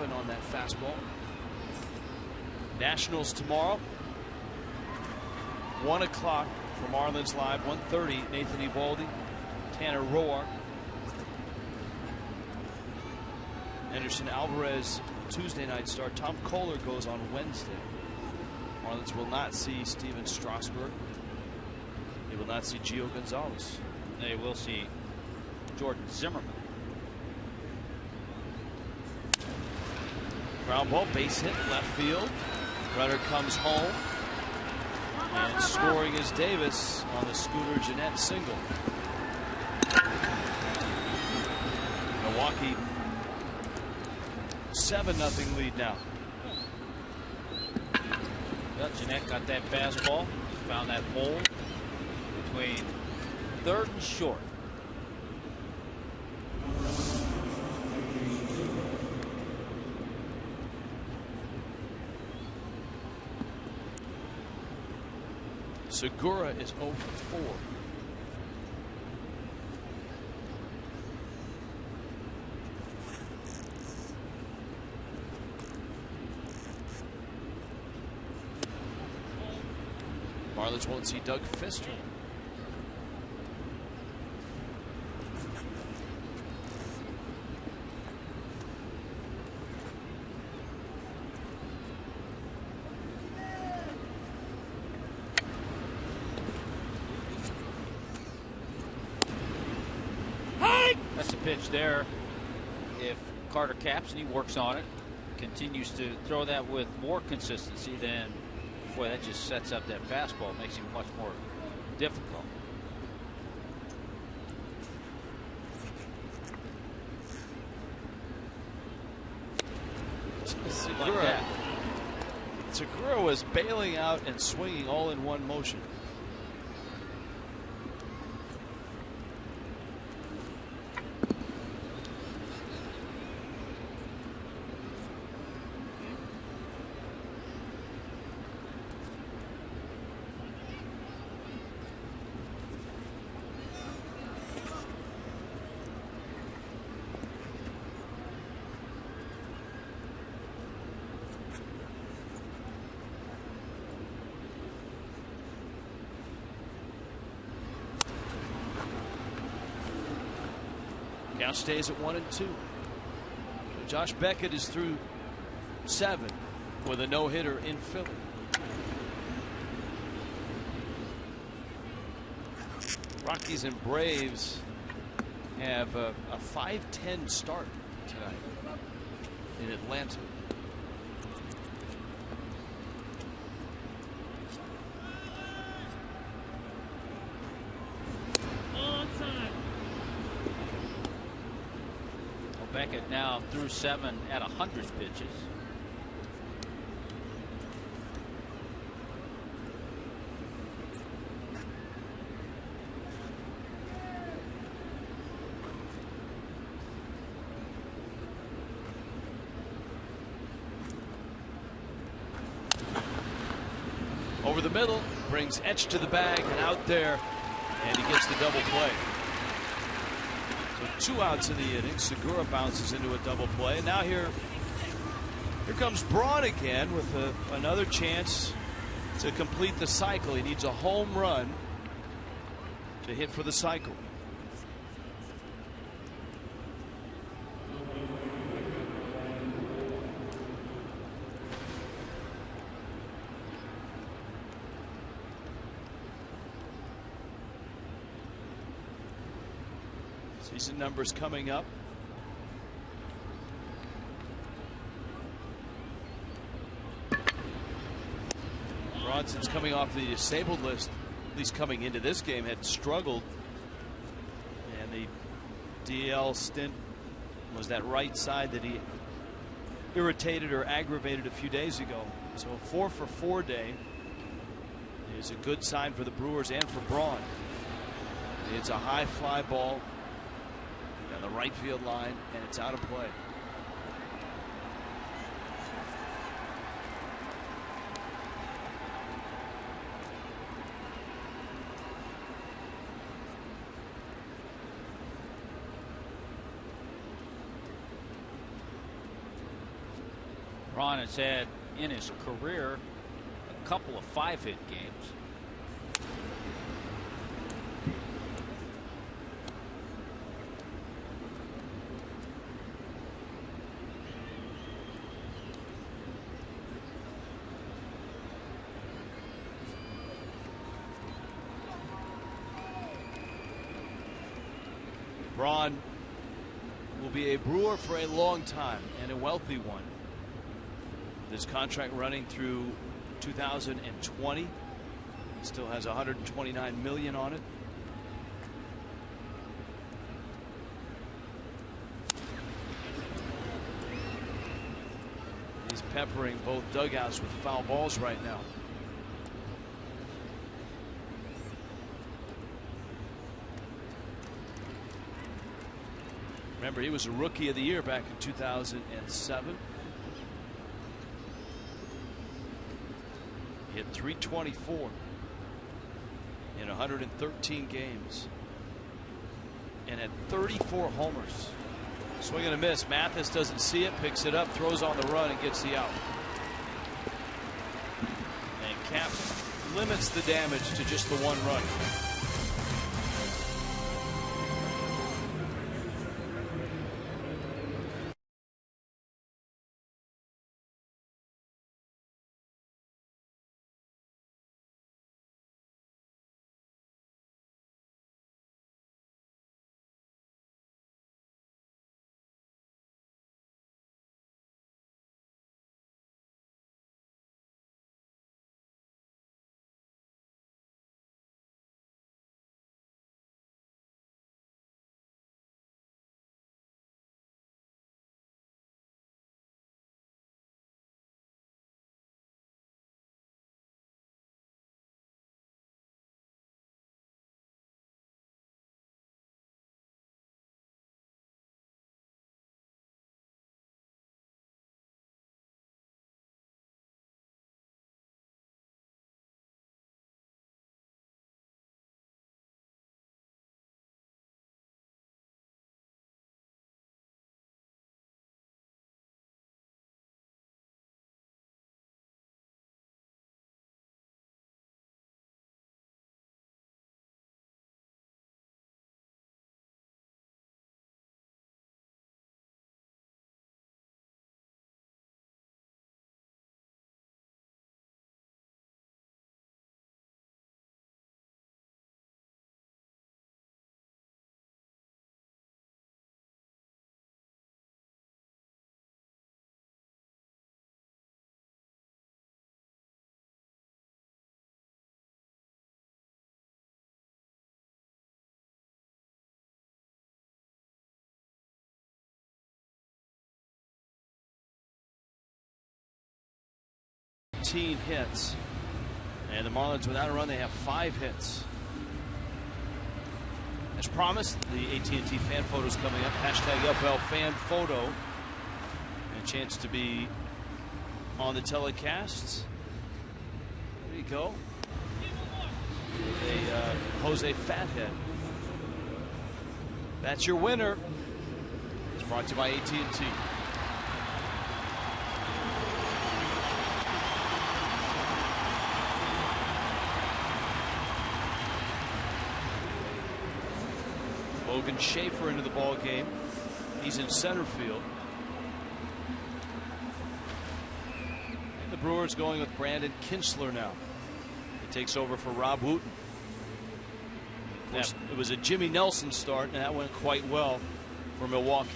On that fastball. Nationals tomorrow, 1 o'clock for Marlins Live. 1:30, Nathan Eovaldi, Tanner Roark, Anderson Alvarez Tuesday night start. Tom Kohler goes on Wednesday. Marlins will not see Steven Strasburg. They will not see Gio Gonzalez. They will see Jordan Zimmerman. Ground ball, base hit, left field. Runner comes home. And scoring is Davis on the Scooter Gennett single. Milwaukee 7-0 lead now. Well, Gennett got that fastball. Found that hole between third and short. Segura is 0 for 4. Marlins won't see Doug Fister. pitch there. If Carter caps and he works on it, continues to throw that with more consistency, then boy, that just sets up that fastball. It makes him much more difficult. Like that. Segura was bailing out and swinging all in one motion. Count stays at 1-2. Josh Beckett is through 7 with a no-hitter in Philly. Rockies and Braves have a 5-10 start tonight in Atlanta. Beckett now through 7 at 100 pitches. Over the middle, brings Etch to the bag and out there, and he gets the double play. So 2 outs in the inning. Segura bounces into a double play. Now here comes Braun again with another chance to complete the cycle. He needs a home run to hit for the cycle. Season numbers coming up. Bronson's coming off the disabled list, at least coming into this game, had struggled. And the DL stint was that right side that he irritated or aggravated a few days ago. So a 4-for-4 day is a good sign for the Brewers and for Braun. It's a high fly ball on the right field line, and it's out of play. Braun has had in his career a couple of 5-hit games. Braun will be a Brewer for a long time, and a wealthy one. This contract running through 2020. Still has $129 million on it. He's peppering both dugouts with foul balls right now. Remember, he was a Rookie of the Year back in 2007. He hit .324 in 113 games and had 34 homers. Swing and a miss. Mathis doesn't see it, picks it up, throws on the run, and gets the out. And Caps limits the damage to just the 1 run. 13 hits. And the Marlins, without a run, they have 5 hits. As promised, the AT&T fan photos coming up. Hashtag FL fan photo. And a chance to be on the telecasts. There you go. Jose Fathead. That's your winner. It's brought to you by AT&T. Logan Schaefer into the ball game. He's in center field. And the Brewers going with Brandon Kintzler now. He takes over for Rob Wooten. It was a Jimmy Nelson start, and that went quite well for Milwaukee.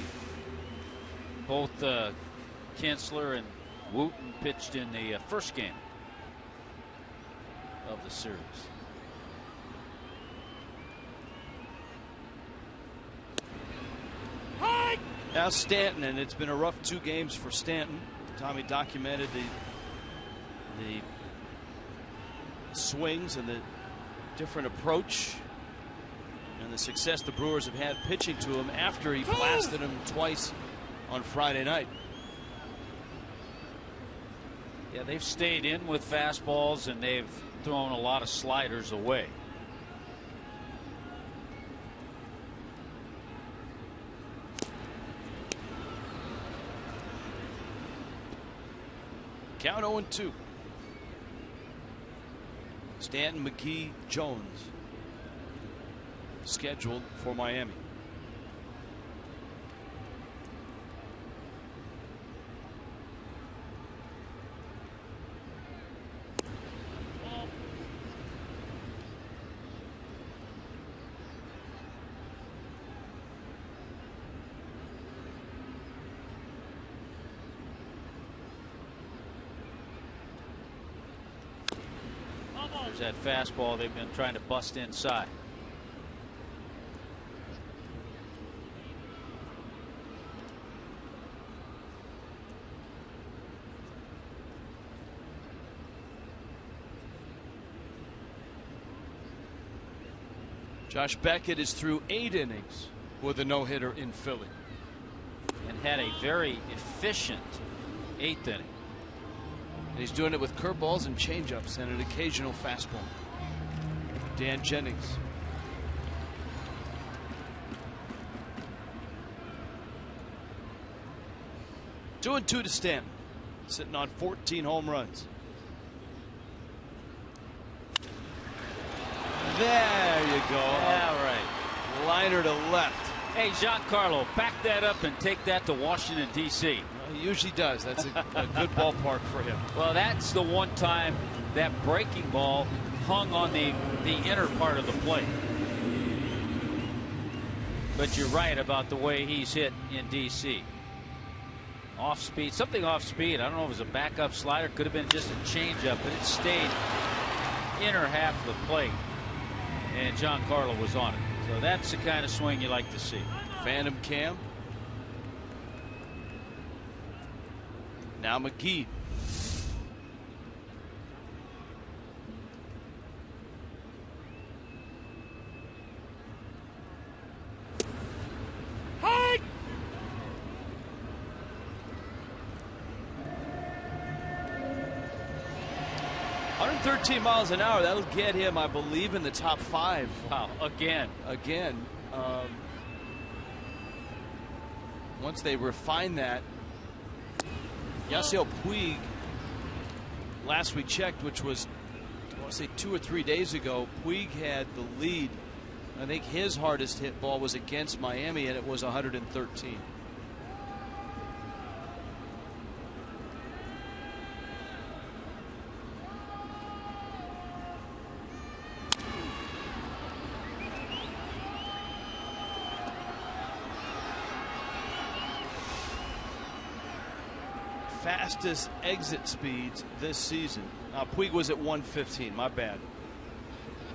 Both Kintzler and Wooten pitched in the first game of the series. Now Stanton, and it's been a rough 2 games for Stanton. Tommy documented the swings and the different approach and the success the Brewers have had pitching to him after he blasted him twice on Friday night. Yeah, they've stayed in with fastballs and they've thrown a lot of sliders away. Count 0-2. Stanton, McGee, Jones scheduled for Miami. There's that fastball they've been trying to bust inside. Josh Beckett is through 8 innings with a no-hitter in Philly. And had a very efficient 8th inning. And he's doing it with curveballs and changeups and an occasional fastball. Dan Jennings. Two and 2 to Stanton, sitting on 14 home runs. There you go. All right. Liner to left. Hey, Giancarlo, back that up and take that to Washington, D.C. Well, he usually does. That's a good ballpark for him. Well, that's the one time that breaking ball hung on the inner part of the plate. But you're right about the way he's hit in D.C. Off speed, something off speed. I don't know if it was a backup slider, could have been just a changeup, but it stayed inner half of the plate, and Giancarlo was on it. So that's the kind of swing you like to see. Phantom Cam. Now McGee. Hi. 113 miles an hour. That'll get him, I believe, in the top 5. Wow, again. Once they refine that. Yasiel Puig, last we checked, which was, I want to say 2 or 3 days ago, Puig had the lead. I think his hardest hit ball was against Miami, and it was 113. Fastest exit speeds this season. Puig was at 115. My bad.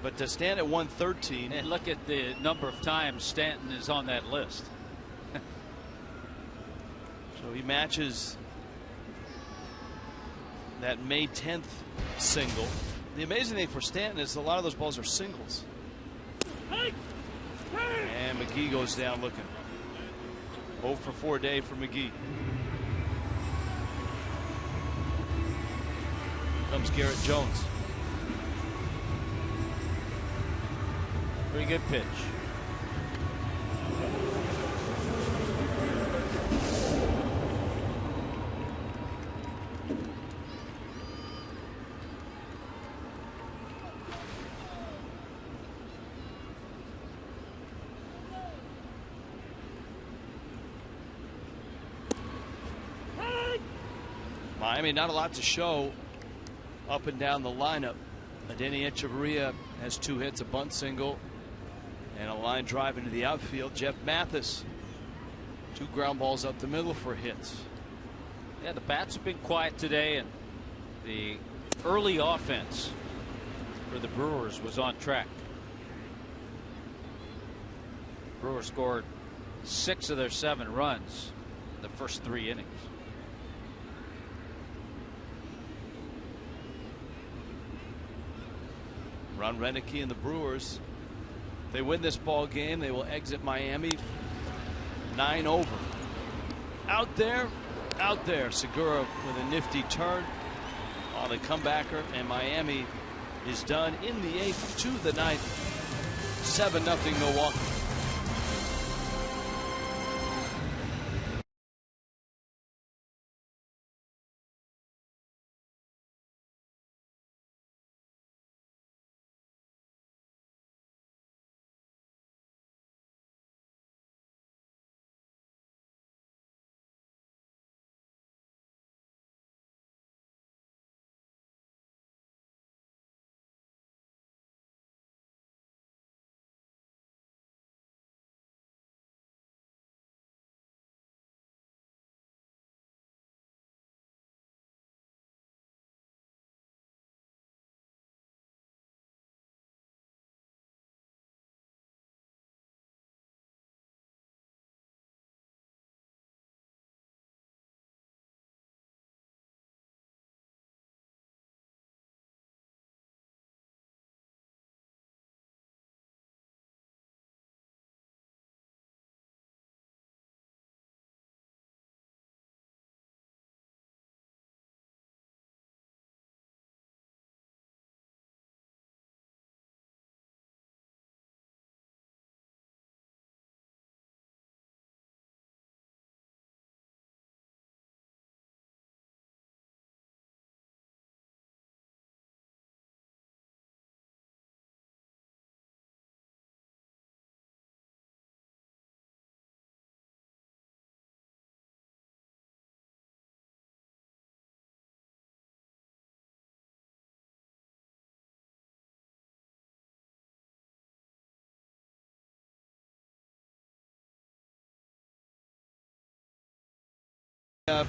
But to stand at 113. And look at the number of times Stanton is on that list. So he matches that May 10th single. The amazing thing for Stanton is a lot of those balls are singles. And McGee goes down looking. 0 for 4 day for McGee. Comes Garrett Jones. Pretty good pitch. Miami, not a lot to show up and down the lineup. Adeiny Echeverria has 2 hits, a bunt single, and a line drive into the outfield. Jeff Mathis, 2 ground balls up the middle for hits. Yeah, the bats have been quiet today, and the early offense for the Brewers was on track. Brewers scored 6 of their 7 runs in the first 3 innings. Ron Renicky and the Brewers, if they win this ball game, they will exit Miami 9 over. Out there. Segura with a nifty turn on a comebacker, and Miami is done in the 8th to the 9th. 7-0 Milwaukee.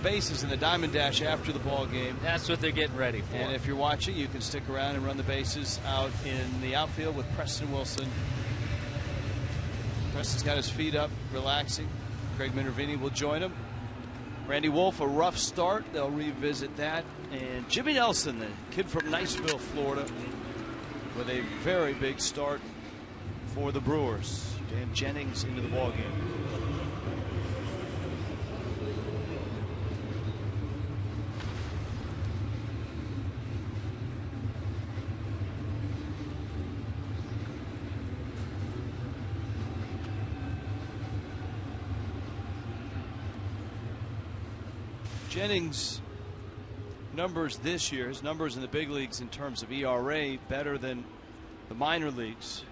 Bases in the Diamond Dash after the ball game. That's what they're getting ready for. And if you're watching, you can stick around and run the bases out in the outfield with Preston Wilson. Preston's got his feet up, relaxing. Craig Minervini will join him. Randy Wolf, a rough start. They'll revisit that. And Jimmy Nelson, the kid from Niceville, Florida, with a very big start for the Brewers. Dan Jennings into the ball game. Jennings' numbers this year, his numbers in the big leagues in terms of ERA, better than the minor leagues.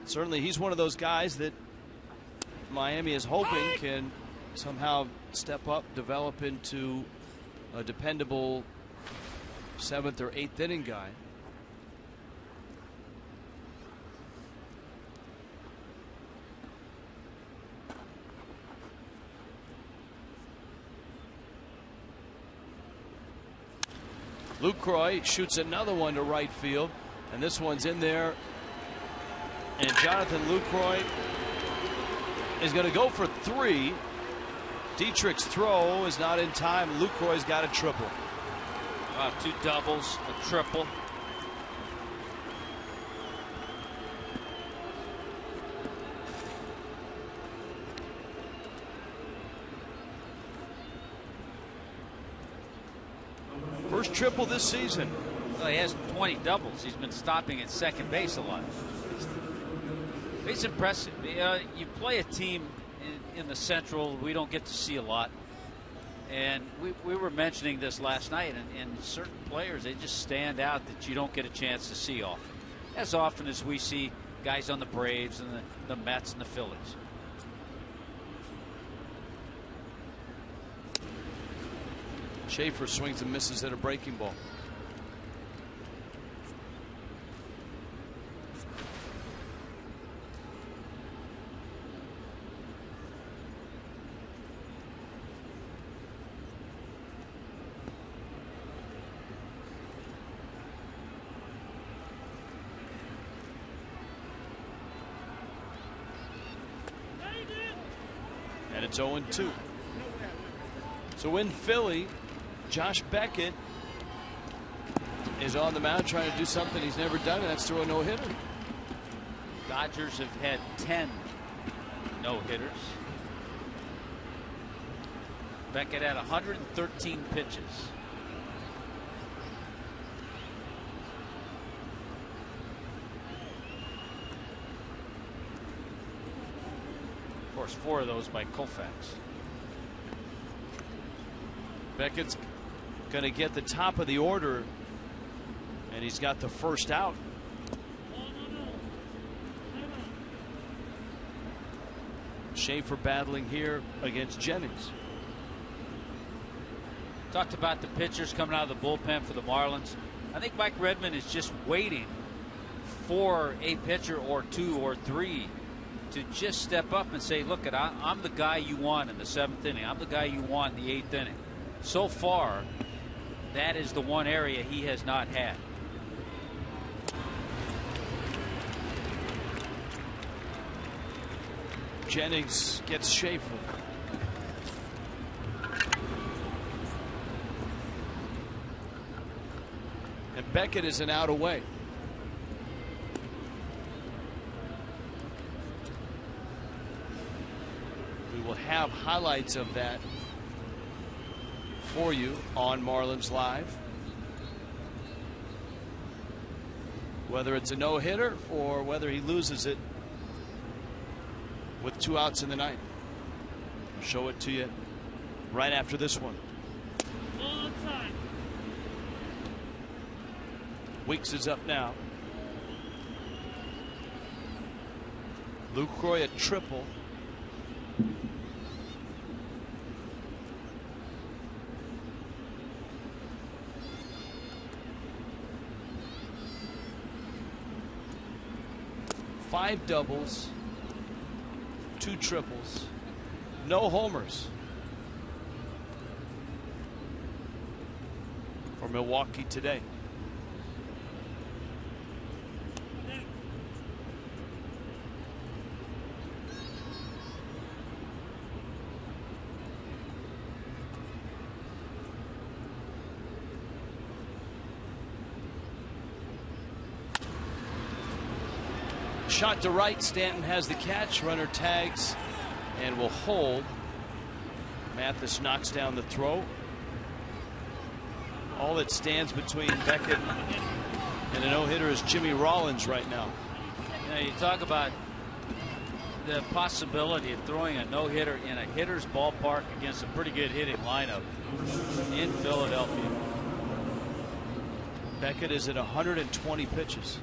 Certainly he's one of those guys that Miami is hoping can somehow step up, develop into a dependable 7th or 8th inning guy. Lucroy shoots another one to right field, and this one's in there. And Jonathan Lucroy is going to go for 3. Dietrich's throw is not in time. Lucroy's got a triple. 2 doubles, a triple. First triple this season. Well, he has 20 doubles. He's been stopping at second base a lot. It's impressive. You play a team in the Central we don't get to see a lot. And we were mentioning this last night, and certain players, they just stand out that you don't get a chance to see often as we see guys on the Braves and the Mets and the Phillies. Schaefer swings and misses at a breaking ball. And it's 0-2. So in Philly, Josh Beckett is on the mound trying to do something he's never done, and that's throw a no-hitter. Dodgers have had 10 no-hitters. Beckett had 113 pitches. Of course, 4 of those by Koufax. Beckett's going to get the top of the order, and he's got the first out. Schaefer battling here against Jennings. Talked about the pitchers coming out of the bullpen for the Marlins. I think Mike Redmond is just waiting for a pitcher or 2 or 3 to just step up and say, look, I'm the guy you want in the 7th inning. I'm the guy you want in the 8th inning. So far, that is the one area he has not had. Jennings gets Schaefer. And Beckett is an out away. We will have highlights of that for you on Marlins Live. Whether it's a no-hitter or whether he loses it with 2 outs in the ninth. I'll show it to you right after this one. Weeks is up now. Lucroy a triple. Five doubles, 2 triples, no homers for Milwaukee today. Shot to right. Stanton has the catch. Runner tags and will hold. Mathis knocks down the throw. All that stands between Beckett and a no-hitter is Jimmy Rollins right now. You know, you talk about the possibility of throwing a no-hitter in a hitter's ballpark against a pretty good hitting lineup in Philadelphia. Beckett is at 120 pitches.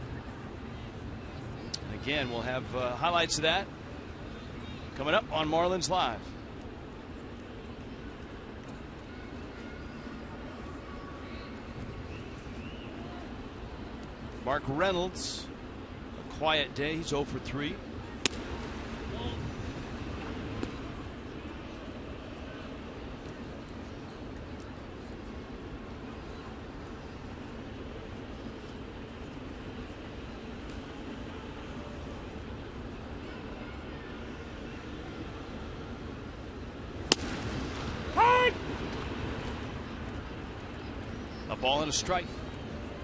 Again, we'll have highlights of that coming up on Marlins Live. Mark Reynolds, a quiet day. He's 0 for 3. A ball and a strike.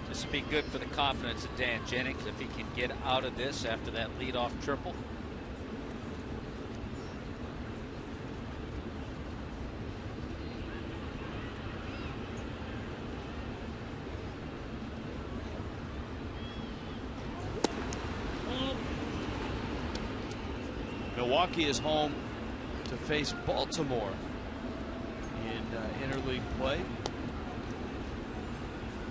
This would be good for the confidence of Dan Jennings if he can get out of this after that leadoff triple. Milwaukee is home to face Baltimore in interleague play.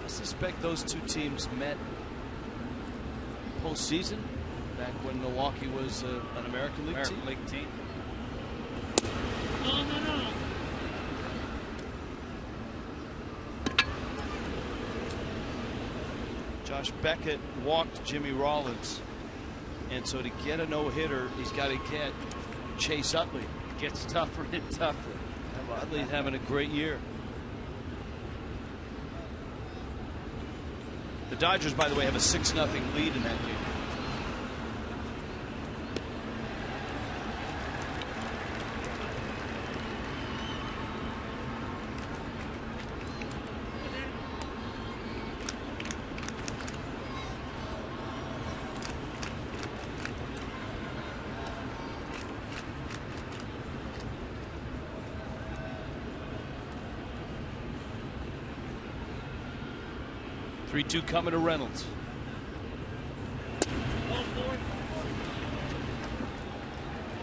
I suspect those two teams met postseason back when Milwaukee was an American League team. No. Josh Beckett walked Jimmy Rollins. And so to get a no-hitter, he's got to get Chase Utley. It gets tougher and tougher. Utley's having a great year. The Dodgers, by the way, have a 6-0 lead in that game. Three-two coming to Reynolds.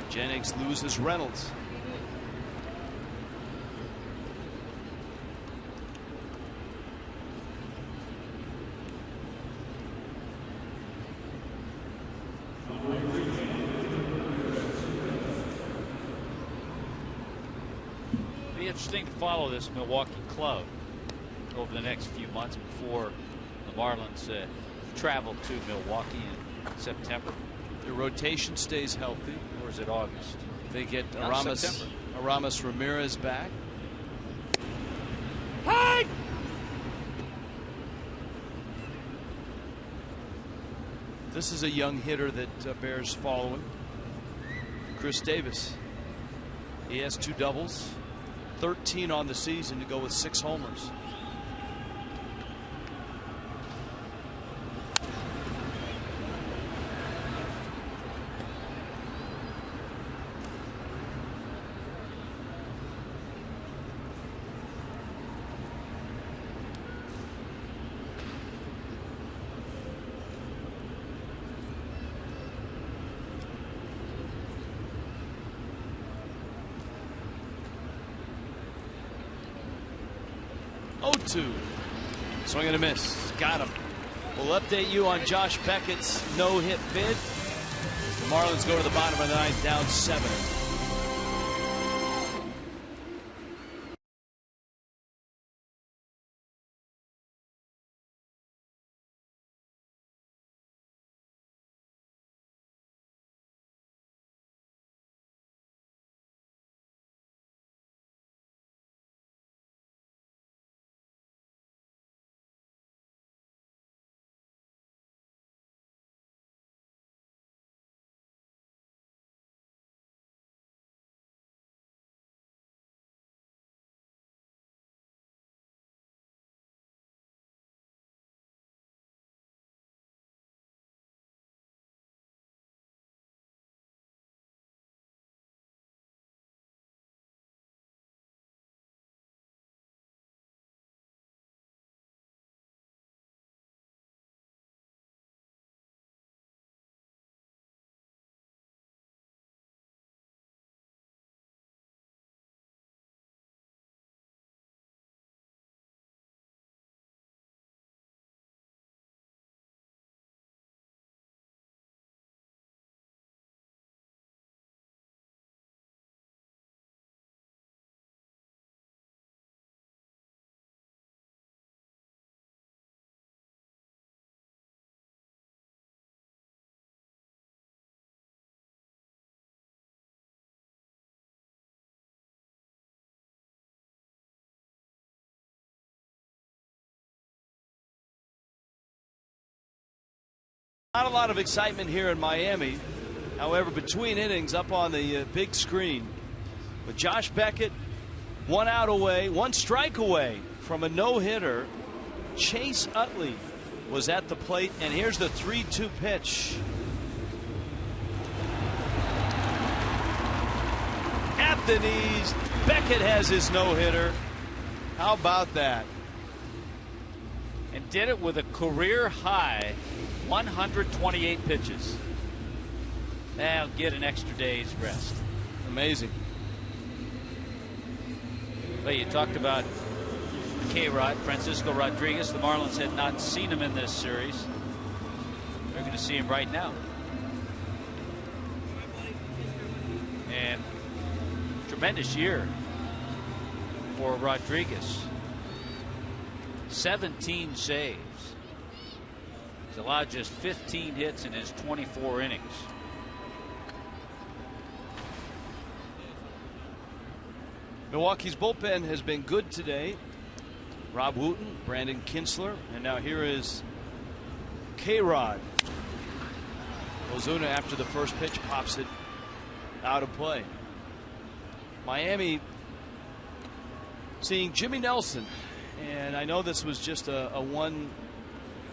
Jennings loses Reynolds. It'll be interesting to follow this Milwaukee club over the next few months before the Marlins travel to Milwaukee in September. Their rotation stays healthy. Or is it August? They get September. Aramis Ramirez back. Hey! This is a young hitter that bears following. Chris Davis. He has 2 doubles, 13 on the season to go with 6 homers. Swing and a miss. Got him. We'll update you on Josh Beckett's no-hit bid. The Marlins go to the bottom of the 9th, down 7. Not a lot of excitement here in Miami. However, between innings up on the big screen with Josh Beckett 1 out away, 1 strike away from a no-hitter. Chase Utley was at the plate, and here's the 3-2 pitch. At the knees, Beckett has his no-hitter. How about that? And did it with a career high 128 pitches. That'll get an extra day's rest. Amazing. But you talked about K-Rod, Francisco Rodriguez. The Marlins had not seen him in this series. They're going to see him right now. And tremendous year for Rodriguez. 17 saves. He's allowed just 15 hits in his 24 innings. Milwaukee's bullpen has been good today. Rob Wooten, Brandon Kinsler, and now here is K-Rod. Ozuna, after the first pitch, pops it out of play. Miami seeing Jimmy Nelson, and I know this was just a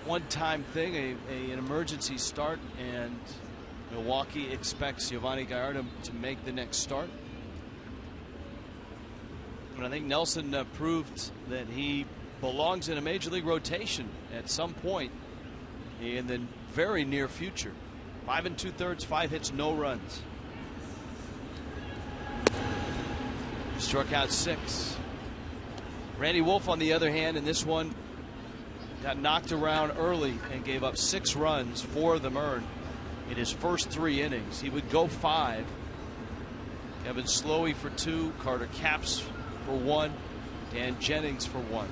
one-time thing, an emergency start, and Milwaukee expects Giovanni Gallardo to make the next start. But I think Nelson proved that he belongs in a major league rotation at some point in the very near future. 5 2/3, 5 hits, no runs. Struck out 6. Randy Wolf, on the other hand, in this one, got knocked around early and gave up 6 runs, 4 of them earned in his first 3 innings. He would go 5. Kevin Slowey for 2, Carter Capps for 1, and Jennings for 1.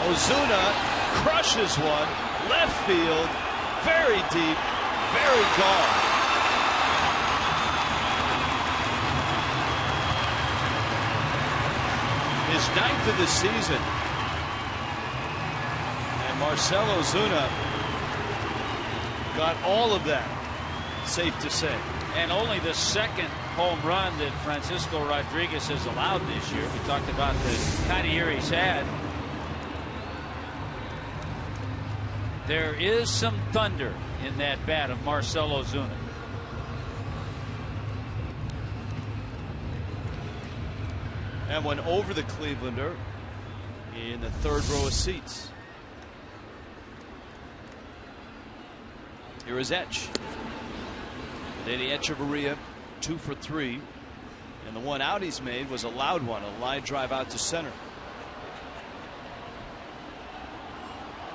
Ozuna crushes one, left field, very deep, very gone. His 9th of the season. And Marcell Ozuna got all of that, safe to say. And only the second home run that Francisco Rodriguez has allowed this year. We talked about the kind of year he's had. There is some thunder in that bat of Marcell Ozuna. And went over the Clevelander in the 3rd row of seats. Here is Etch. Danny Echeverria, 2 for 3. And the one out he's made was a loud one, a line drive out to center.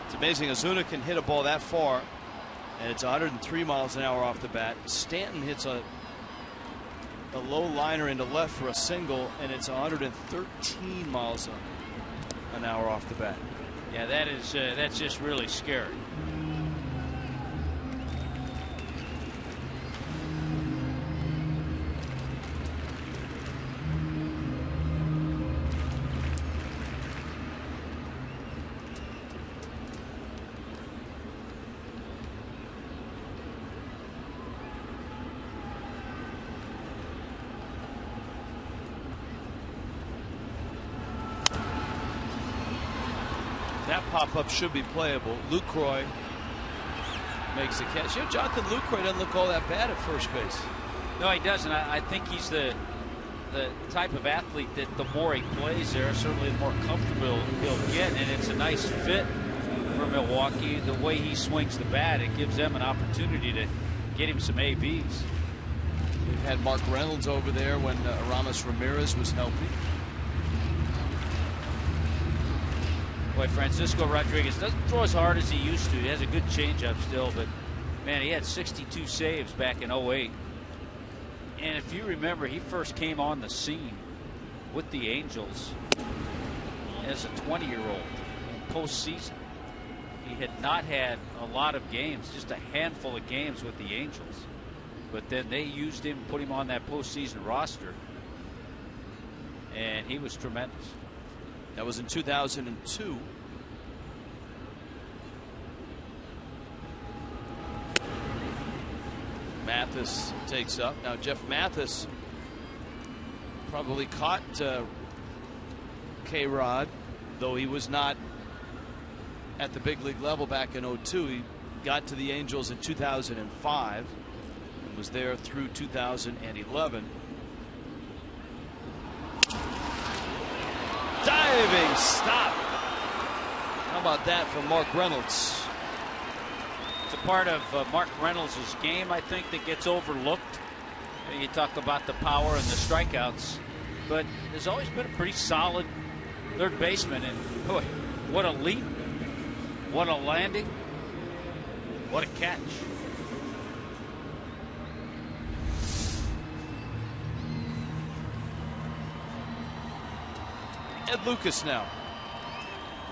It's amazing Ozuna can hit a ball that far, and it's 103 miles an hour off the bat. Stanton hits a low liner into left for a single, and it's 113 miles an hour off the bat. Yeah, that's just really scary. That pop-up should be playable. Lucroy makes the catch. You know, Jonathan Lucroy doesn't look all that bad at first base. No, he doesn't. I think he's the type of athlete that the more he plays there, certainly the more comfortable he'll get. And it's a nice fit for Milwaukee. The way he swings the bat, it gives them an opportunity to get him some ABs. We've had Mark Reynolds over there when Aramis Ramirez was healthy. Boy, Francisco Rodriguez doesn't throw as hard as he used to. He has a good changeup still, but man, he had 62 saves back in 08. And if you remember, he first came on the scene with the Angels as a 20-year-old in postseason. He had not had a lot of games, just a handful of games with the Angels. But then they used him, put him on that postseason roster, and he was tremendous. That was in 2002. Mathis takes up. Now Jeff Mathis Probably caught K-Rod, though he was not at the big league level back in 2002. He got to the Angels in 2005 and was there through 2011. Diving stop. How about that from Mark Reynolds? It's a part of Mark Reynolds' game, I think, that gets overlooked. You talk about the power and the strikeouts, but there's always been a pretty solid third baseman, and boy, what a leap, what a landing, what a catch. Ed Lucas now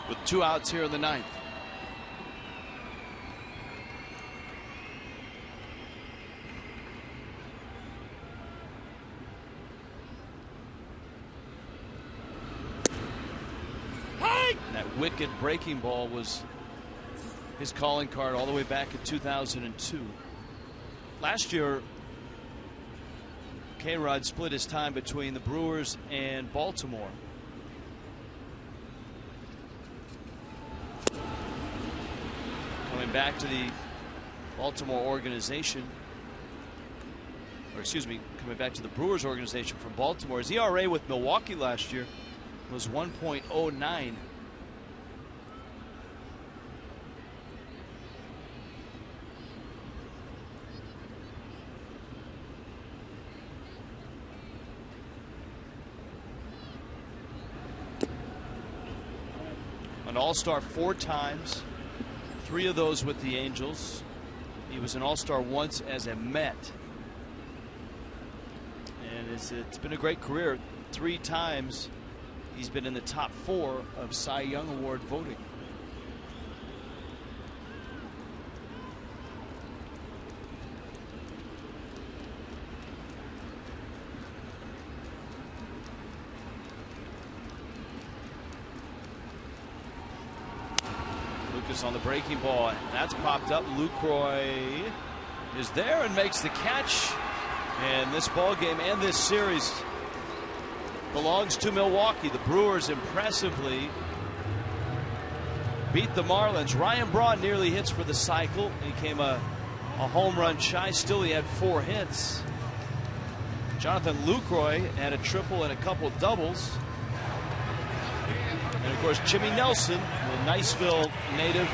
with 2 outs here in the 9th. That wicked breaking ball was his calling card all the way back in 2002. Last year, K-Rod split his time between the Brewers and Baltimore. Coming back to the Baltimore organization, or excuse me, coming back to the Brewers organization from Baltimore. His ERA with Milwaukee last year was 1.09. An All-Star 4 times, 3 of those with the Angels. He was an All-Star once as a Met. And it's been a great career. 3 times he's been in the top 4 of Cy Young Award voting. Lucas on the breaking ball. That's popped up. Lucroy is there and makes the catch. And this ball game and this series belongs to Milwaukee. The Brewers impressively beat the Marlins. Ryan Braun nearly hits for the cycle. He came a home run shy. Still, he had 4 hits. Jonathan Lucroy had a triple and a couple doubles. And of course, Jimmy Nelson, the Niceville native,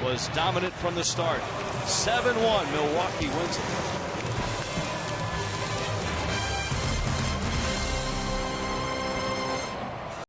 was dominant from the start. 7-1, Milwaukee wins it.